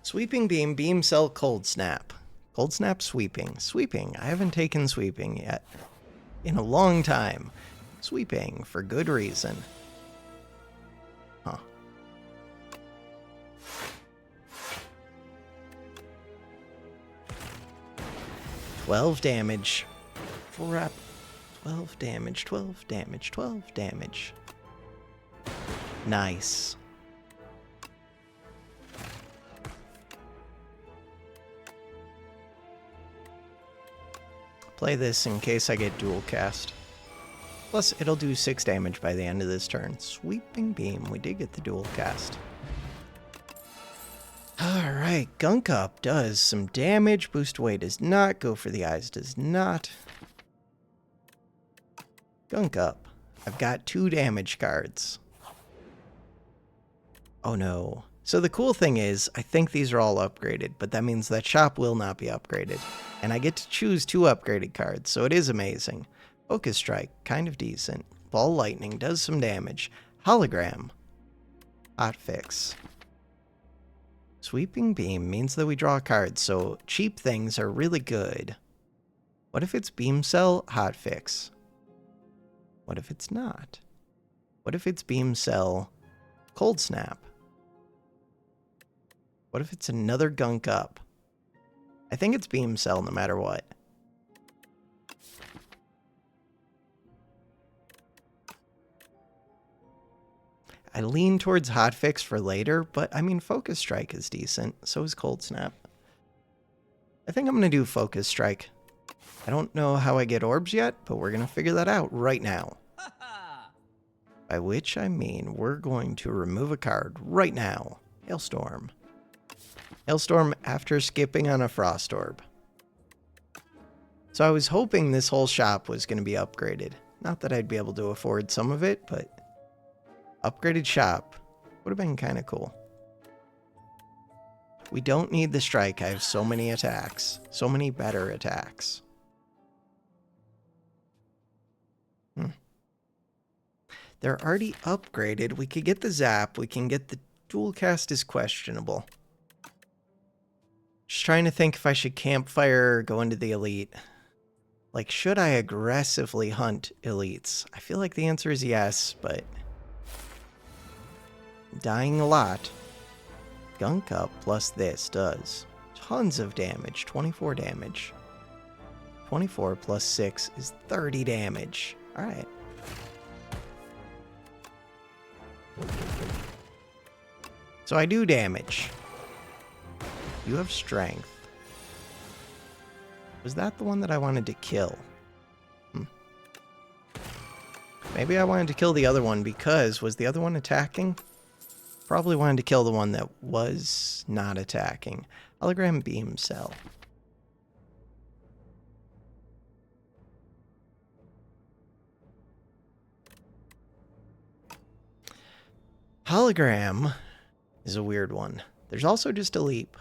Sweeping beam, beam cell, cold snap. Cold snap, sweeping. Sweeping. I haven't taken sweeping yet. In a long time. Sweeping for good reason. Huh. 12 damage. 4 up. 12 damage, 12 damage, 12 damage. Nice. Play this in case I get dual cast. Plus, it'll do 6 damage by the end of this turn. Sweeping beam. We did get the dual cast. Alright, Gunk Up does some damage. Boost away does not. Go for the eyes does not. Gunk Up. I've got 2 damage cards. Oh no. So the cool thing is, I think these are all upgraded, but that means that shop will not be upgraded. And I get to choose 2 upgraded cards, so it is amazing. Focus Strike, kind of decent. Ball Lightning does some damage. Hologram. Hot Fix. Sweeping Beam means that we draw cards, so cheap things are really good. What if it's Beam Cell, Hot Fix? What if it's not? What if it's Beam Cell, Cold Snap? What if it's another Gunk Up? I think it's Beam Cell no matter what. I lean towards Hotfix for later, but I mean Focus Strike is decent, so is Cold Snap. I think I'm going to do Focus Strike. I don't know how I get orbs yet, but we're going to figure that out right now. By which I mean we're going to remove a card right now. Hailstorm. Hailstorm after skipping on a Frost Orb. So I was hoping this whole shop was going to be upgraded. Not that I'd be able to afford some of it, but upgraded shop would have been kind of cool. We don't need the strike. I have so many attacks. So many better attacks. They're already upgraded. We could get the zap. We can get the dual cast is questionable. Just trying to think if I should campfire or go into the elite. Like, should I aggressively hunt elites? I feel like the answer is yes, but dying a lot. Gunk Up plus this does tons of damage. 24 damage. 24 plus 6 is 30 damage. Alright. So I do damage. You have strength. Was that the one that I wanted to kill? Maybe I wanted to kill the other one because was the other one attacking? Probably wanted to kill the one that was not attacking. Hologram beam cell. Hologram is a weird one. There's also just a leap.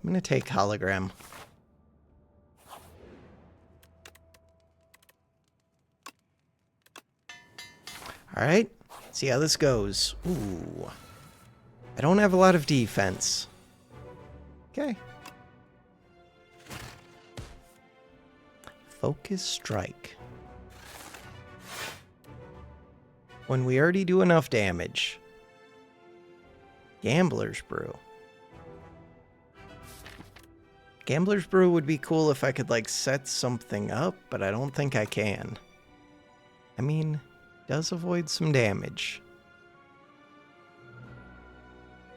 I'm going to take hologram. Alright, see how this goes. Ooh. I don't have a lot of defense. Okay. Focus strike. When we already do enough damage. Gambler's Brew. Gambler's Brew would be cool if I could, like, set something up, but I don't think I can. I mean, does avoid some damage.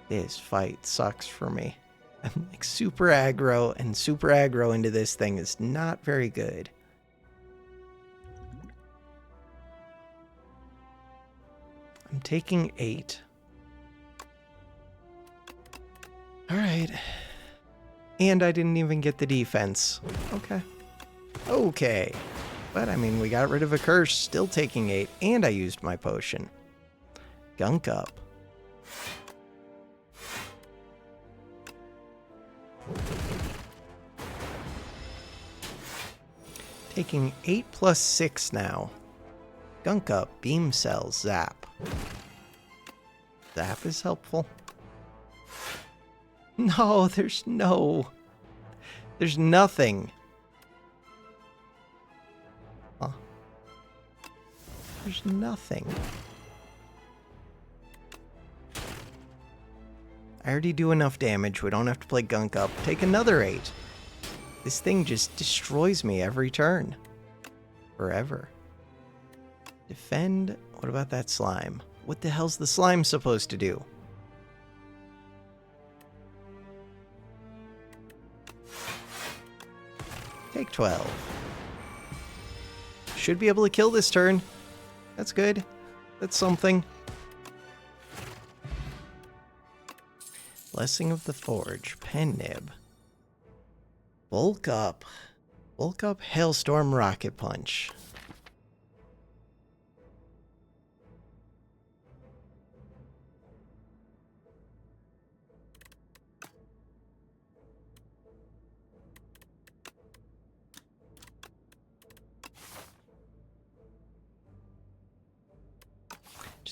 This fight sucks for me. I'm, like, super aggro, and super aggro into this thing is not very good. I'm taking 8. Alright. And I didn't even get the defense. Okay. Okay. But, I mean, we got rid of a curse, still taking 8, and I used my potion. Gunk up. Taking 8 plus 6 now. Gunk up, beam cell, zap. Zap is helpful. No, there's nothing. Huh. There's nothing. I already do enough damage. We don't have to play gunk up. Take another 8. This thing just destroys me every turn. Forever. Defend. What about that slime? What the hell's the slime supposed to do? Take 12. Should be able to kill this turn. That's good. That's something. Blessing of the Forge. Pen nib. Bulk up. Bulk up, Hailstorm, Rocket Punch.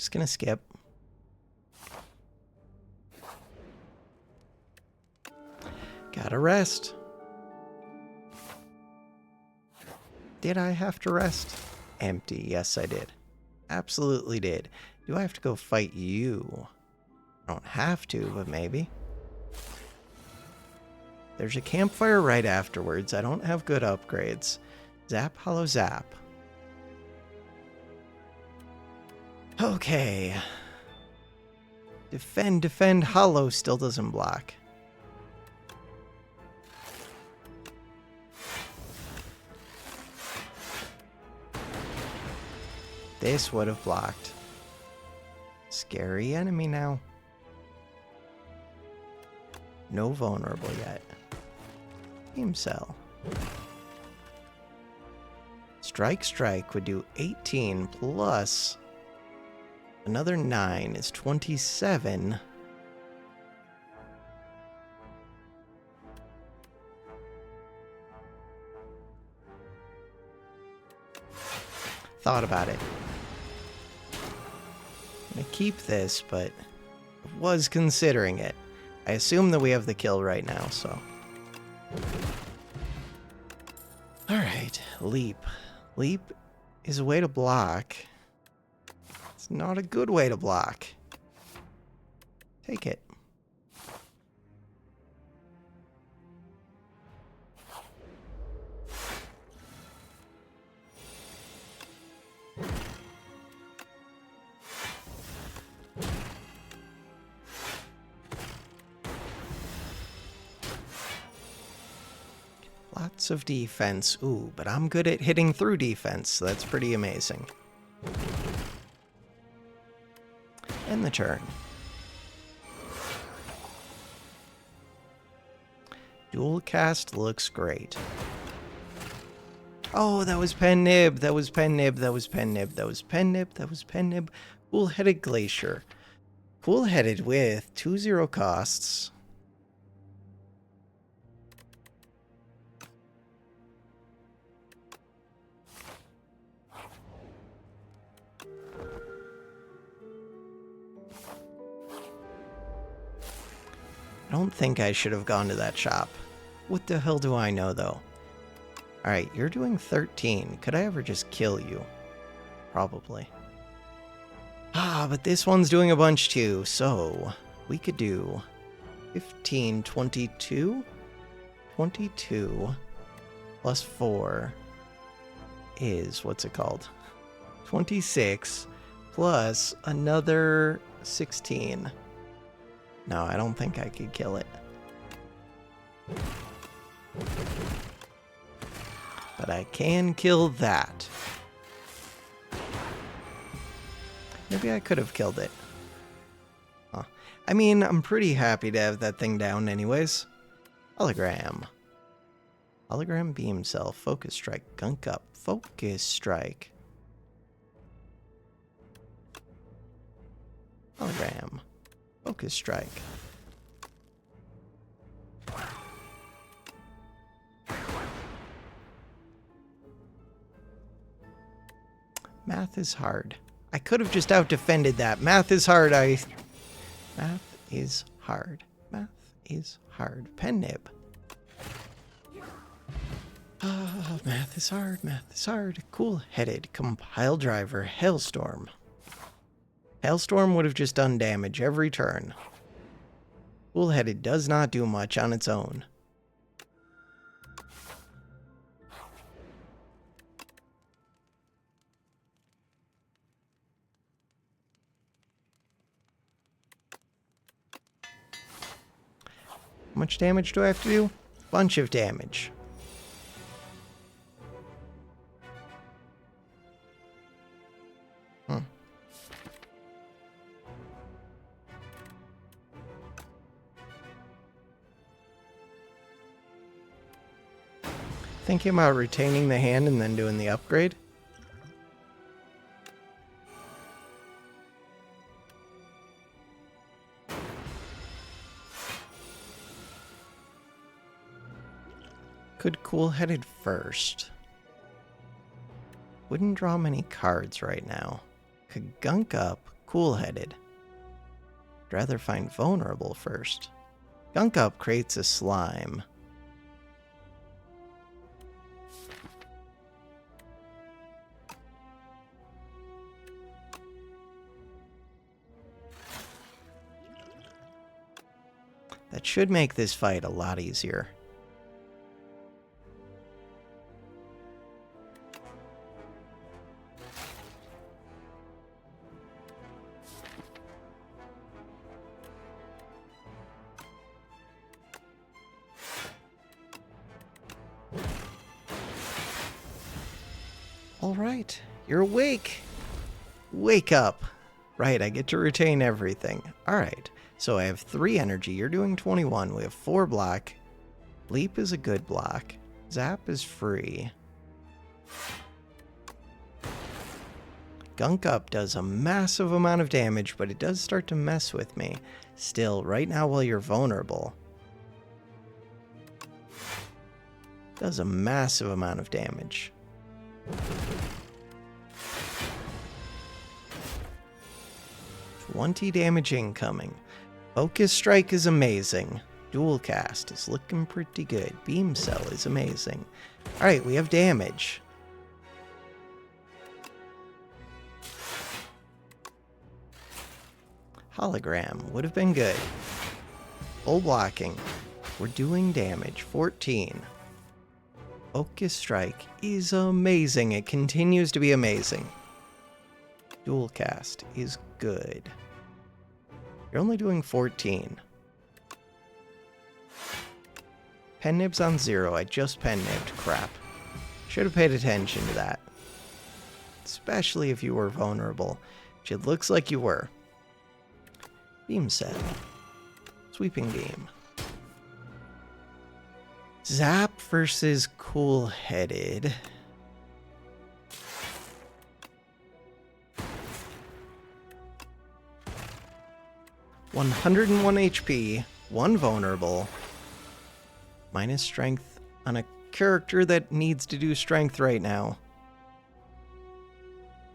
Just gonna skip. Gotta rest. Did I have to rest? Empty. Yes, I did. Absolutely did. Do I have to go fight you? I don't have to, but maybe. There's a campfire right afterwards. I don't have good upgrades. Zap, hollow, zap. Okay. Defend, defend, hollow still doesn't block. This would have blocked. Scary enemy now. No vulnerable yet. Beam cell. Strike, strike would do 18 plus another 9 is 27. Thought about it. I'm gonna keep this, but I was considering it. I assume that we have the kill right now, so. Alright, leap. Leap is a way to block. It's not a good way to block. Take it. lots of defense. Ooh, but I'm good at hitting through defense, so that's pretty amazing. End the turn. Dual cast looks great. Oh, that was pen nib. That was pen nib. That was pen nib. That was pen nib. That was pen nib. Cool-headed glacier. Cool-headed with 2-0 costs. I don't think I should have gone to that shop. What the hell do I know, though? Alright, you're doing 13. Could I ever just kill you? Probably. Ah, but this one's doing a bunch too, so we could do 15, 22? 22 plus 4 is, what's it called? 26 plus another 16. No, I don't think I could kill it. But I can kill that. Maybe I could have killed it. Huh. I mean, I'm pretty happy to have that thing down anyways. Hologram. Hologram beam cell. Focus strike. Gunk up. Focus strike. Hologram. Focus strike. Math is hard. I could have just out-defended that. Math is hard. Math is hard. Math is hard. Pen nib. Math is hard. Math is hard. Cool-headed. Compile driver. Hailstorm. Hailstorm would have just done damage every turn. Cool-headed does not do much on its own. How much damage do I have to do? Bunch of damage. Thinking about retaining the hand and then doing the upgrade. Could cool-headed first. Wouldn't draw many cards right now. Could gunk up cool-headed. Rather find vulnerable first. Gunk up creates a slime. That should make this fight a lot easier. All right, you're awake. Wake up. Right, I get to retain everything. All right. So I have 3 energy, you're doing 21, we have 4 block. Leap is a good block. Zap is free. Gunk up does a massive amount of damage, but it does start to mess with me. Still, right now while you're vulnerable, does a massive amount of damage. $20 damage incoming. Focus strike is amazing. Dual cast is looking pretty good. Beam cell is amazing. Alright, we have damage. Hologram would have been good. Full blocking. We're doing damage. 14. Focus strike is amazing. It continues to be amazing. Dual cast is good. You're only doing 14. Pen nibs on 0. I just pen nibbed. Crap. Should have paid attention to that. Especially if you were vulnerable, which it looks like you were. Beam set. Sweeping beam. Zap versus cool-headed. 101 HP, 1 vulnerable, minus strength on a character that needs to do strength right now.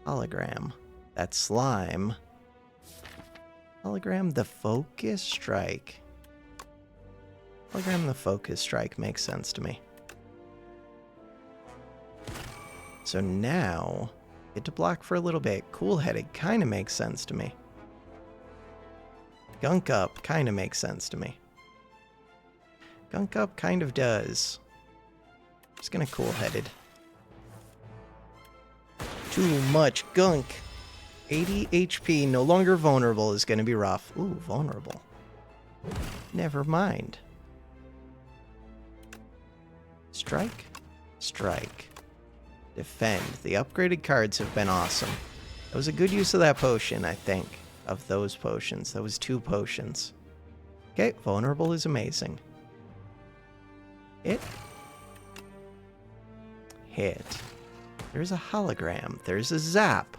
Hologram. That's slime. Hologram the focus strike. Hologram the focus strike makes sense to me. So now, get to block for a little bit. Cool-headed kind of makes sense to me. Gunk up kind of makes sense to me. Gunk up kind of does. Just gonna cool-headed. Too much gunk. 80 HP, no longer vulnerable, is gonna be rough. Ooh, vulnerable. Never mind. Strike. Strike. Defend. The upgraded cards have been awesome. That was a good use of that potion, I think. Of those potions. That was 2 potions. Okay, vulnerable is amazing. Hit. Hit. There's a hologram. There's a zap.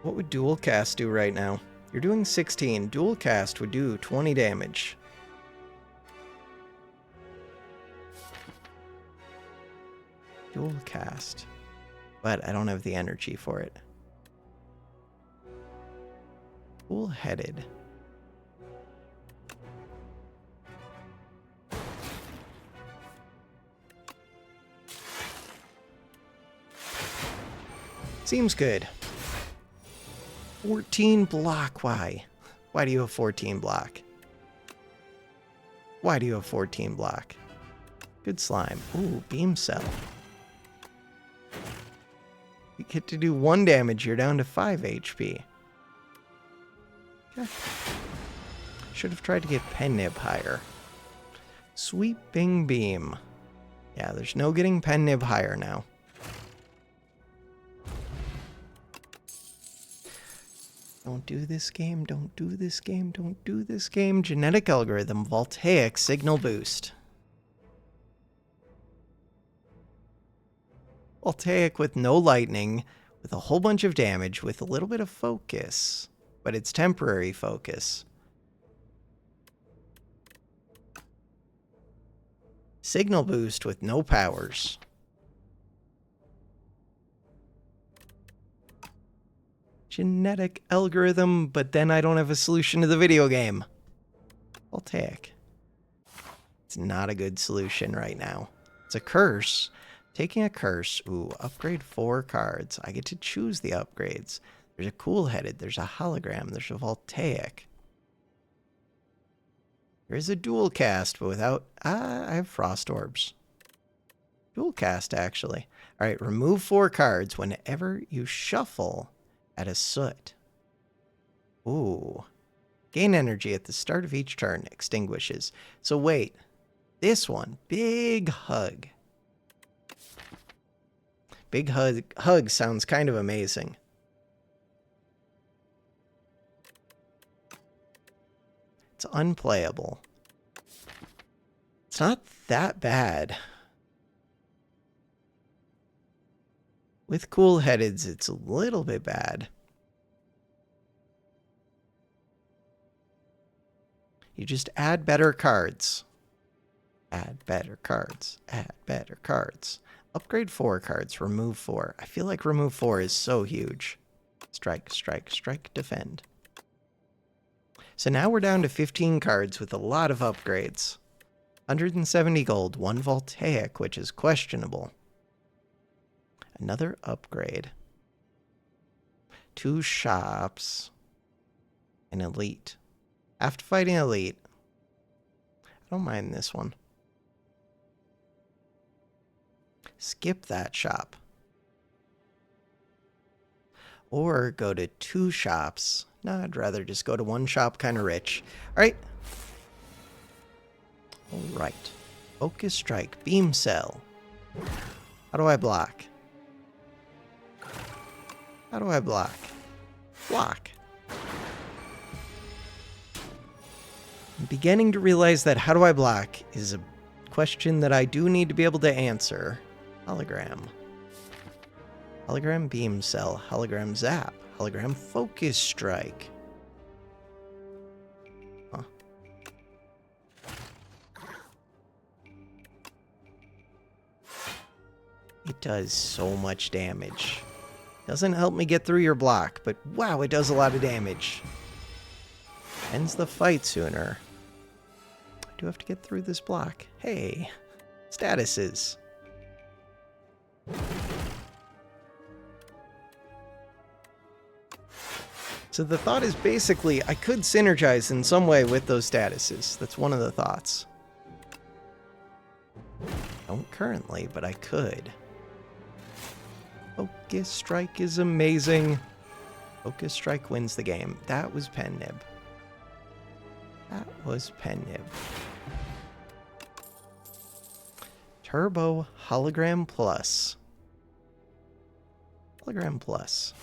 What would dual cast do right now? You're doing 16. Dual cast would do 20 damage. Dual cast. But I don't have the energy for it. Cool-headed. Seems good. 14 block, why? Why do you have 14 block? Why do you have 14 block? Good slime. Ooh, beam cell. You get to do 1 damage, you're down to 5 HP. Okay. Should have tried to get pen nib higher. Sweeping beam. Yeah, there's no getting pen nib higher now. Don't do this game, don't do this game, don't do this game. Genetic algorithm, voltaic signal boost. Voltaic with no lightning, with a whole bunch of damage, with a little bit of focus. But it's temporary focus. Signal boost with no powers. Genetic algorithm, but then I don't have a solution to the video game. Voltaic. It's not a good solution right now. It's a curse. Taking a curse. Ooh, upgrade 4 cards. I get to choose the upgrades. There's a cool-headed, there's a hologram, there's a voltaic. There's a dual cast, but without... I have frost orbs. Dual cast, actually. Alright, remove 4 cards whenever you shuffle at a soot. Ooh. Gain energy at the start of each turn, extinguishes. So wait, this one, big hug. Big hug sounds kind of amazing. It's unplayable. It's not that bad. With cool-headeds, it's a little bit bad. You just add better cards. Add better cards. Add better cards. Upgrade 4 cards. Remove 4. I feel like remove 4 is so huge. Strike, strike, strike, defend. So now we're down to 15 cards with a lot of upgrades. 170 gold, 1 voltaic, which is questionable. Another upgrade. 2 shops. An elite. After fighting elite. I don't mind this one. Skip that shop. Or go to 2 shops. No, I'd rather just go to 1 shop, kind of rich. All right. Alright. Focus Strike. Beam Cell. How do I block? How do I block? Block. I'm beginning to realize that how do I block is a question that I do need to be able to answer. Hologram. Hologram Beam Cell. Hologram Zap. Hologram Focus Strike. Huh. It does so much damage. Doesn't help me get through your block, but wow, it does a lot of damage. Ends the fight sooner. I do have to get through this block. Hey, statuses. So the thought is basically I could synergize in some way with those statuses. That's one of the thoughts. Don't currently, but I could. Focus Strike is amazing. Focus Strike wins the game. That was Pen Nib. That was Pen Nib. Turbo Hologram Plus. Hologram Plus.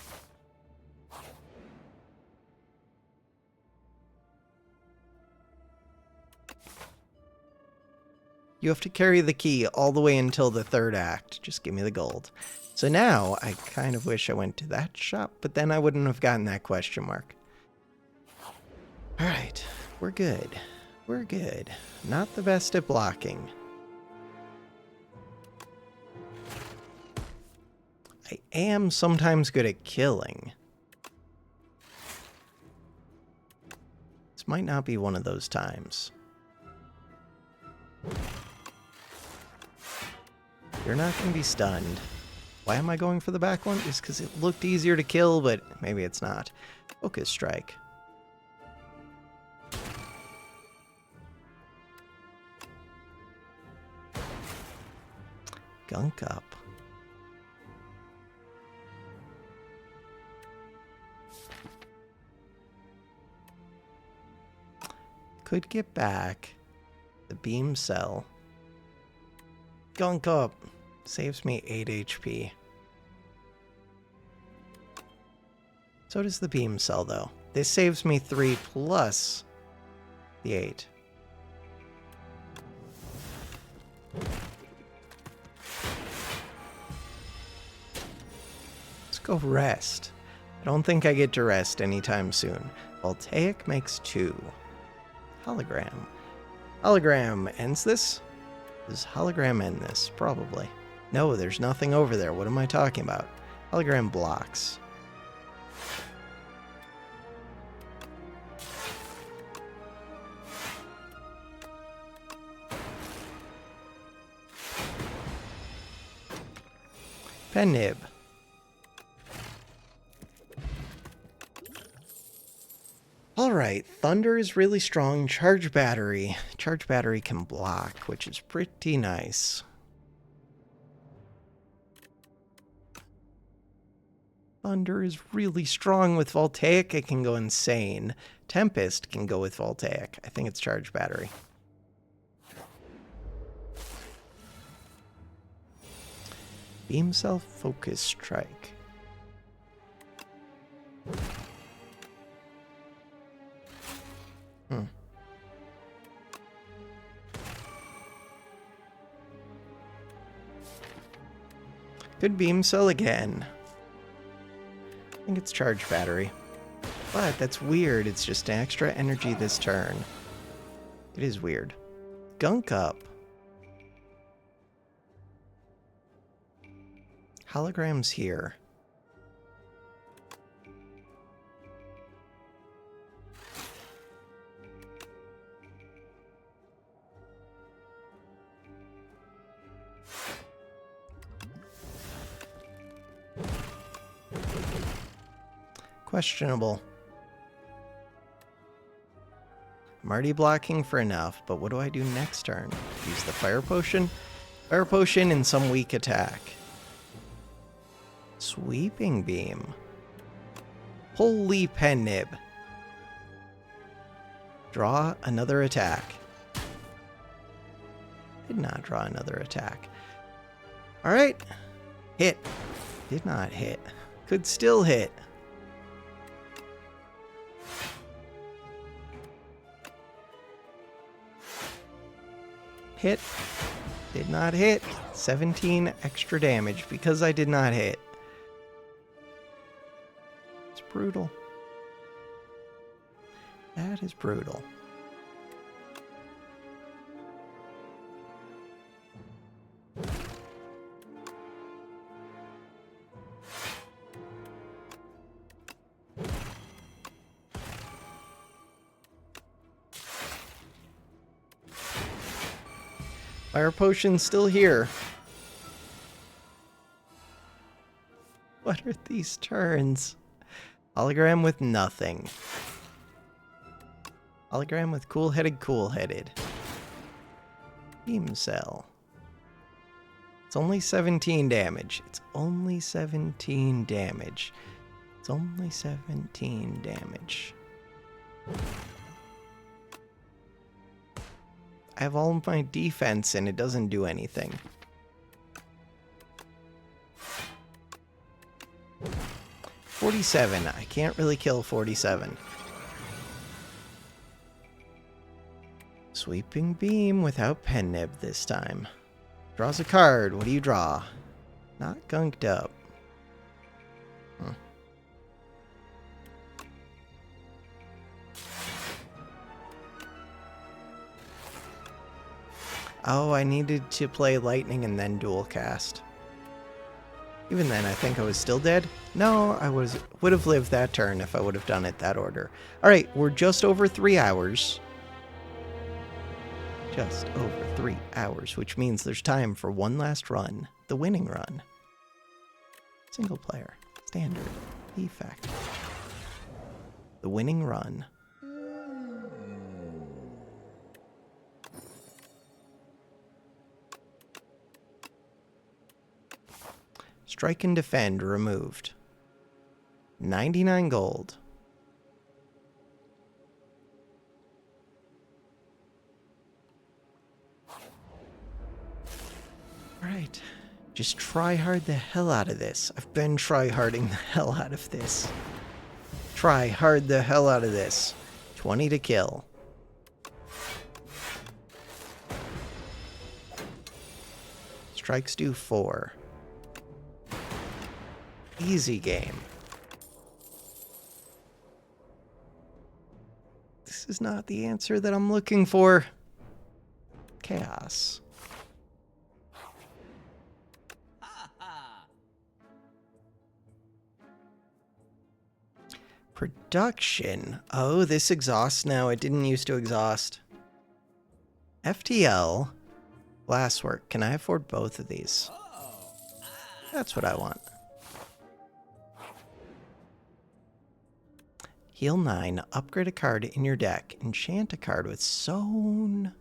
You have to carry the key all the way until the third act. Just give me the gold. So now, I kind of wish I went to that shop, but then I wouldn't have gotten that question mark. Alright, we're good. We're good. Not the best at blocking. I am sometimes good at killing. This might not be one of those times. You're not going to be stunned. Why am I going for the back one? Just because it looked easier to kill, but maybe it's not. Focus Strike. Gunk up. Could get back the beam cell. Gunk up. Saves me 8 HP. So does the beam cell, though. This saves me 3 plus the 8. Let's go rest. I don't think I get to rest anytime soon. Voltaic makes 2. Hologram. Hologram ends this? Does hologram end this? Probably. No, there's nothing over there. What am I talking about? Hologram blocks. Pen Nib. Alright, Thunder is really strong. Charge Battery. Charge Battery can block, which is pretty nice. Thunder is really strong with Voltaic. It can go insane. Tempest can go with Voltaic. I think it's Charge Battery. Beam Cell Focus Strike. Good Beam Cell again. I think it's Charge Battery. But that's weird. It's just extra energy this turn. It is weird. Gunk up. Hologram's here. Questionable. I'm already blocking for enough, but what do I do next turn? Use the Fire Potion? Fire Potion and some weak attack. Sweeping Beam. Holy Pen Nib. Draw another attack. Did not draw another attack. Alright. Hit. Did not hit. Could still hit. Hit. Did not hit. 17 extra damage because I did not hit. It's brutal. That is brutal. Fire potion's still here. What are these turns? Hologram with nothing. Hologram with cool-headed. Beam cell. It's only 17 damage. It's only 17 damage. It's only 17 damage. I have all of my defense and it doesn't do anything. 47. I can't really kill 47. Sweeping beam without pen nib this time. Draws a card. What do you draw? Not gunked up. Oh, I needed to play lightning and then dual cast. Even then, I think I was still dead. No, I would have lived that turn if I would have done it that order. All right, we're just over 3 hours. Just over 3 hours, which means there's time for one last run. The winning run. Single player. Standard. Defect. The winning run. Strike and defend removed. 99 gold. Alright. Just try hard the hell out of this. I've been try-harding the hell out of this. Try hard the hell out of this. 20 to kill. Strikes do 4. Easy game. This is not the answer that I'm looking for. Chaos. Production. Oh, this exhausts now. It didn't used to exhaust. FTL. Glasswork. Can I afford both of these? That's what I want. Heal 9, upgrade a card in your deck, enchant a card with Sown.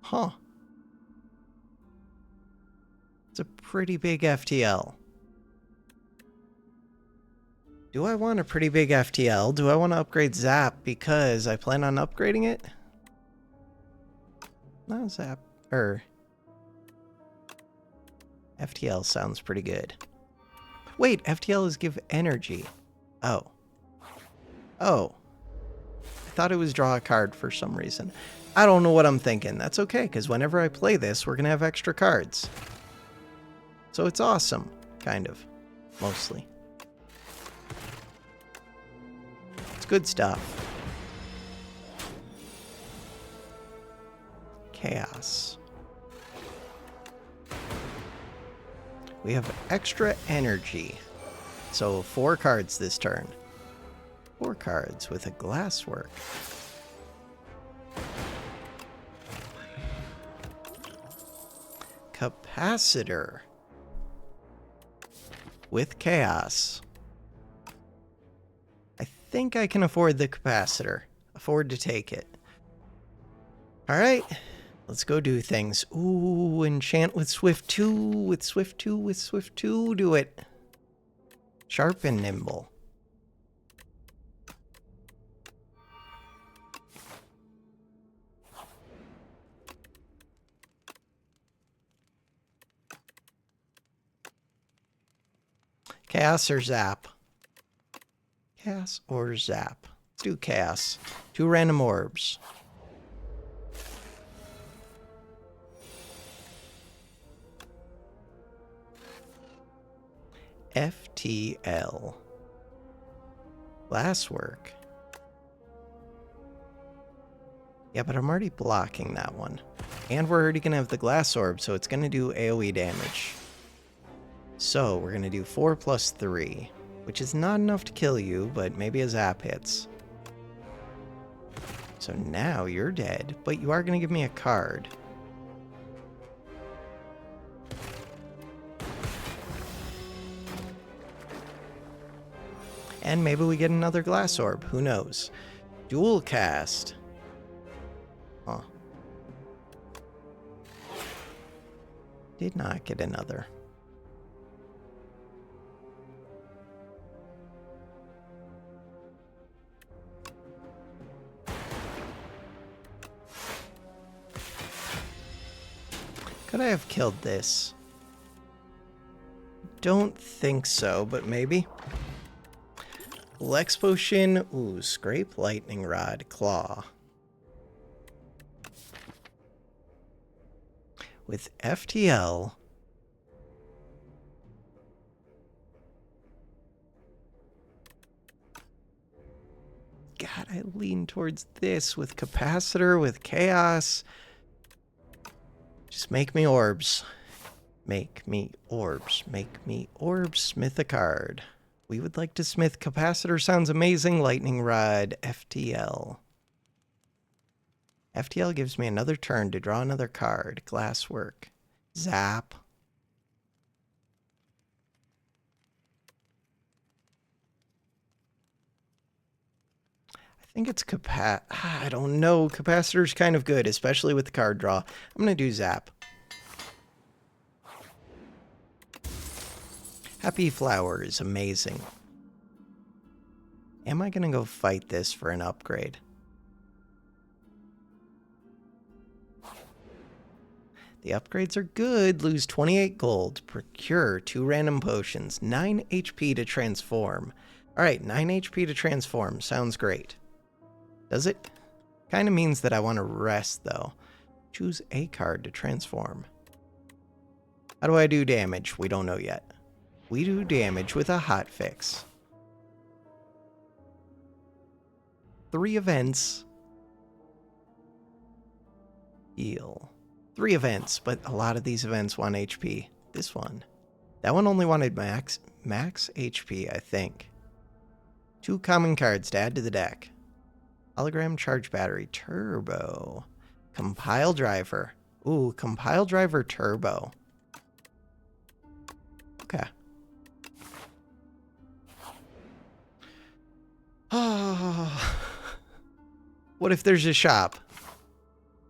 Huh. It's a pretty big FTL. Do I want a pretty big FTL? Do I want to upgrade Zap because I plan on upgrading it? Not Zap, FTL sounds pretty good. Wait, FTL is give energy. Oh. Oh. I thought it was draw a card for some reason. I don't know what I'm thinking. That's okay, because whenever I play this, we're going to have extra cards. So it's awesome. Kind of. Mostly. It's good stuff. Chaos. We have extra energy. So 4 cards this turn. 4 cards with a glasswork. Capacitor. With chaos. I think I can afford the capacitor. Afford to take it. Alright. Let's go do things. Ooh, enchant with Swift 2, with Swift 2, with Swift 2. Do it. Sharp and nimble. Chaos or Zap? Chaos or Zap? Let's do Chaos. 2 random orbs. FTL. Glasswork. Yeah, but I'm already blocking that one. And we're already going to have the glass orb, so it's going to do AoE damage. So we're going to do 4 plus 3, which is not enough to kill you, but maybe a zap hits. So now you're dead, but you are going to give me a card. And maybe we get another glass orb, who knows? Dual cast. Huh. Did not get another. Could I have killed this? Don't think so, but maybe. Lex Potion. Ooh, Scrape, Lightning Rod, Claw. With FTL. God, I lean towards this with Capacitor, with Chaos. Just make me orbs. Make me orbs. Make me orbs. Smith a card. We would like to smith Capacitor. Sounds amazing. Lightning Rod. FTL. FTL gives me another turn to draw another card. Glasswork. Zap. I think it's I don't know. Capacitor's kind of good, especially with the card draw. I'm going to do Zap. Happy Flower is amazing. Am I going to go fight this for an upgrade? The upgrades are good. Lose 28 gold. Procure 2 random potions. 9 HP to transform. Alright, 9 HP to transform. Sounds great. Does it? Kind of means that I want to rest, though. Choose a card to transform. How do I do damage? We don't know yet. We do damage with a hotfix. 3 events. Heal. 3 events, but a lot of these events want HP. This one. That one only wanted max HP, I think. 2 common cards to add to the deck. Hologram Charge Battery Turbo. Compile Driver. Ooh, Compile Driver Turbo. Okay. Oh. What if there's a shop?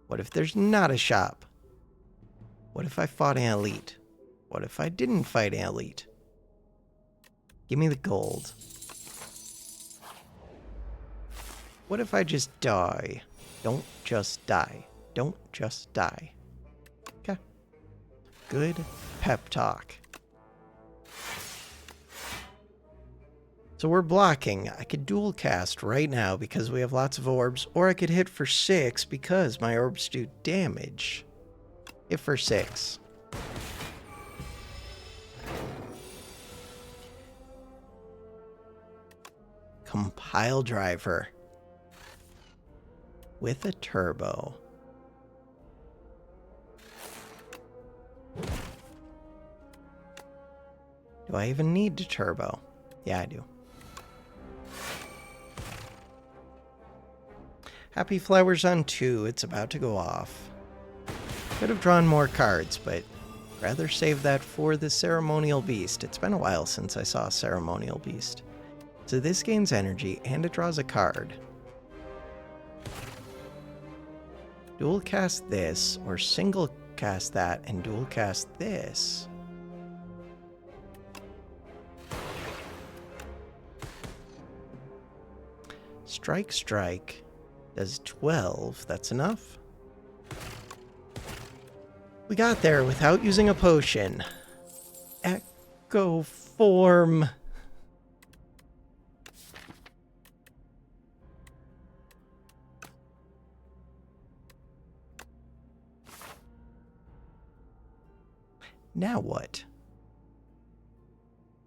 What if there's not a shop? What if I fought an elite? What if I didn't fight an elite? Give me the gold. What if I just die? Don't just die. Don't just die. Okay. Good pep talk. So we're blocking. I could dual cast right now because we have lots of orbs, or I could hit for 6 because my orbs do damage. Hit for 6. Compile Driver. With a turbo. Do I even need to turbo? Yeah, I do. Happy Flowers on 2. It's about to go off. Could have drawn more cards, but rather save that for the Ceremonial Beast. It's been a while since I saw a Ceremonial Beast. So this gains energy, and it draws a card. Dual cast this, or single cast that, and dual cast this. Strike, strike. Does 12. That's enough. We got there without using a potion. Echo form. Now what?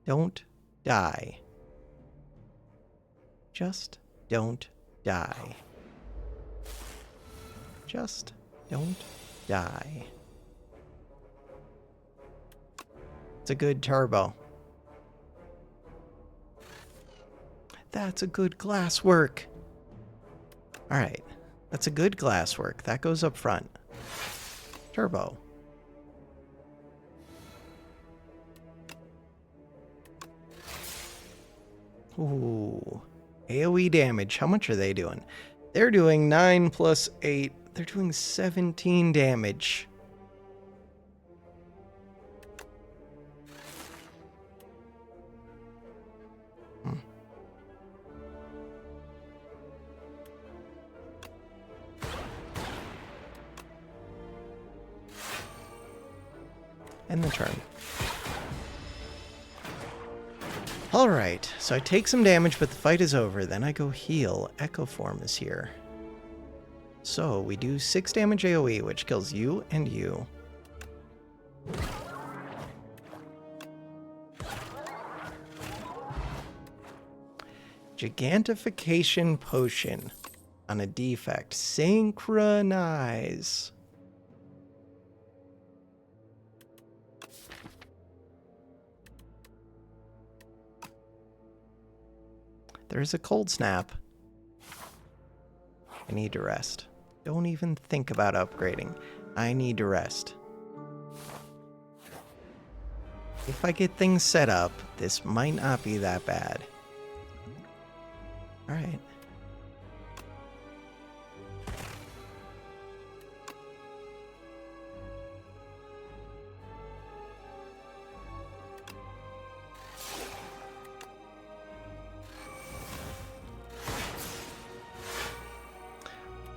Don't die. Just don't die. Just don't die. It's a good turbo. That's a good glass work. All right. That's a good glass work. That goes up front. Turbo. Ooh. AoE damage. How much are they doing? They're doing 9 plus 8. They're doing 17 damage. End the turn. Alright, so I take some damage, but the fight is over. Then I go heal. Echo Form is here. So we do 6 damage AoE, which kills you and you. Gigantification Potion on a Defect. Synchronize. There's a cold snap. I need to rest. Don't even think about upgrading. I need to rest. If I get things set up, this might not be that bad. Alright.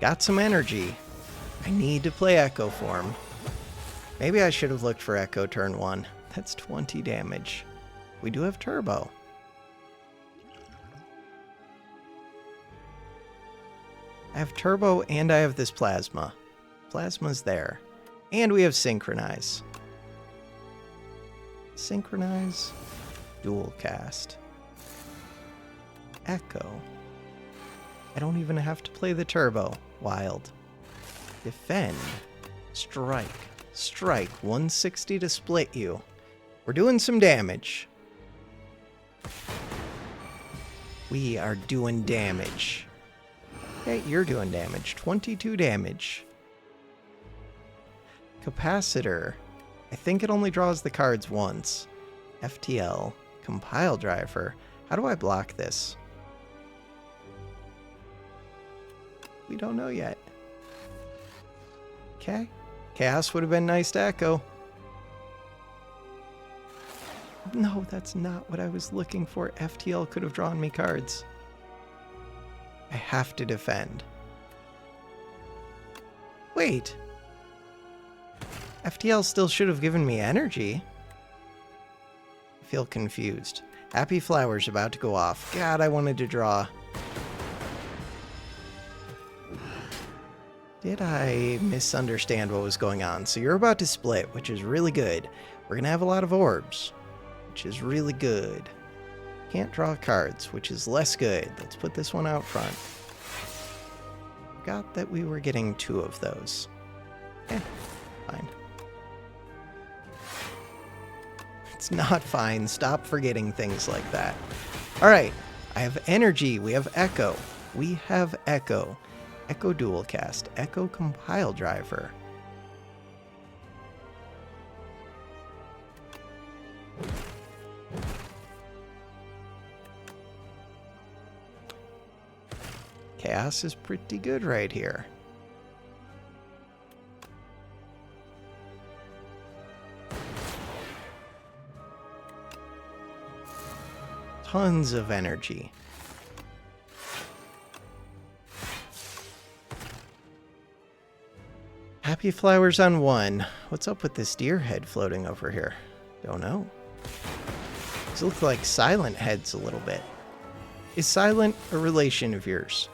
Got some energy. I need to play Echo Form. Maybe I should have looked for Echo turn 1. That's 20 damage. We do have Turbo. I have Turbo and I have this Plasma. Plasma's there. And we have Synchronize. Synchronize. Dual cast. Echo. I don't even have to play the Turbo. Wild. Defend. Strike. Strike. 160 to split you. We're doing some damage. We are doing damage. Okay, you're doing damage. 22 damage. Capacitor. I think it only draws the cards once. FTL. Compile driver. How do I block this? We don't know yet. Okay. Chaos would have been nice to echo. No, that's not what I was looking for. FTL could have drawn me cards. I have to defend. Wait. FTL still should have given me energy. I feel confused. Happy Flower's about to go off. God, I wanted to draw. Did I misunderstand what was going on? So you're about to split, which is really good. We're going to have a lot of orbs, which is really good. Can't draw cards, which is less good. Let's put this one out front. Forgot that we were getting 2 of those. Fine. It's not fine. Stop forgetting things like that. All right. I have energy. We have Echo. We have Echo. Echo Dual Cast. Echo Compile Driver. Chaos is pretty good right here. Tons of energy. Happy Flowers on 1. What's up with this deer head floating over here? Don't know. These look like Silent heads a little bit. Is Silent a relation of yours?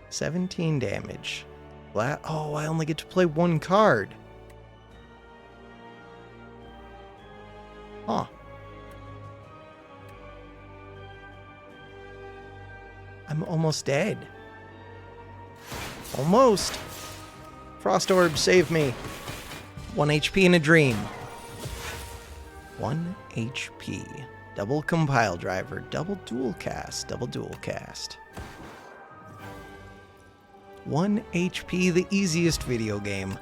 17 damage. Oh, I only get to play one card. Huh. I'm almost dead. Almost. Frost Orb, save me. 1 HP in a dream. 1 HP. Double compile driver. Double dual cast. Double dual cast. 1 HP, the easiest video game.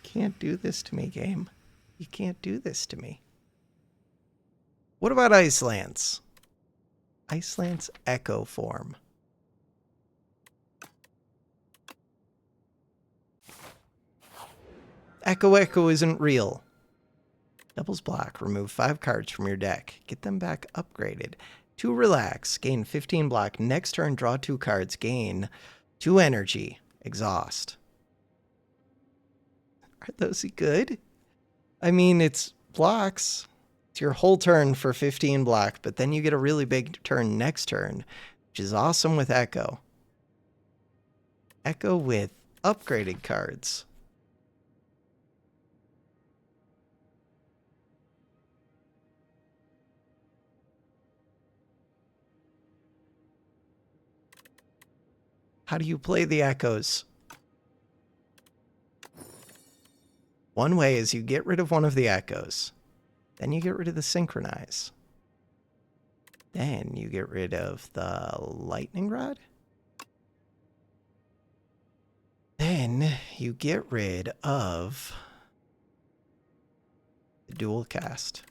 Can't do this to me, game. You can't do this to me. What about Ice Lance? Ice Lance Echo form. Echo isn't real. Doubles block. Remove 5 cards from your deck. Get them back upgraded. 2 relax. Gain 15 block. Next turn, draw 2 cards. Gain 2 energy. Exhaust. Are those good? I mean, it's blocks. It's your whole turn for 15 block, but then you get a really big turn next turn, which is awesome with Echo. Echo with upgraded cards. How do you play the Echoes? One way is you get rid of one of the Echoes. Then you get rid of the Synchronize. Then you get rid of the Lightning Rod. Then you get rid of the Dual Cast.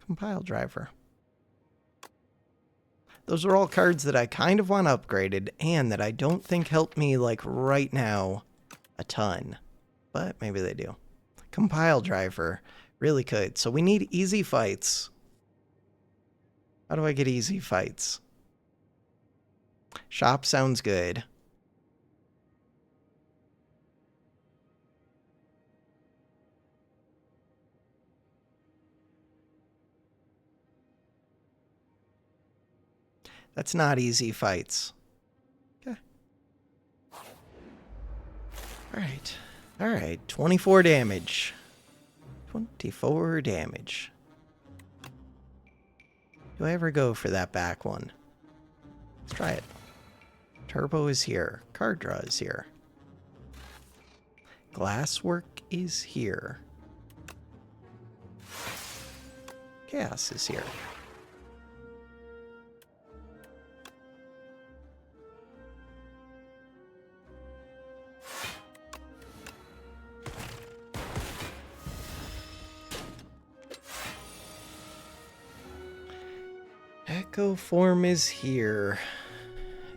Compile driver. Those are all cards that I kind of want upgraded and that I don't think help me, like, right now a ton. But maybe they do. Compile driver. Really could. So we need easy fights. How do I get easy fights? Shop sounds good. That's not easy fights. Okay. Alright. Alright. 24 damage. 24 damage. Do I ever go for that back one? Let's try it. Turbo is here. Card draw is here. Glasswork is here. Chaos is here. Echo form is here.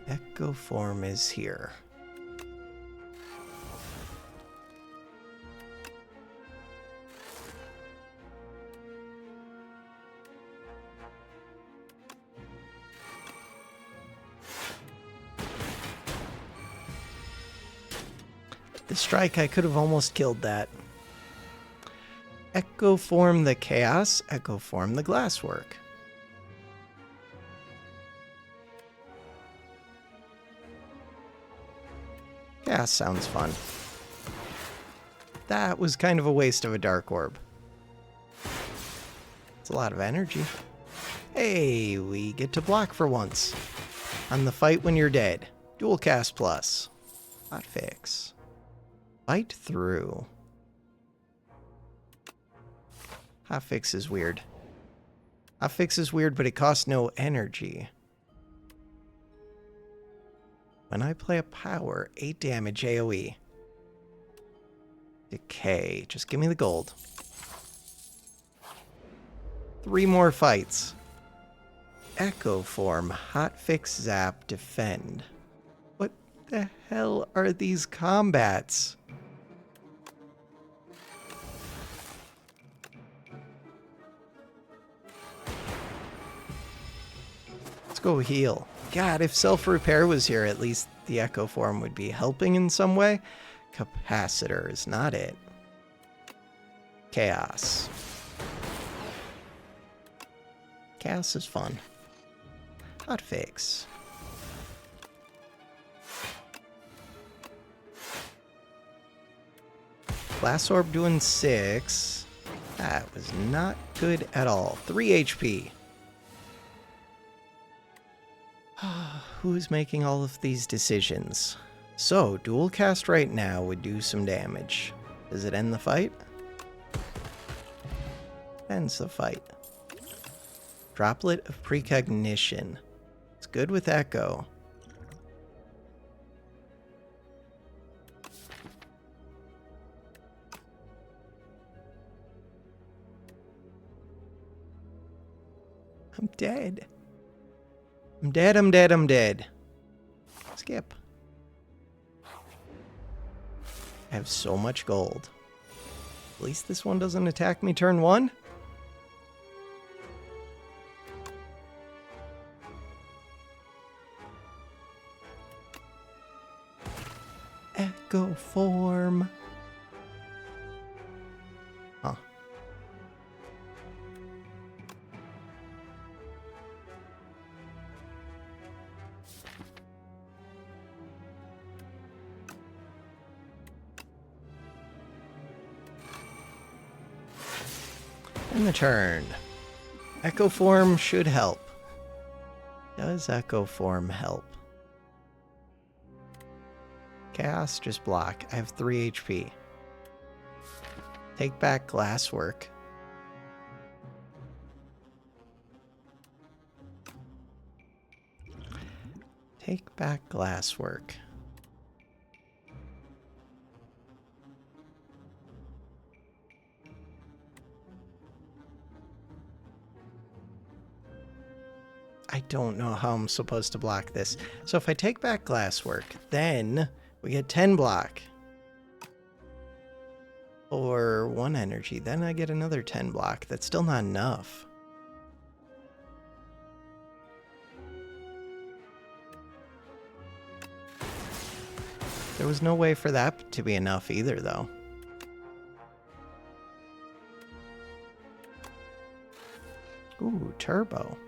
Echo form is here. The strike, I could have almost killed that. Echo form the chaos, echo form the glasswork. Yeah, sounds fun. That was kind of a waste of a dark orb. It's a lot of energy. Hey, we get to block for once. On the fight when you're dead. Dual cast plus. Hot fix. Fight through. Hot fix is weird. Hot fix is weird, but it costs no energy. When I play a power, 8 damage AoE. Decay. Just give me the gold. 3 more fights. Echo form. Hotfix, zap, defend. What the hell are these combats? Let's go heal. God, if self-repair was here, at least the Echo Form would be helping in some way. Capacitor is not it. Chaos. Chaos is fun. Hotfix. Glass Orb doing 6. That was not good at all. 3 HP. Who's making all of these decisions? So, dual cast right now would do some damage. Does it end the fight? Ends the fight. Droplet of Precognition. It's good with Echo. I'm dead. I'm dead, I'm dead, I'm dead. Skip. I have so much gold. At least this one doesn't attack me turn 1. Echo Form. Huh. And the turn. Echo Form should help. Does Echo Form help? Chaos, just block. I have 3 HP. Take back Glasswork. Take back Glasswork. I don't know how I'm supposed to block this. So if I take back Glasswork, then we get 10 block. Or 1 energy. Then I get another 10 block. That's still not enough. There was no way for that to be enough either, though. Ooh, turbo.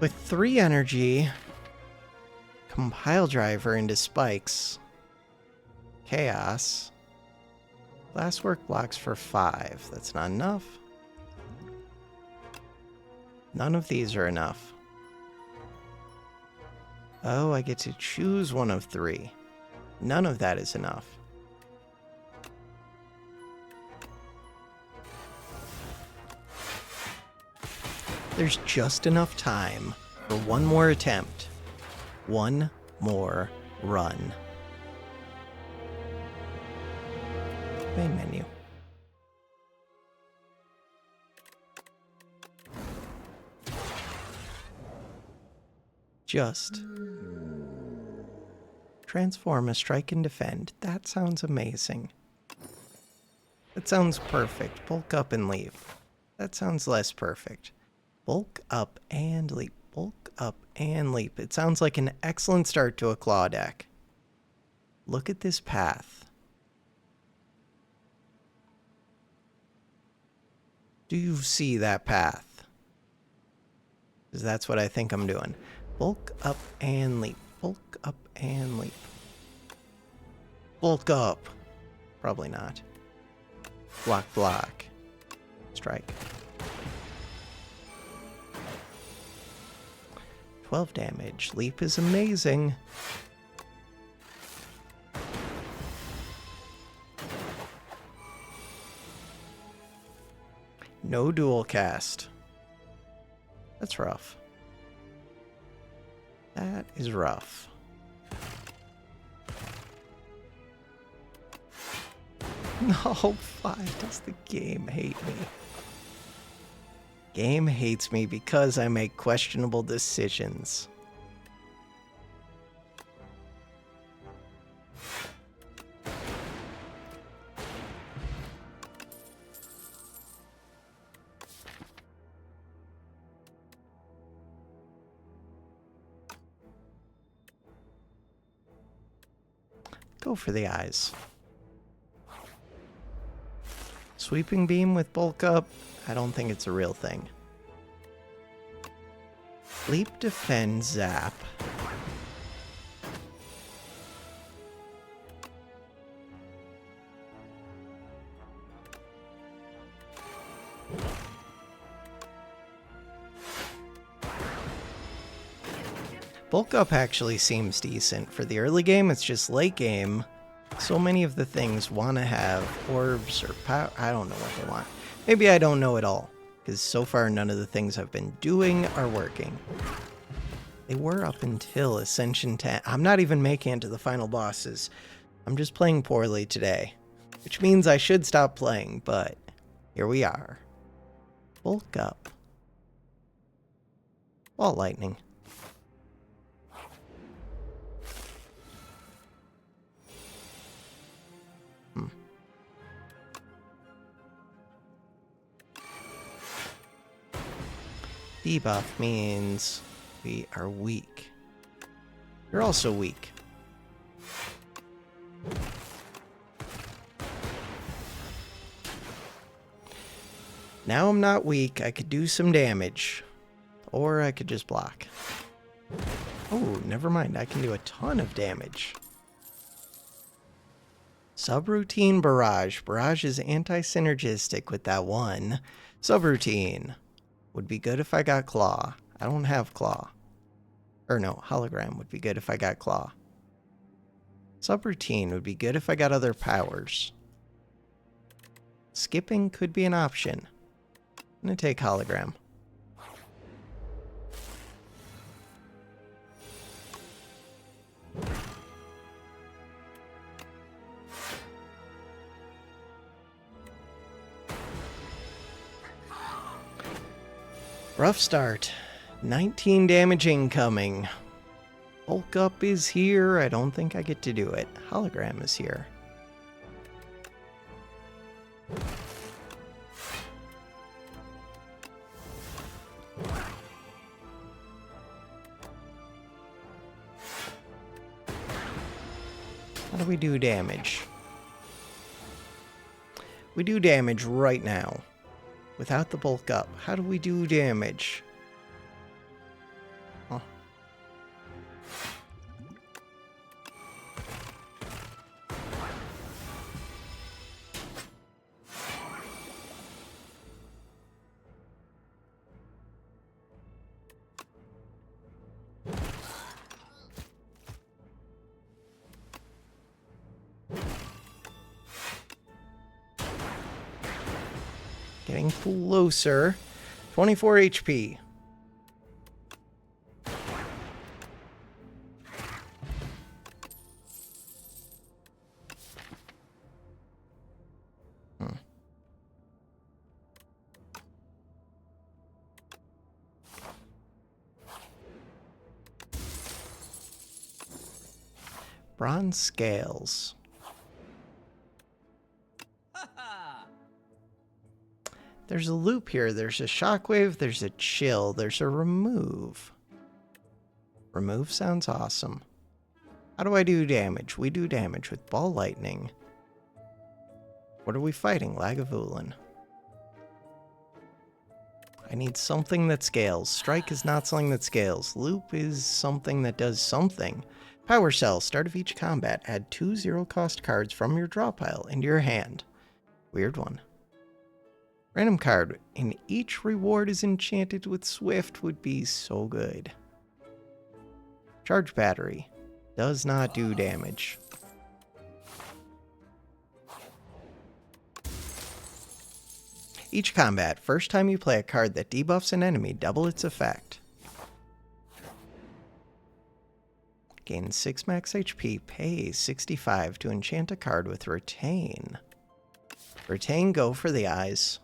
With 3 energy, Compile Driver into spikes. Chaos. Glasswork blocks for 5. That's not enough. None of these are enough. Oh, I get to choose one of 3. None of that is enough. There's just enough time for one more attempt. One more run. Main menu. Just transform a strike and defend. That sounds amazing. That sounds perfect. Bulk up and leave. That sounds less perfect. Bulk up and leap. Bulk up and leap. It sounds like an excellent start to a claw deck. Look at this path. Do you see that path? Because that's what I think I'm doing. Bulk up and leap. Bulk up and leap. Bulk up. Probably not. Block, block. Strike. 12 damage. Leap is amazing. No dual cast. That's rough. That is rough. No, why does the game hate me? Game hates me because I make questionable decisions. Go for the eyes. Sweeping beam with bulk up? I don't think it's a real thing. Leap, defend, zap. Bulk up actually seems decent. For the early game, it's just late game. So many of the things want to have orbs or power. I don't know what they want. Maybe I don't know at all, because so far none of the things I've been doing are working. They were up until Ascension 10. I'm not even making it to the final bosses. I'm just playing poorly today, which means I should stop playing, but here we are. Bulk up. Ball lightning. Debuff means we are weak. You're also weak. Now I'm not weak. I could do some damage. Or I could just block. Oh, never mind. I can do a ton of damage. Subroutine Barrage. Barrage is anti-synergistic with that one. Subroutine. Would be good if I got Claw. I don't have Claw. Or no, Hologram would be good if I got Claw. Subroutine would be good if I got other powers. Skipping could be an option. I'm gonna take Hologram. Rough start. 19 damage incoming. Bulk up is here. I don't think I get to do it. Hologram is here. How do we do damage? We do damage right now. Without the bulk up, how do we do damage? Huh. Getting closer. 24 HP. Bronze scales. There's a loop here. There's a shockwave. There's a chill. There's a remove. Remove sounds awesome. How do I do damage? We do damage with ball lightning. What are we fighting? Lagavulin. I need something that scales. Strike is not something that scales. Loop is something that does something. Power Cell. Start of each combat. Add 2 zero-cost cards from your draw pile into your hand. Weird one. Random card. And each reward is enchanted with Swift would be so good. Charge battery. Does not do damage. Each combat, first time you play a card that debuffs an enemy, double its effect. Gain 6 max HP, pay 65 to enchant a card with Retain. Retain, go for the eyes.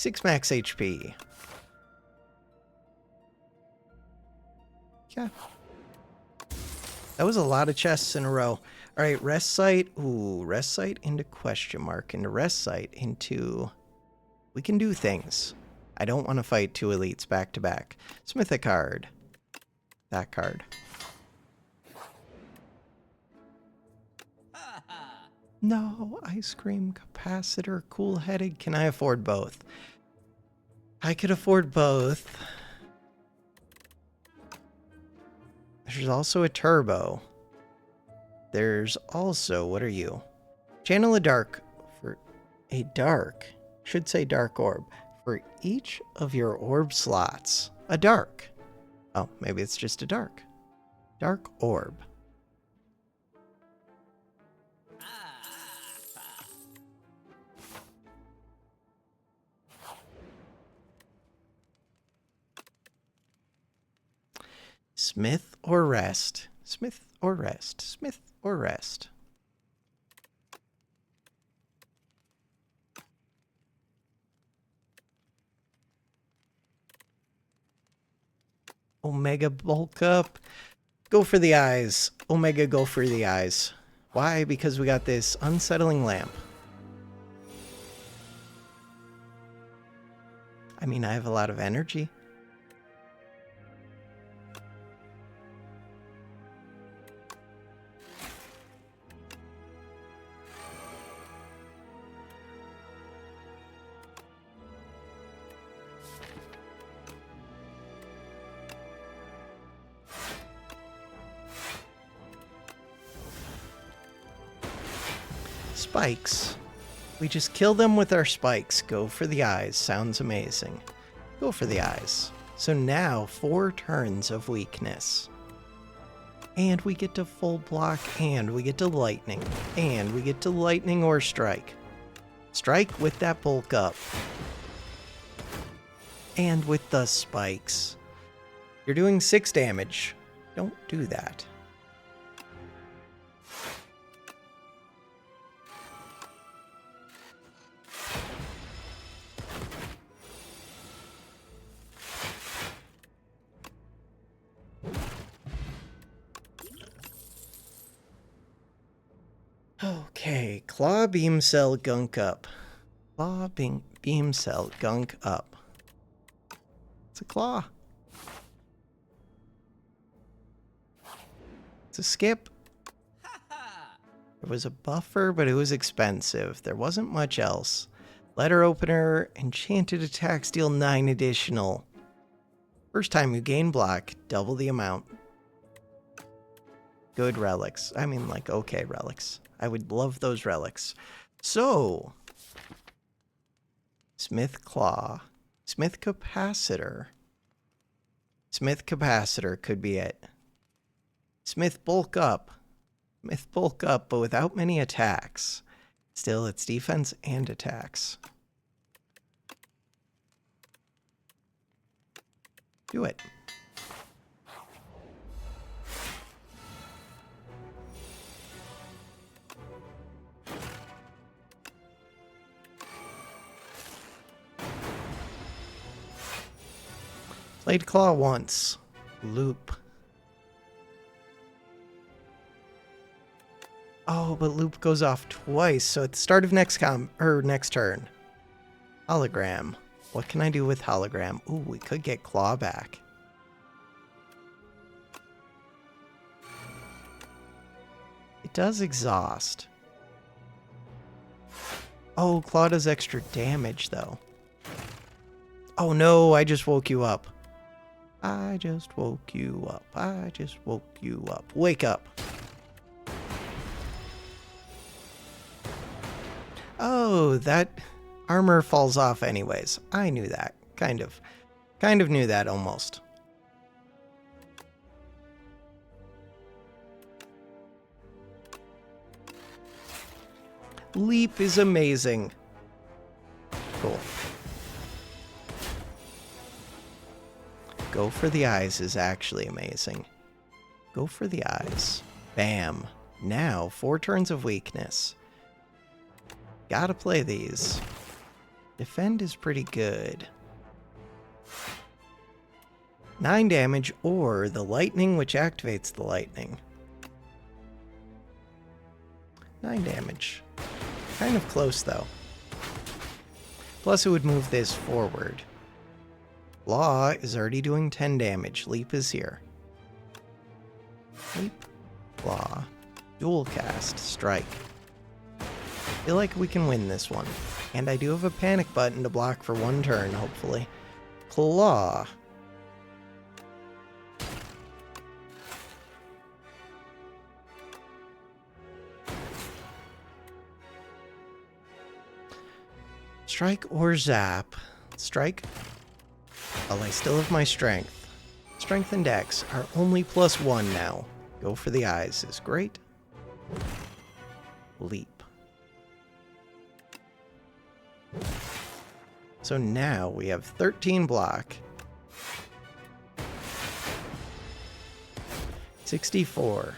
6 max HP. Yeah. That was a lot of chests in a row. All right, rest site. Ooh, rest site into question mark. Into rest site into... We can do things. I don't want to fight 2 elites back to back. Smith a card. That card. No, ice cream, capacitor, cool-headed. Can I afford both? I could afford both. There's also a turbo. There's also, what are you? Channel a dark for a dark, should say dark orb, for each of your orb slots. A dark. Oh, maybe it's just a dark. Dark orb. Smith or rest? Smith or rest? Smith or rest? Omega bulk up. Go for the eyes. Omega, go for the eyes. Why? Because we got this unsettling lamp. I mean, I have a lot of energy. Spikes. We just kill them with our spikes. Go for the eyes. Sounds amazing. Go for the eyes. So now 4 turns of weakness. And we get to full block, and we get to lightning. And we get to lightning or strike. Strike with that bulk up. And with the spikes. You're doing 6 damage. Don't do that. Okay, claw beam cell gunk up. Claw beam cell gunk up. It's a claw. It's a skip. There was a buffer, but it was expensive. There wasn't much else. Letter opener, enchanted attacks deal 9 additional. First time you gain block, double the amount. Good relics. I mean, like, okay relics. I would love those relics. So, Smith Claw. Smith Capacitor. Smith Capacitor could be it. Smith Bulk Up. Smith Bulk Up, but without many attacks. Still, it's defense and attacks. Do it. Played Claw once. Loop. Oh, but loop goes off twice, so at the start of next turn. Hologram. What can I do with hologram? Ooh, we could get claw back. It does exhaust. Oh, claw does extra damage, though. Oh no, I just woke you up. I just woke you up. I just woke you up. Wake up. Oh, that armor falls off anyways. I knew that. Kind of knew that almost. Leap is amazing. Cool. Go for the eyes is actually amazing. Go for the eyes. Bam. Now, 4 turns of weakness. Gotta play these. Defend is pretty good. 9 damage or the lightning, which activates the lightning. 9 damage. Kind of close, though. Plus, it would move this forward. Law is already doing 10 damage. Leap is here. Leap. Law. Dual cast. Strike. Feel like we can win this one. And I do have a panic button to block for 1 turn, hopefully. Claw. Strike or zap. Strike. Well, I still have my strength. Strength and dex are only +1 now. Go for the eyes is great. Leap. So now we have 13 block. 64.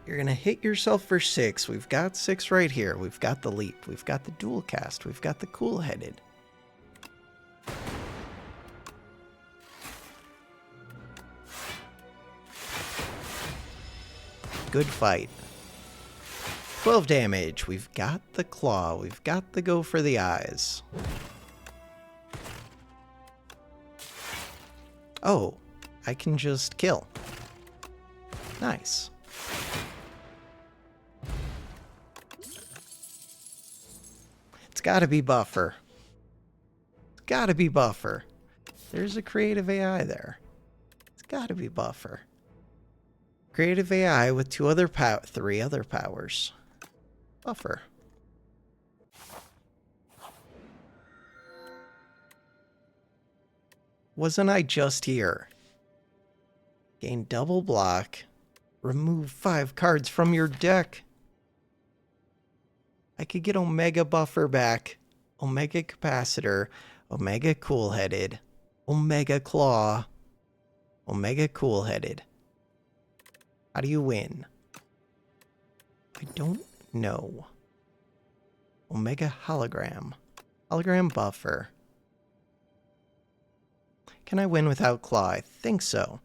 You're going to hit yourself for 6. We've got 6 right here. We've got the leap. We've got the dual cast. We've got the cool-headed. Good fight. 12 damage. We've got the claw. We've got the go for the eyes. Oh, I can just kill. Nice. It's gotta be Buffer. It's gotta be Buffer. There's a creative AI there. It's gotta be Buffer. Creative AI with 3 other powers. Buffer. Wasn't I just here? Gain double block. Remove 5 cards from your deck. I could get Omega Buffer back. Omega Capacitor. Omega Cool-Headed. Omega Claw. Omega Cool-Headed. How do you win? I don't know. Omega Hologram. Hologram Buffer. Can I win without Claw? I think so.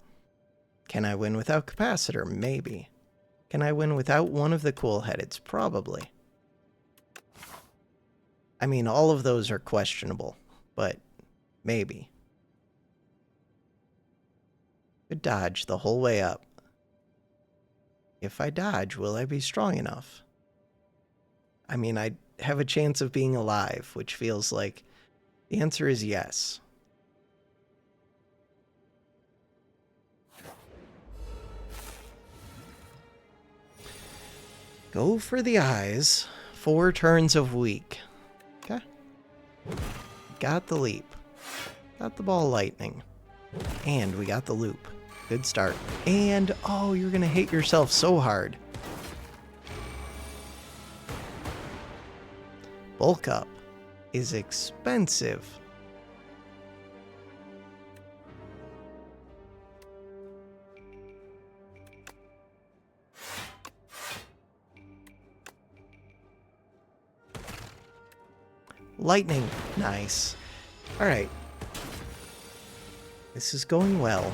Can I win without Capacitor? Maybe. Can I win without one of the Cool-Headeds? Probably. I mean, all of those are questionable, but maybe. Could dodge the whole way up. If I dodge, will I be strong enough? I mean, I have a chance of being alive, which feels like the answer is yes. Go for the eyes. 4 turns of weak. Okay. Got the leap. Got the ball lightning. And we got the loop. Good start. And, oh, you're going to hate yourself so hard. Bulk up is expensive. Lightning. Nice. All right. This is going well.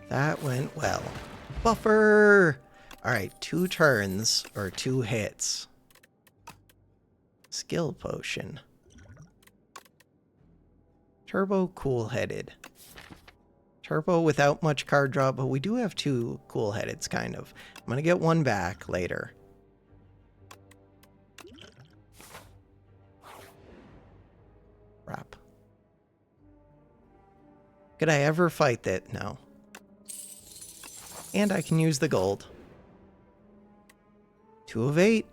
That went well. Buffer! Alright, 2 turns, or 2 hits. Skill potion. Turbo Cool-Headed. Turbo without much card draw, but we do have 2 Cool-Headeds, kind of. I'm gonna get 1 back later. Wrap. Could I ever fight that? No. And I can use the gold. 2 of 8.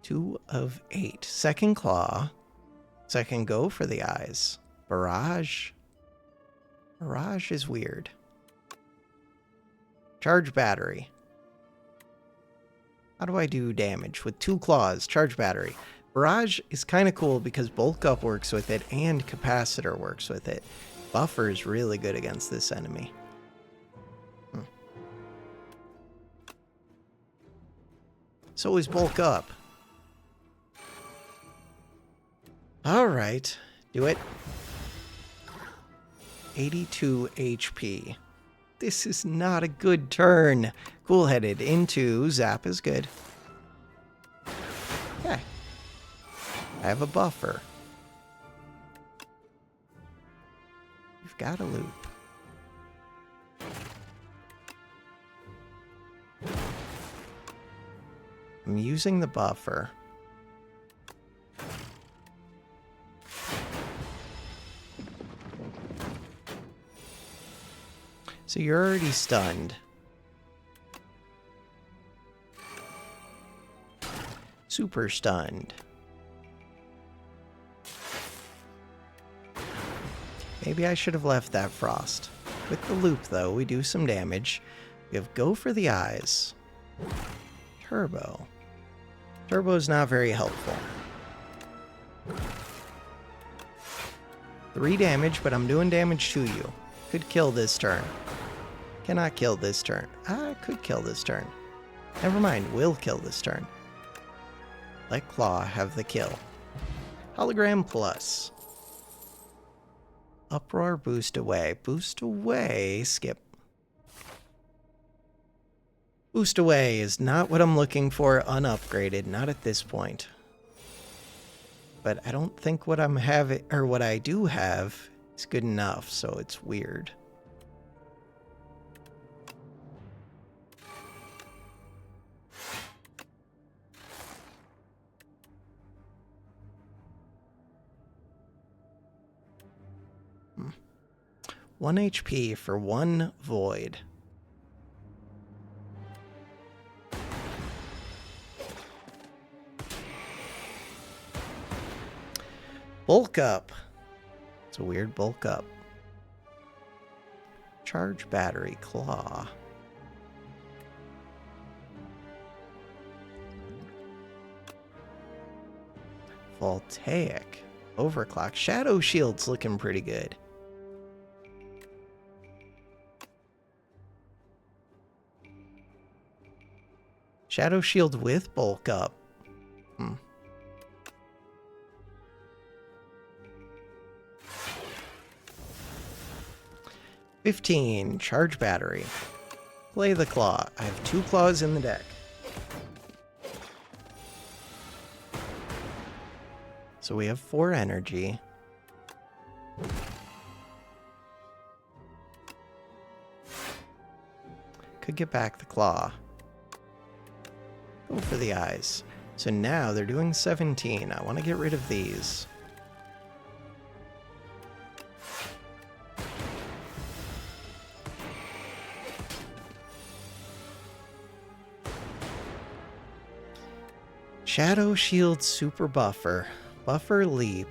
2 of 8. Second claw. Second go for the eyes. Barrage. Barrage is weird. Charge battery. How do I do damage? With 2 claws, charge battery. Barrage is kind of cool because bulk up works with it and capacitor works with it. Buffer is really good against this enemy. So is bulk up. Alright, do it. 82 HP. This is not a good turn. Cool-headed into zap is good. Okay. I have a buffer. You've got a loop. I'm using the buffer. So you're already stunned. Super stunned. Maybe I should have left that frost. With the loop, though, we do some damage. We have go for the eyes. Turbo. Turbo's not very helpful. 3 damage, but I'm doing damage to you. Could kill this turn. Cannot kill this turn. I could kill this turn. Never mind, will kill this turn. Let Claw have the kill. Hologram plus. Uproar, boost away. Boost away, skip. Boost away is not what I'm looking for unupgraded, not at this point. But I don't think what I'm having, or what I do have, is good enough, so it's weird. One HP for 1 void. Bulk up. It's a weird bulk up. Charge battery, claw. Voltaic. Overclock. Shadow shield's looking pretty good. Shadow shield with bulk up. 15, charge battery. Play the claw. I have 2 claws in the deck. So we have 4 energy. Could get back the claw. Go for the eyes. So now they're doing 17. I want to get rid of these. Shadow Shield Super Buffer. Buffer Leap.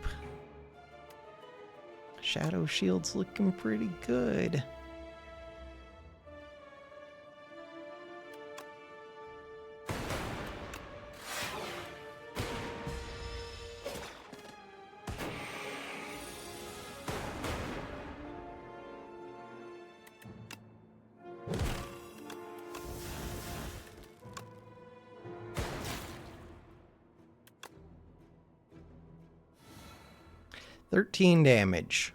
Shadow Shield's looking pretty good. $13 damage.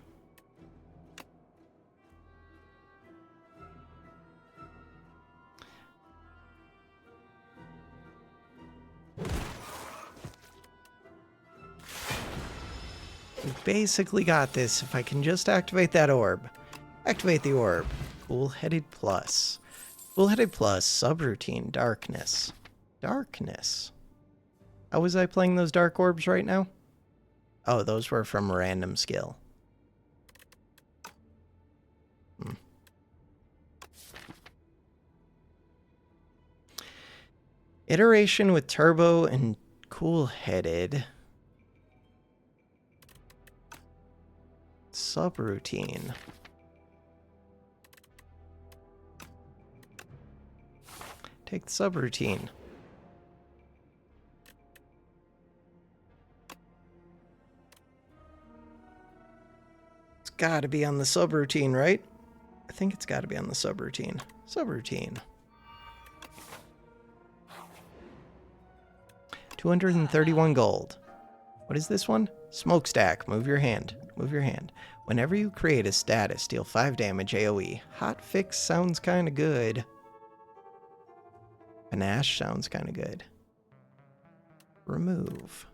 We basically got this if I can just activate that orb. Activate the orb. Cool-headed plus. Cool-headed plus, subroutine, darkness. Darkness. How was I playing those dark orbs right now? Oh, those were from a random skill. Iteration with turbo and cool-headed. Subroutine. Take the subroutine. It's got to be on the subroutine, right? I think it's got to be on the subroutine. Subroutine. 231 gold. What is this one? Smokestack. Move your hand. Move your hand. Whenever you create a status, deal 5 damage AoE. Hotfix sounds kind of good. Panache sounds kind of good. Remove.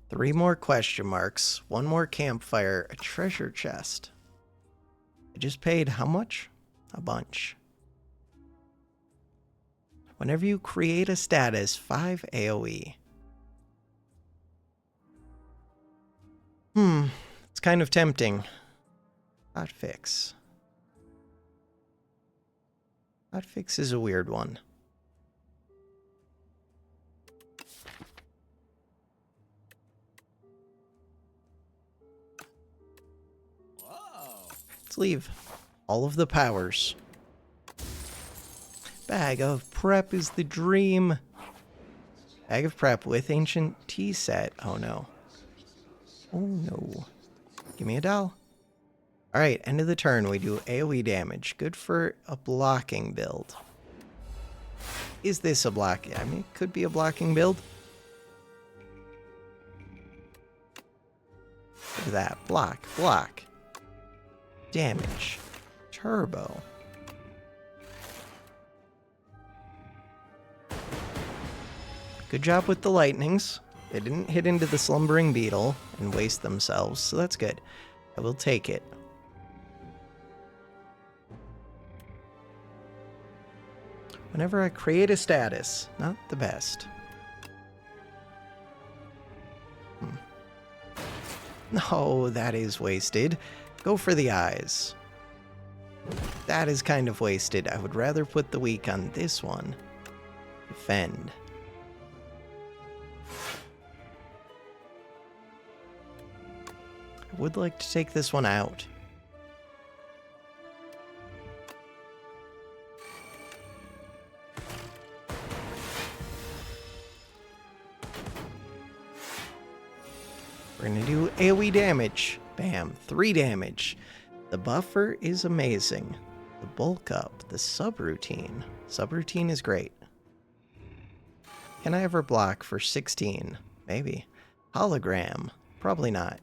Three more question marks, one more campfire, a treasure chest. I just paid how much? A bunch. Whenever you create a status, 5 AoE. It's kind of tempting. Hotfix. Hotfix is a weird one. Let's leave. All of the powers. Bag of prep is the dream. Bag of prep with ancient tea set. Oh no. Oh no. Give me a doll. Alright, end of the turn we do AoE damage. Good for a blocking build. Is this a block? I mean, it could be a blocking build. Look at that. Block. Block. Damage. Turbo. Good job with the lightnings. They didn't hit into the slumbering beetle and waste themselves, so that's good. I will take it. Whenever I create a status, not the best. No, that is wasted. Go for the eyes. That is kind of wasted. I would rather put the weak on this one. Defend. I would like to take this one out. We're gonna do AoE damage. Bam, 3 damage. The buffer is amazing. The bulk up, the subroutine. Subroutine is great. Can I ever block for 16? Maybe. Hologram. Probably not.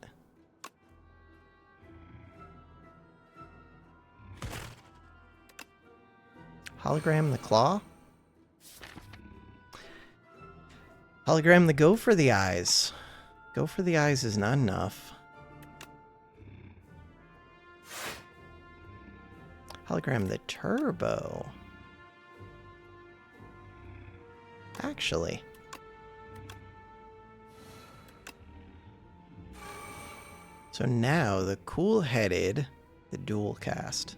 Hologram the claw? Hologram the go for the eyes. Go for the eyes is not enough. Hologram the turbo. Actually. So now the cool-headed, the dual cast.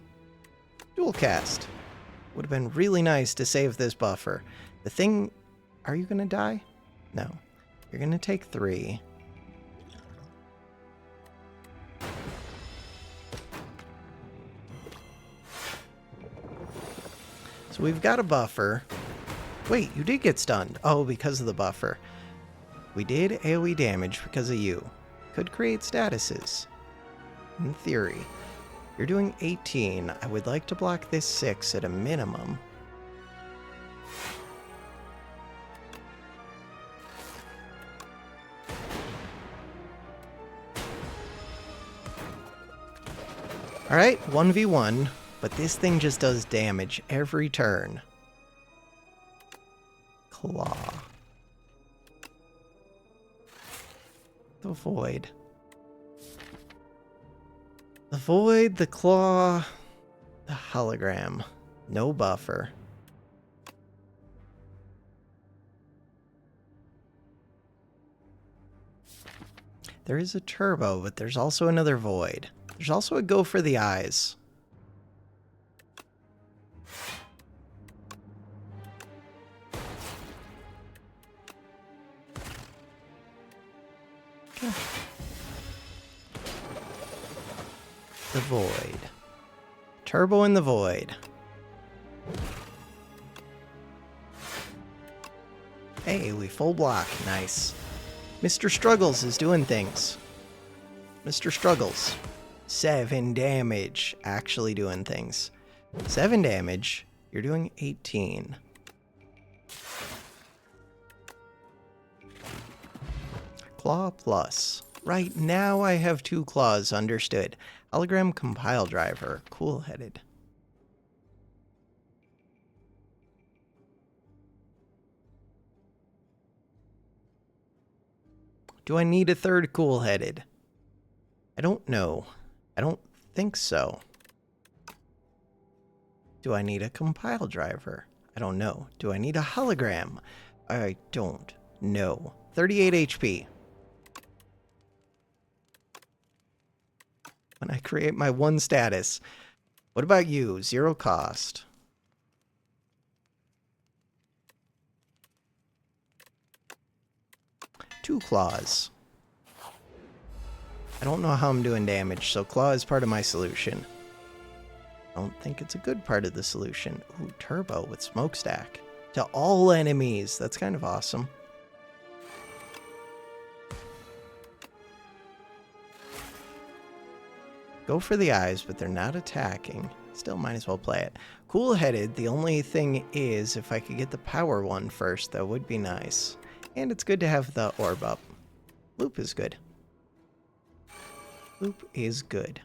Dual cast. Would have been really nice to save this buffer. The thing... Are you gonna die? No. You're gonna take 3. So we've got a buffer. Wait, you did get stunned. Oh, because of the buffer. We did AoE damage because of you. Could create statuses. In theory. You're doing 18. I would like to block this 6 at a minimum. Alright, 1v1, but this thing just does damage every turn. Claw. The void. The void, the claw, the hologram. No buffer. There is a turbo, but there's also another void. There's also a go for the eyes. Okay. The void. Turbo in the void. Hey, we full block. Nice. Mr. Struggles is doing things. Mr. Struggles. 7 damage. Actually doing things. 7 damage. You're doing 18. Claw plus. Right now I have 2 claws, understood. Hologram compile driver, cool-headed. Do I need a third cool-headed? I don't know. I don't think so. Do I need a compile driver? I don't know. Do I need a hologram? I don't know. 38 HP. When I create my 1 status. What about you? 0 cost. Two claws. I don't know how I'm doing damage, so claw is part of my solution. I don't think it's a good part of the solution. Ooh, turbo with smokestack. To all enemies. That's kind of awesome. Go for the eyes, but they're not attacking. Still might as well play it. Cool-headed, the only thing is, if I could get the power one first, that would be nice. And it's good to have the orb up. Loop is good. Loop is good.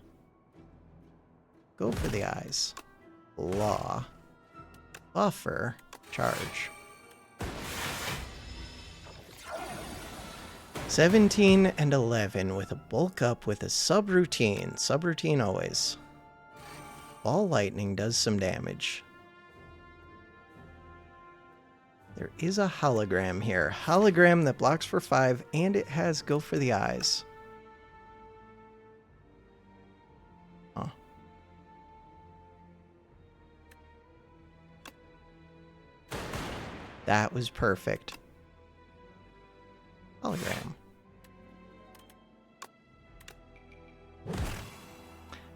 Go for the eyes. Law. Buffer. Charge. 17 and 11 with a bulk up with a subroutine. Subroutine always. Ball lightning does some damage. There is a hologram here. Hologram that blocks for 5 and it has go for the eyes. Huh. That was perfect. Hologram.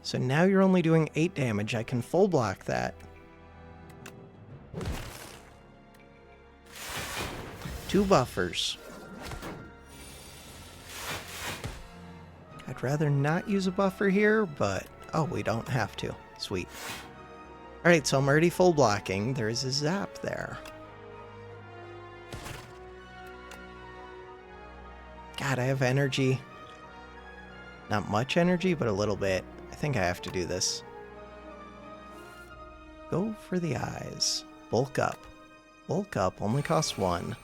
So now you're only doing 8 damage. I can full block that. 2 buffers. I'd rather not use a buffer here, but... Oh, we don't have to. Sweet. Alright, so I'm already full blocking. There is a zap there. God, I have energy. Not much energy, but a little bit. I think I have to do this. Go for the eyes. Bulk up. Bulk up only costs 1.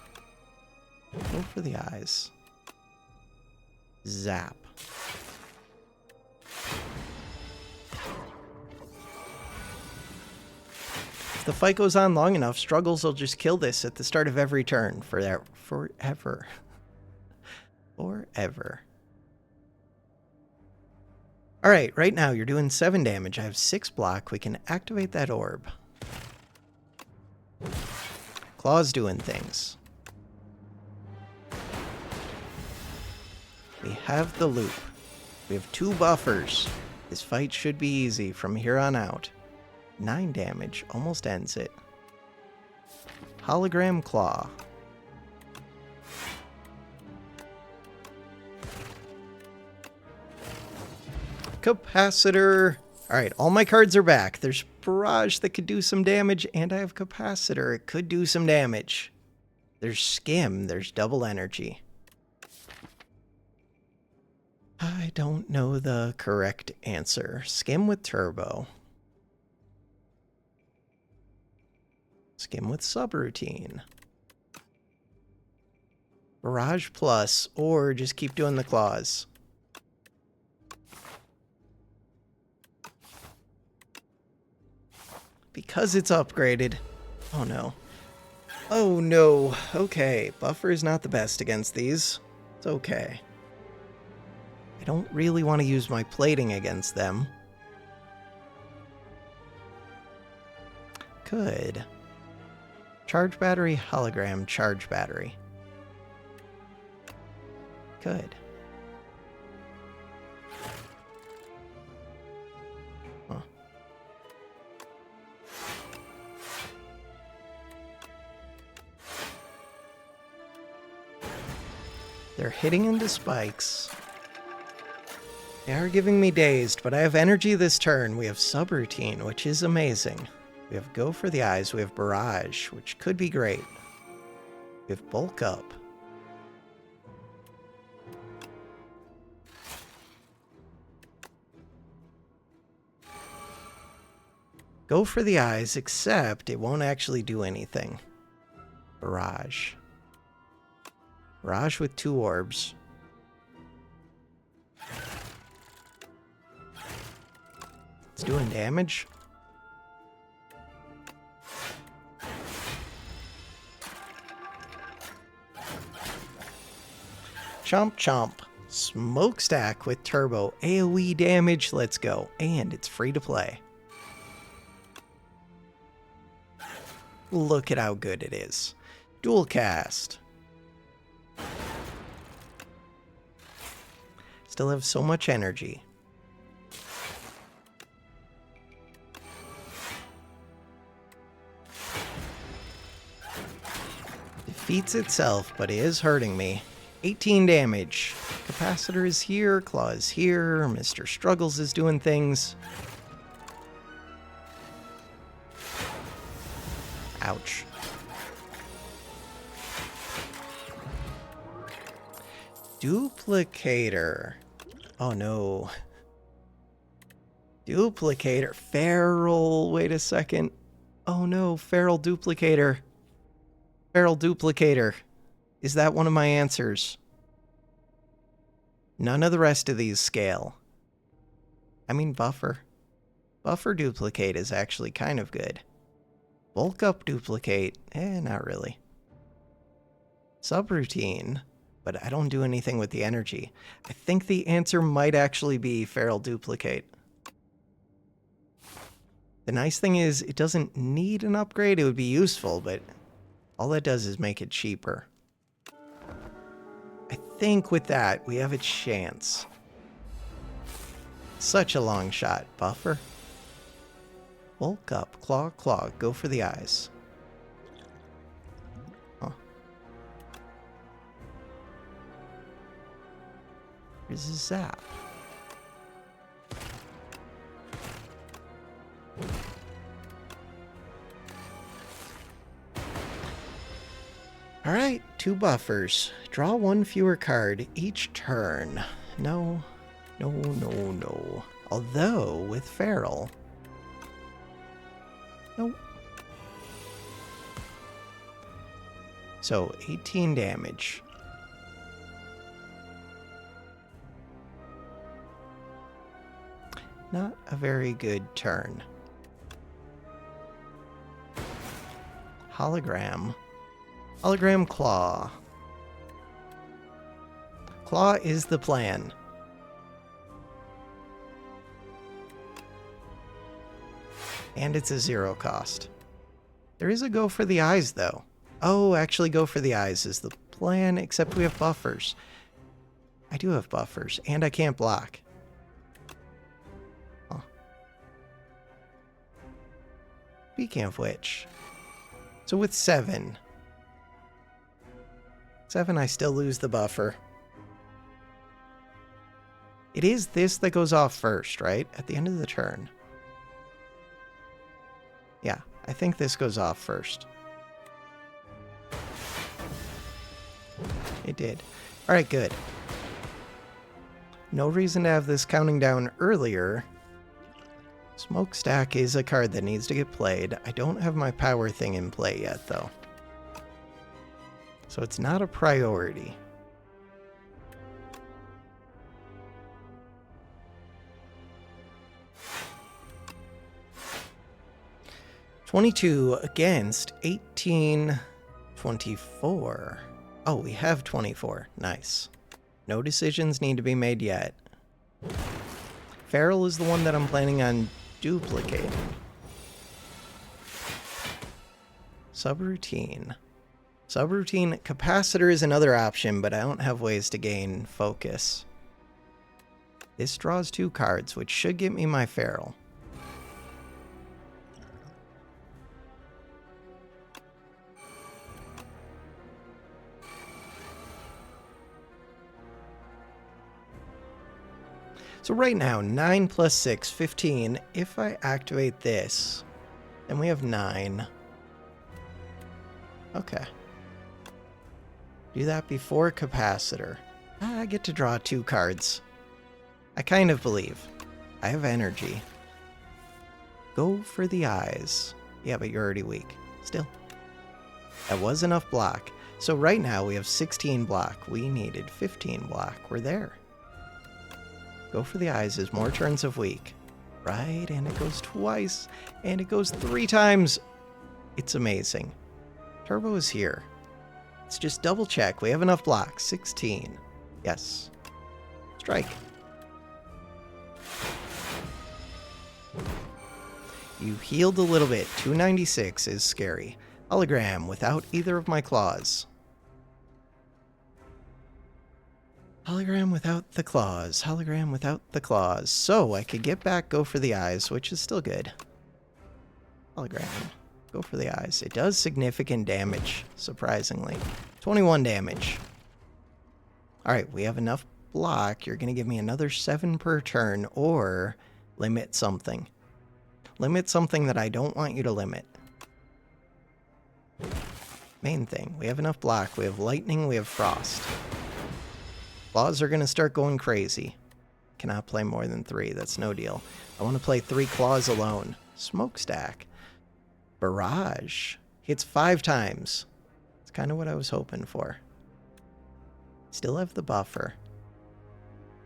Go for the eyes. Zap. If the fight goes on long enough, Struggles will just kill this at the start of every turn. Forever. Forever. Alright, right now you're doing 7 damage. I have 6 block. We can activate that orb. Claw's doing things. We have the loop. We have 2 buffers. This fight should be easy from here on out. 9 damage. Almost ends it. Hologram Claw. Capacitor. Alright, all my cards are back. There's Barrage that could do some damage, and I have Capacitor. It could do some damage. There's Skim. There's double energy. I don't know the correct answer. Skim with turbo. Skim with subroutine. Barrage plus, or just keep doing the claws. Because it's upgraded. Oh no. Oh no. Okay, buffer is not the best against these. It's okay. I don't really want to use my plating against them. Could. Charge battery, hologram, charge battery. Could. Huh. They're hitting into spikes. They are giving me dazed, but I have energy this turn. We have subroutine, which is amazing. We have go for the eyes. We have barrage, which could be great. We have bulk up. Go for the eyes, except it won't actually do anything. Barrage. Barrage with 2 orbs. It's doing damage. Chomp chomp. Smokestack with turbo. AoE damage. Let's go. And it's free to play. Look at how good it is. Dual cast. Still have so much energy. Defeats itself, but it is hurting me. 18 damage. Capacitor is here, Claw is here, Mr. Struggles is doing things. Ouch. Duplicator. Oh no. Duplicator. Feral. Wait a second. Oh no, Feral Duplicator. Feral Duplicator. Is that one of my answers? None of the rest of these scale. I mean Buffer. Buffer Duplicate is actually kind of good. Bulk Up Duplicate. Not really. Subroutine. But I don't do anything with the energy. I think the answer might actually be Feral Duplicate. The nice thing is it doesn't need an upgrade. It would be useful, but all that does is make it cheaper. I think with that, we have a chance. Such a long shot. Buffer. Bulk up. Claw, claw. Go for the eyes. Huh. Here's a zap. Alright, 2 buffers. Draw 1 fewer card each turn. No, no, no, no. Although, with Feral... Nope. So, 18 damage. Not a very good turn. Hologram. Hologram Claw. Claw is the plan. And it's a 0 cost. There is a go for the eyes, though. Oh, actually go for the eyes is the plan, except we have buffers. I do have buffers, and I can't block. Huh. Speaking of which... So with 7... 7, I still lose the buffer. It is this that goes off first, right? At the end of the turn. Yeah, I think this goes off first. It did. Alright, good. No reason to have this counting down earlier. Smokestack is a card that needs to get played. I don't have my power thing in play yet, though. So it's not a priority. $22 against 18, 24. Oh, we have 24. Nice. No decisions need to be made yet. Feral is the one that I'm planning on duplicating. Subroutine. Subroutine capacitor is another option, but I don't have ways to gain focus. This draws 2 cards, which should get me my Feral. So right now, 9 plus 6, 15. If I activate this, then we have 9. Okay. Do that before capacitor. I get to draw 2 cards. I kind of believe. I have energy. Go for the eyes. Yeah, but you're already weak. Still. That was enough block. So right now we have 16 block. We needed 15 block. We're there. Go for the eyes is more turns of weak. Right, and it goes twice. And it goes 3 times. It's amazing. Turbo is here. Let's just double check. We have enough block. 16. Yes. Strike. You healed a little bit. 296 is scary. Hologram without either of my claws. Hologram without the claws. Hologram without the claws. So I could get back, go for the eyes, which is still good. Hologram. Go for the eyes. It does significant damage, surprisingly. 21 damage. Alright, we have enough block. You're going to give me another 7 per turn, or limit something. Limit something that I don't want you to limit. Main thing. We have enough block. We have lightning. We have frost. Claws are going to start going crazy. Cannot play more than 3. That's no deal. I want to play 3 claws alone. Smokestack. Barrage. Hits 5 times. It's kind of what I was hoping for. Still have the buffer.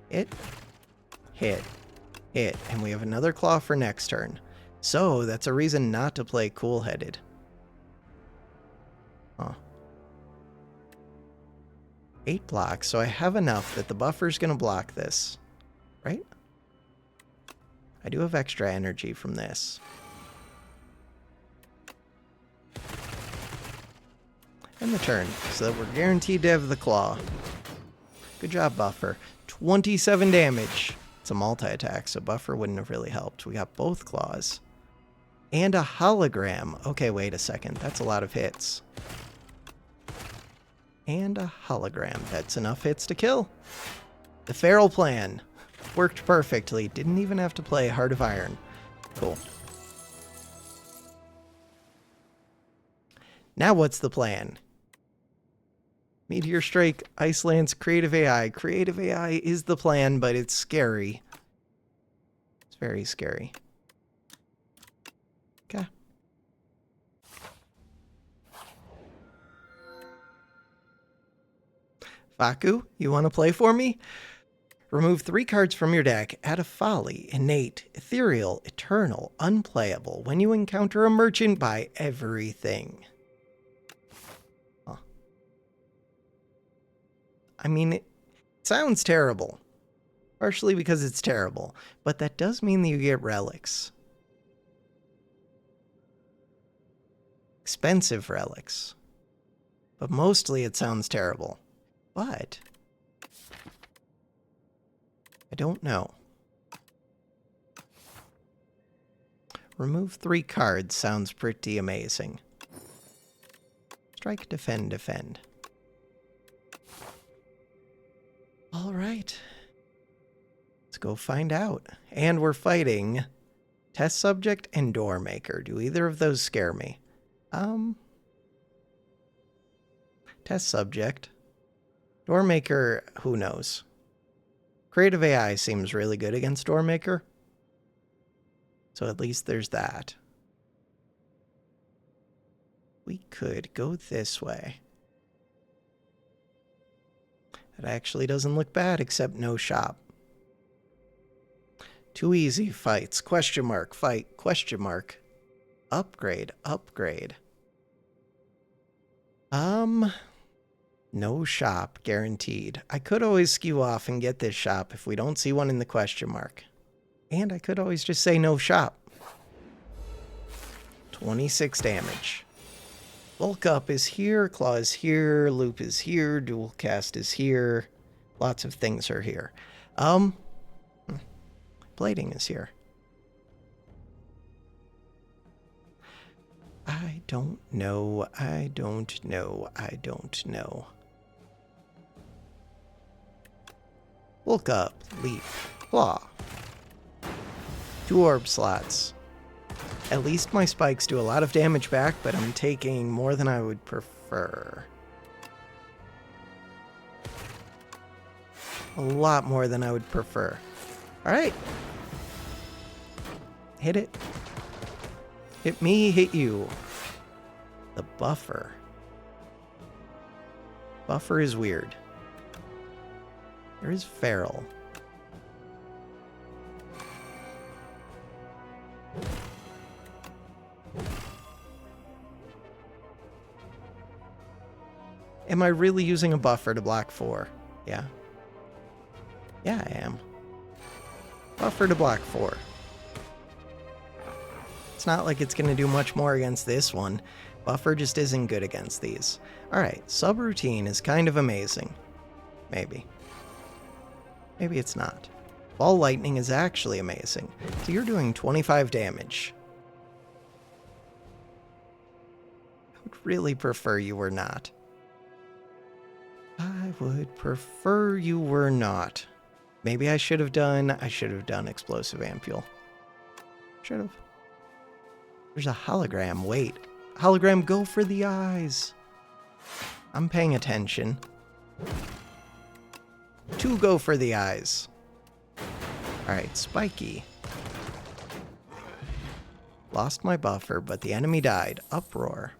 Hit. Hit. Hit. And we have another claw for next turn. So that's a reason not to play cool-headed. Huh. 8 blocks, so I have enough that the buffer's going to block this. Right? I do have extra energy from this. And the turn, so that we're guaranteed to have the claw. Good job, buffer. 27 damage. It's a multi-attack, so buffer wouldn't have really helped. We got both claws. And a hologram. Okay, wait a second. That's a lot of hits. And a hologram. That's enough hits to kill. The feral plan worked perfectly. Didn't even have to play Heart of Iron. Cool. Now what's the plan? Meteor Strike, Ice Lance, Creative AI. Creative AI is the plan, but it's scary. It's very scary. Okay. Faku, you want to play for me? Remove 3 cards from your deck. Add a Folly, Innate, Ethereal, Eternal, Unplayable. When you encounter a merchant, buy everything. Huh. I mean, it sounds terrible. Partially because it's terrible. But that does mean that you get relics. Expensive relics. But mostly it sounds terrible. But I don't know. Remove 3 cards sounds pretty amazing. Strike, defend, defend. All right. Let's go find out. And we're fighting Test Subject and Doormaker. Do either of those scare me? Test Subject. Doormaker, who knows? Creative AI seems really good against Doormaker. So at least there's that. We could go this way. That actually doesn't look bad, except no shop. Too easy fights. Question mark. Fight. Question mark. Upgrade. Upgrade. No shop, guaranteed. I could always skew off and get this shop if we don't see one in the question mark. And I could always just say no shop. 26 damage. Bulk up is here, claw is here, loop is here, dual cast is here. Lots of things are here. Blading is here. I don't know. I don't know. I don't know. Bulk up, leap, claw. 2 orb slots. At least my spikes do a lot of damage back, but I'm taking more than I would prefer. A lot more than I would prefer. Alright. Hit it. Hit me, hit you. The buffer. Buffer is weird. There is Feral. Am I really using a buffer to block 4? Yeah. Yeah, I am. Buffer to block 4. It's not like it's going to do much more against this one. Buffer just isn't good against these. Alright, subroutine is kind of amazing. Maybe. Maybe it's not. Ball lightning is actually amazing. So you're doing 25 damage. I would really prefer you were not. I would prefer you were not. Maybe I should have done explosive ampule. Should have. There's a hologram. Wait. Hologram, go for the eyes. I'm paying attention. 2 go for the eyes. Alright, spiky. Lost my buffer, but the enemy died. Uproar.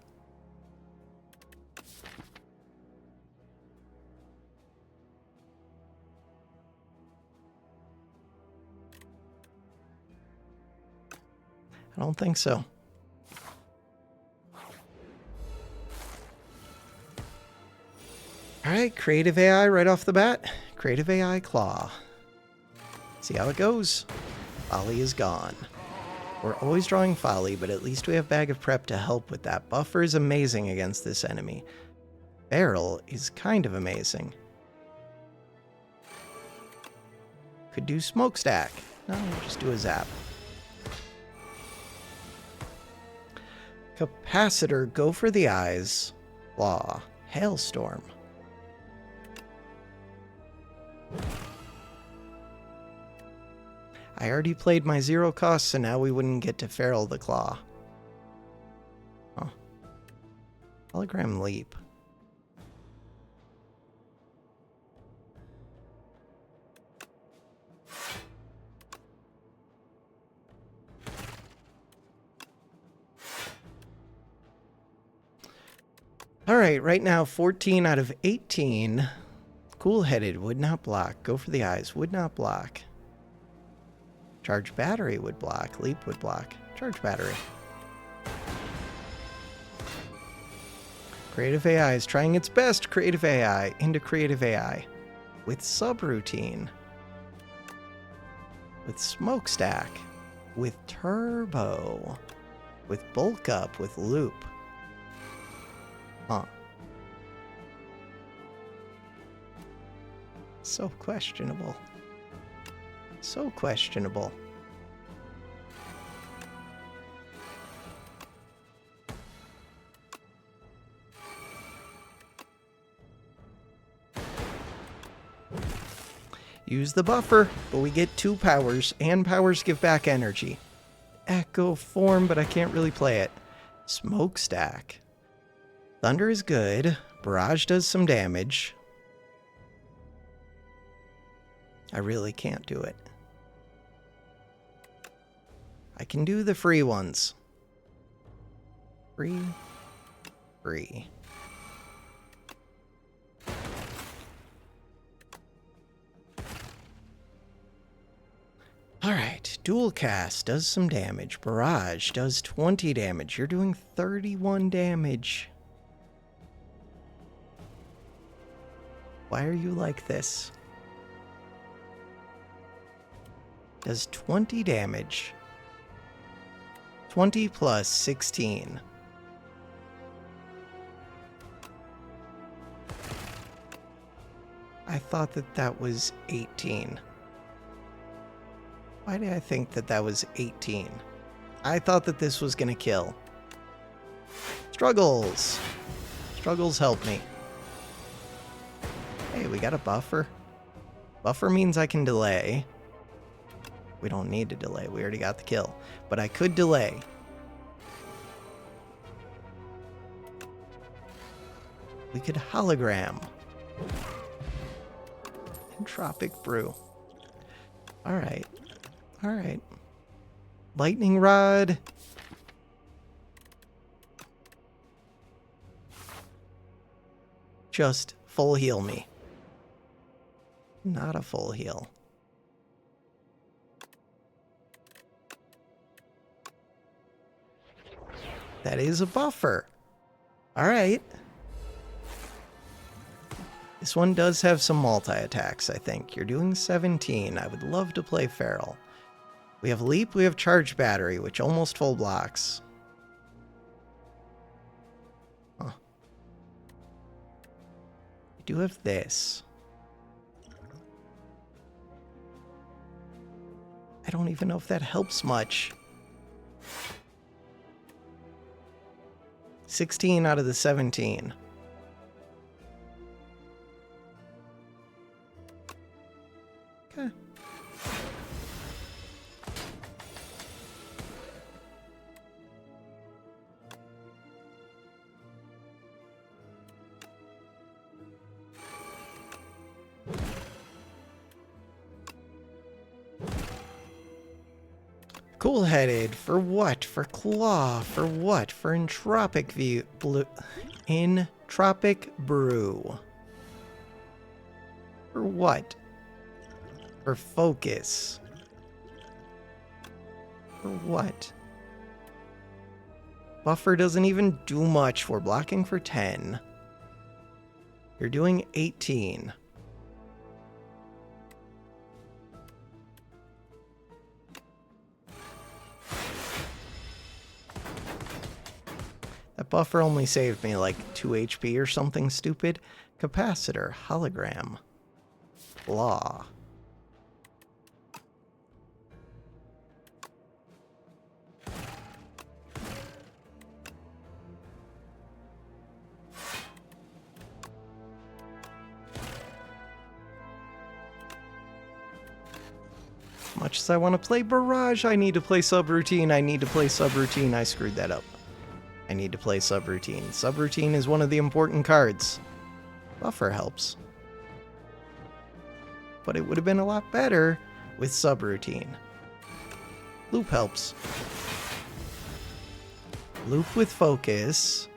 I don't think so. Alright, creative AI right off the bat. Creative AI Claw. See how it goes. Folly is gone. We're always drawing Folly, but at least we have Bag of Prep to help with that. Buffer is amazing against this enemy. Barrel is kind of amazing. Could do Smokestack. No, just do a zap. Capacitor, go for the eyes. Claw. Hailstorm. I already played my 0 cost, so now we wouldn't get to Feral the Claw. Oh. Hologram Leap. Alright, right now 14 out of 18. Cool-headed, would not block. Go for the eyes, would not block. Charge battery would block. Leap would block. Charge battery. Creative AI is trying its best. Creative AI into creative AI. With subroutine. With smokestack. With turbo. With bulk up. With loop. Huh. So questionable. So questionable. Use the buffer, but we get 2 powers, and powers give back energy. Echo form, but I can't really play it. Smokestack. Thunder is good. Barrage does some damage. I really can't do it. I can do the free ones. Free. Alright, dual cast does some damage. Barrage does 20 damage. You're doing 31 damage. Why are you like this? Does 20 damage. 20 plus 16. I thought that that was 18. Why did I think that that was 18? I thought that this was gonna kill. Struggles! Struggles help me. Hey, we got a buffer. Buffer means I can delay. We don't need to delay. We already got the kill. But I could delay. We could hologram. Entropic brew. Alright. Alright. Lightning rod. Just full heal me. Not a full heal. That is a buffer. Alright. This one does have some multi-attacks, I think. You're doing 17. I would love to play Feral. We have Leap, we have Charge Battery, which almost full blocks. Huh. We do have this. I don't even know if that helps much. 16 out of the 17. Okay. Cool-headed. For what? For claw. For what? For entropic view. Entropic brew. For what? For focus. For what? Buffer doesn't even do much. We're blocking for 10. You're doing 18. That buffer only saved me like 2 HP or something stupid. Capacitor, hologram, law. Much as I want to play Barrage, I need to play Subroutine. I need to play Subroutine. I screwed that up. I need to play Subroutine. Subroutine is one of the important cards. Buffer helps. But it would have been a lot better with Subroutine. Loop helps. Loop with focus.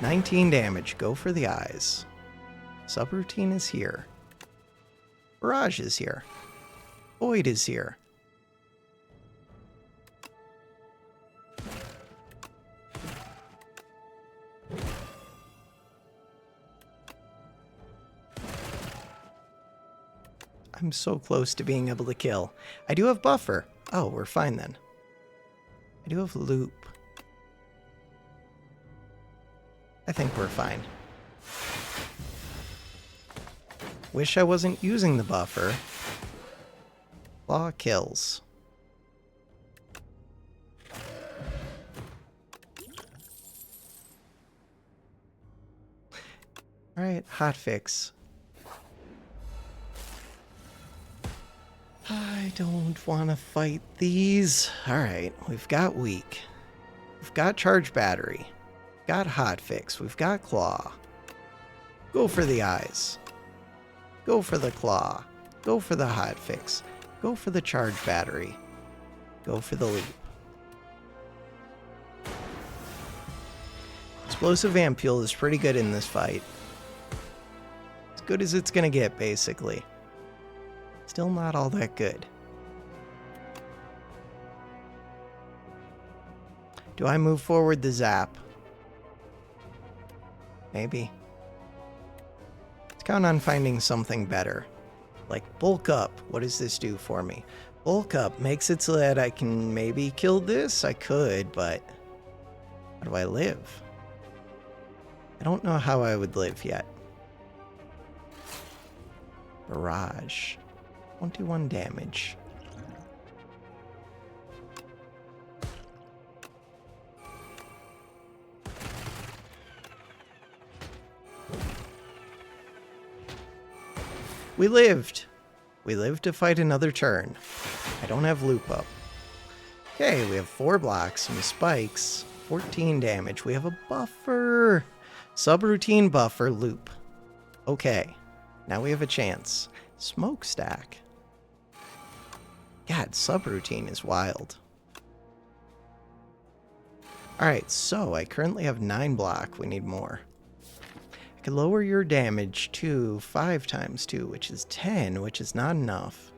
19 damage. Go for the eyes. Subroutine is here. Barrage is here. Void is here. I'm so close to being able to kill. I do have buffer. Oh, we're fine then. I do have loop. I think we're fine. Wish I wasn't using the buffer. Claw kills. Alright, hotfix. I don't want to fight these. Alright, we've got weak. We've got charge battery. We've got hotfix. We've got claw. Go for the eyes. Go for the claw. Go for the hotfix. Go for the charge battery. Go for the leap. Explosive Ampule is pretty good in this fight. As good as it's gonna get, basically. Still not all that good. Do I move forward the zap? Maybe. Let's count on finding something better. Like bulk up. What does this do for me? Bulk up makes it so that I can maybe kill this. I could, but how do I live? I don't know how I would live yet. Barrage. 21 damage. We lived. We live to fight another turn. I don't have loop up. Okay, we have 4 blocks, some spikes, 14 damage. We have a buffer. Subroutine buffer loop. Okay, now we have a chance. Smokestack. God, subroutine is wild. Alright, so I currently have 9 block. We need more. I can lower your damage to 5 times 2, which is 10, which is not enough.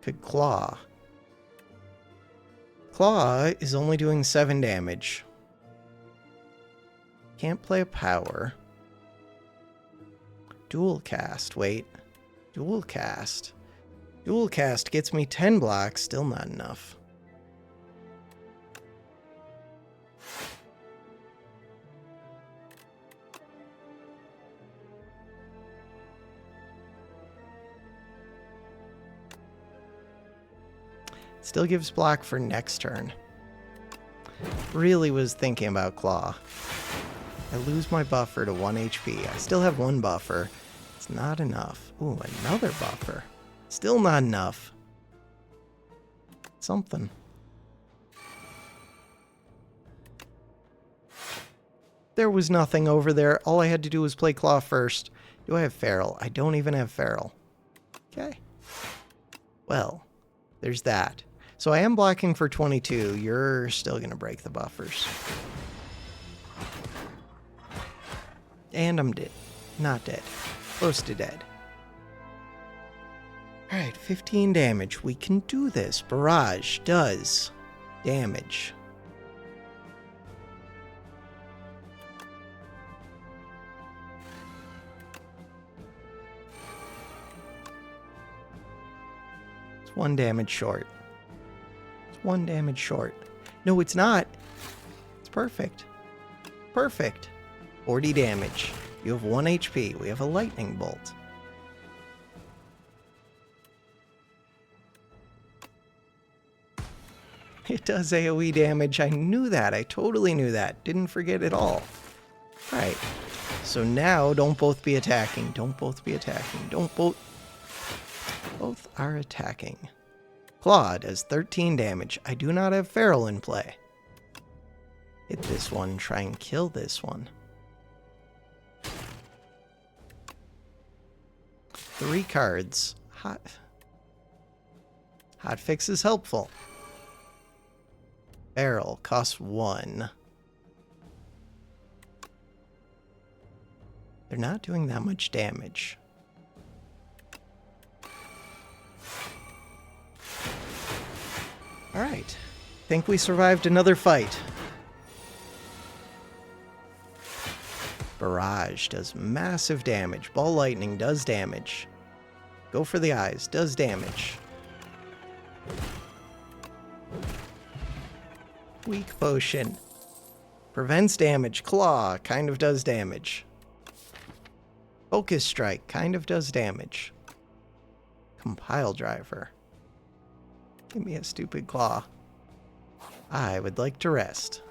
Could claw. Claw is only doing 7 damage. Can't play a power. Dual cast, wait. Dual cast. Dual cast gets me 10 blocks, still not enough. Still gives block for next turn. Really was thinking about claw. I lose my buffer to 1 HP. I still have 1 buffer. It's not enough. Ooh, another buffer. Still not enough. Something. There was nothing over there. All I had to do was play claw first. Do I have feral? I don't even have feral. Okay. Well, there's that. So I am blocking for 22. You're still going to break the buffers. And I'm dead. Not dead. Close to dead. Alright, 15 damage. We can do this. Barrage does damage. It's 1 damage short. 1 damage short. No, it's not. It's perfect. Perfect. 40 damage. You have 1 HP. We have a lightning bolt. It does AoE damage. I knew that. I totally knew that. Didn't forget at all. Alright. So now, don't both be attacking. Don't both be attacking. Don't both... Both are attacking. Claw does 13 damage. I do not have feral in play. Hit this one. Try and kill this one. 3 cards. Hotfix is helpful. Feral costs 1. They're not doing that much damage. Alright. Think we survived another fight. Barrage does massive damage. Ball lightning does damage. Go for the eyes. Does damage. Weak potion. Prevents damage. Claw kind of does damage. Focus strike kind of does damage. Compile driver. Give me a stupid claw. I would like to rest.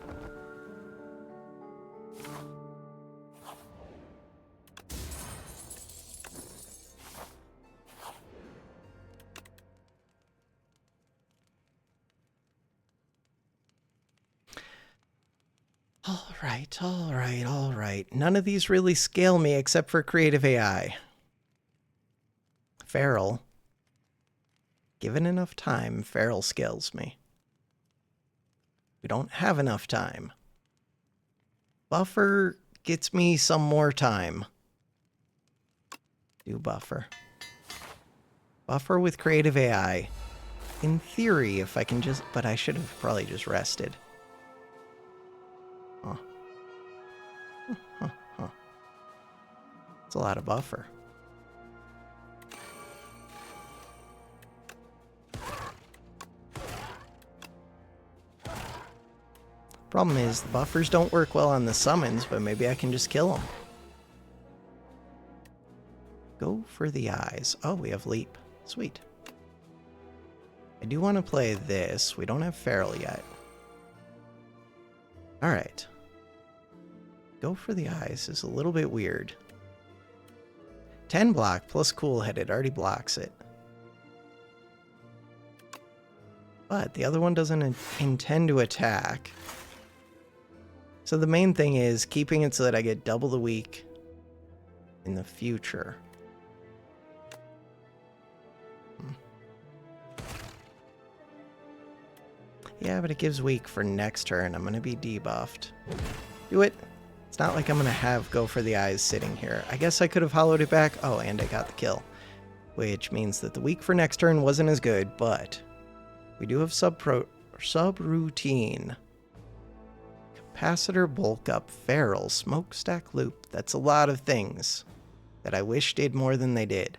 All right. None of these really scale me except for creative AI. Feral. Given enough time, feral scales me. We don't have enough time. Buffer gets me some more time. Do buffer. Buffer with creative AI. In theory, if I can just... But I should have probably just rested. Huh. It's a lot of buffer. Problem is, the buffers don't work well on the summons, but maybe I can just kill them. Go for the eyes. Oh, we have leap. Sweet. I do want to play this. We don't have feral yet. Alright. Go for the eyes is a little bit weird. 10 block plus cool head, it already blocks it. But the other one doesn't intend to attack. So the main thing is keeping it so that I get double the weak in the future. Yeah, but it gives weak for next turn. I'm going to be debuffed. Do it. It's not like I'm going to have go for the eyes sitting here. I guess I could have hollowed it back. Oh, and I got the kill. Which means that the weak for next turn wasn't as good, but we do have sub-routine. Capacitor, bulk up, feral, smokestack loop. That's a lot of things that I wish did more than they did.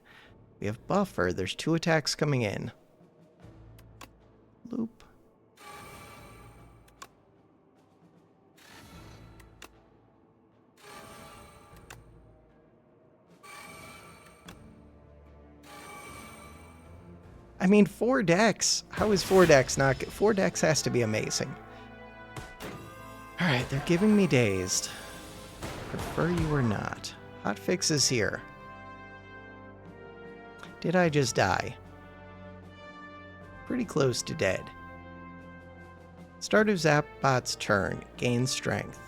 We have buffer. There's 2 attacks coming in. Loop. I mean, 4 decks. How is 4 decks not good? 4 decks has to be amazing. Alright, they're giving me dazed. Prefer you or not. Hotfix is here. Did I just die? Pretty close to dead. Start of Zapbot's turn. Gain strength.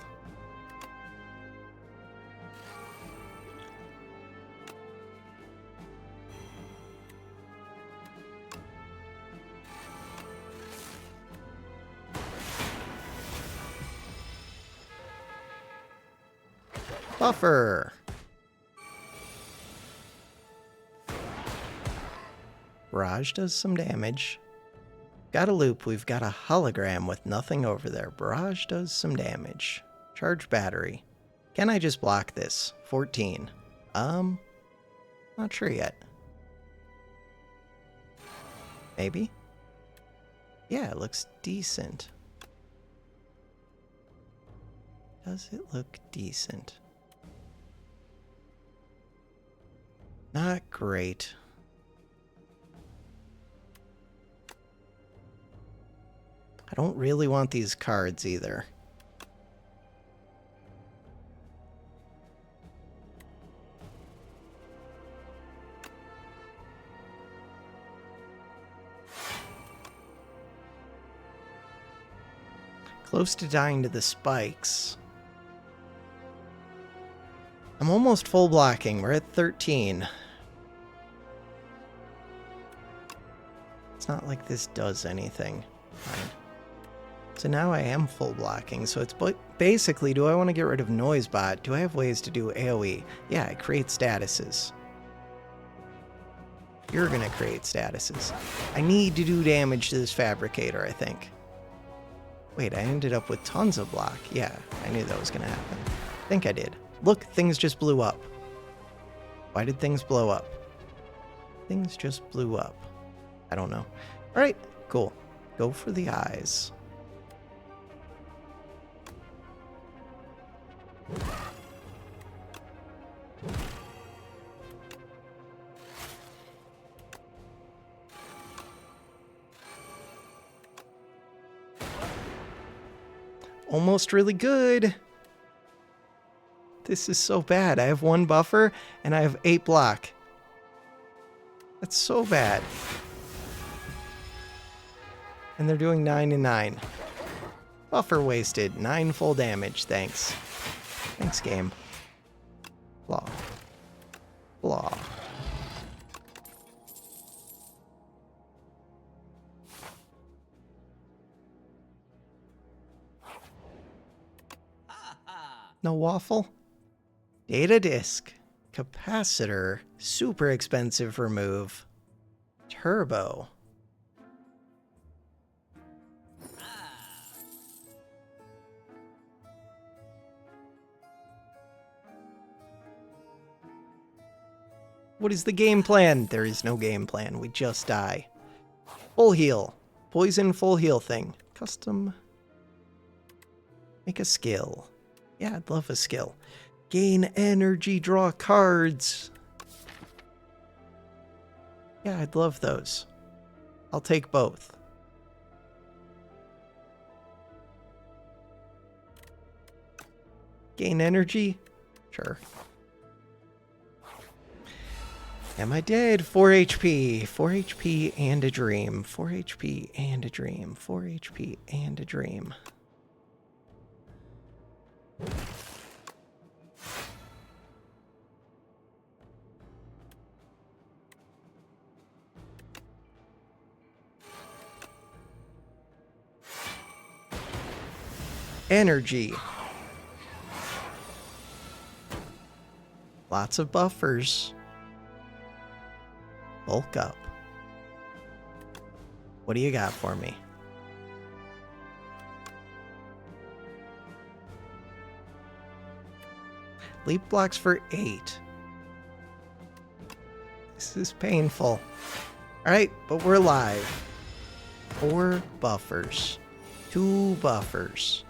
Buffer. Barrage does some damage. Got a loop. We've got a hologram with nothing over there. Barrage does some damage. Charge battery. Can I just block this? 14. Not sure yet. Maybe? Yeah, it looks decent. Does it look decent? Not great. I don't really want these cards either. Close to dying to the spikes. I'm almost full blocking. We're at 13. It's not like this does anything. Fine. So now I am full blocking. So it's basically, do I want to get rid of Noisebot? Do I have ways to do AoE? Yeah, I create statuses. You're going to create statuses. I need to do damage to this Fabricator, I think. Wait, I ended up with tons of block. Yeah, I knew that was going to happen. I think I did. Look, things just blew up. Why did things blow up? Things just blew up. I don't know. All right, cool. Go for the eyes. Almost really good. This is so bad. I have 1 buffer and I have 8 block. That's so bad. And they're doing 9 and 9. Buffer wasted. 9 full damage. Thanks. Thanks, game. Blah. Blah. No waffle? Data disk. Capacitor. Super expensive remove. Turbo. What is the game plan? There is no game plan. We just die. Full heal. Poison full heal thing. Custom. Make a skill. Yeah, I'd love a skill. Gain energy, draw cards. Yeah, I'd love those. I'll take both. Gain energy? Sure. Am I dead? 4 HP. 4 HP and a dream. 4 HP and a dream. 4 HP and a dream. Energy. Lots of buffers. Bulk up. What do you got for me? Leap blocks for 8. This is painful. Alright, but we're alive. 4 buffers. 2 buffers.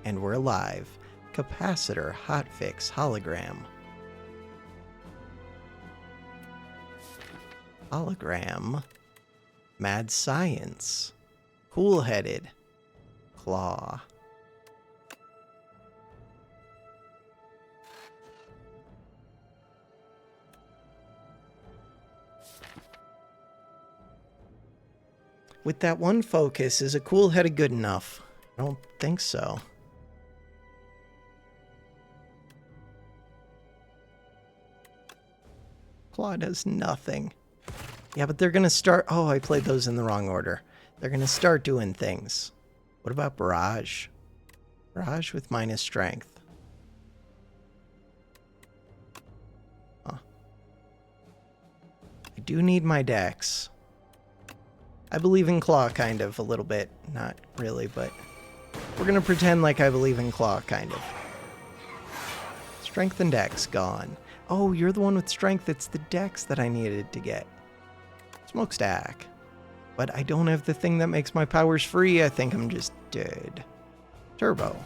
And we're alive. Capacitor, hotfix, hologram. Hologram. Mad science. Cool-headed. Claw. With that one focus, is a cool-headed good enough? I don't think so. Claw does nothing. Yeah, but they're gonna start... Oh, I played those in the wrong order. They're gonna start doing things. What about Barrage? Barrage with minus strength. Huh. I do need my dex. I believe in Claw, kind of, a little bit. Not really, but... We're gonna pretend like I believe in Claw, kind of. Strength and dex, gone. Oh, you're the one with strength. It's the dex that I needed to get. Smokestack. But I don't have the thing that makes my powers free. I think I'm just dead. Turbo.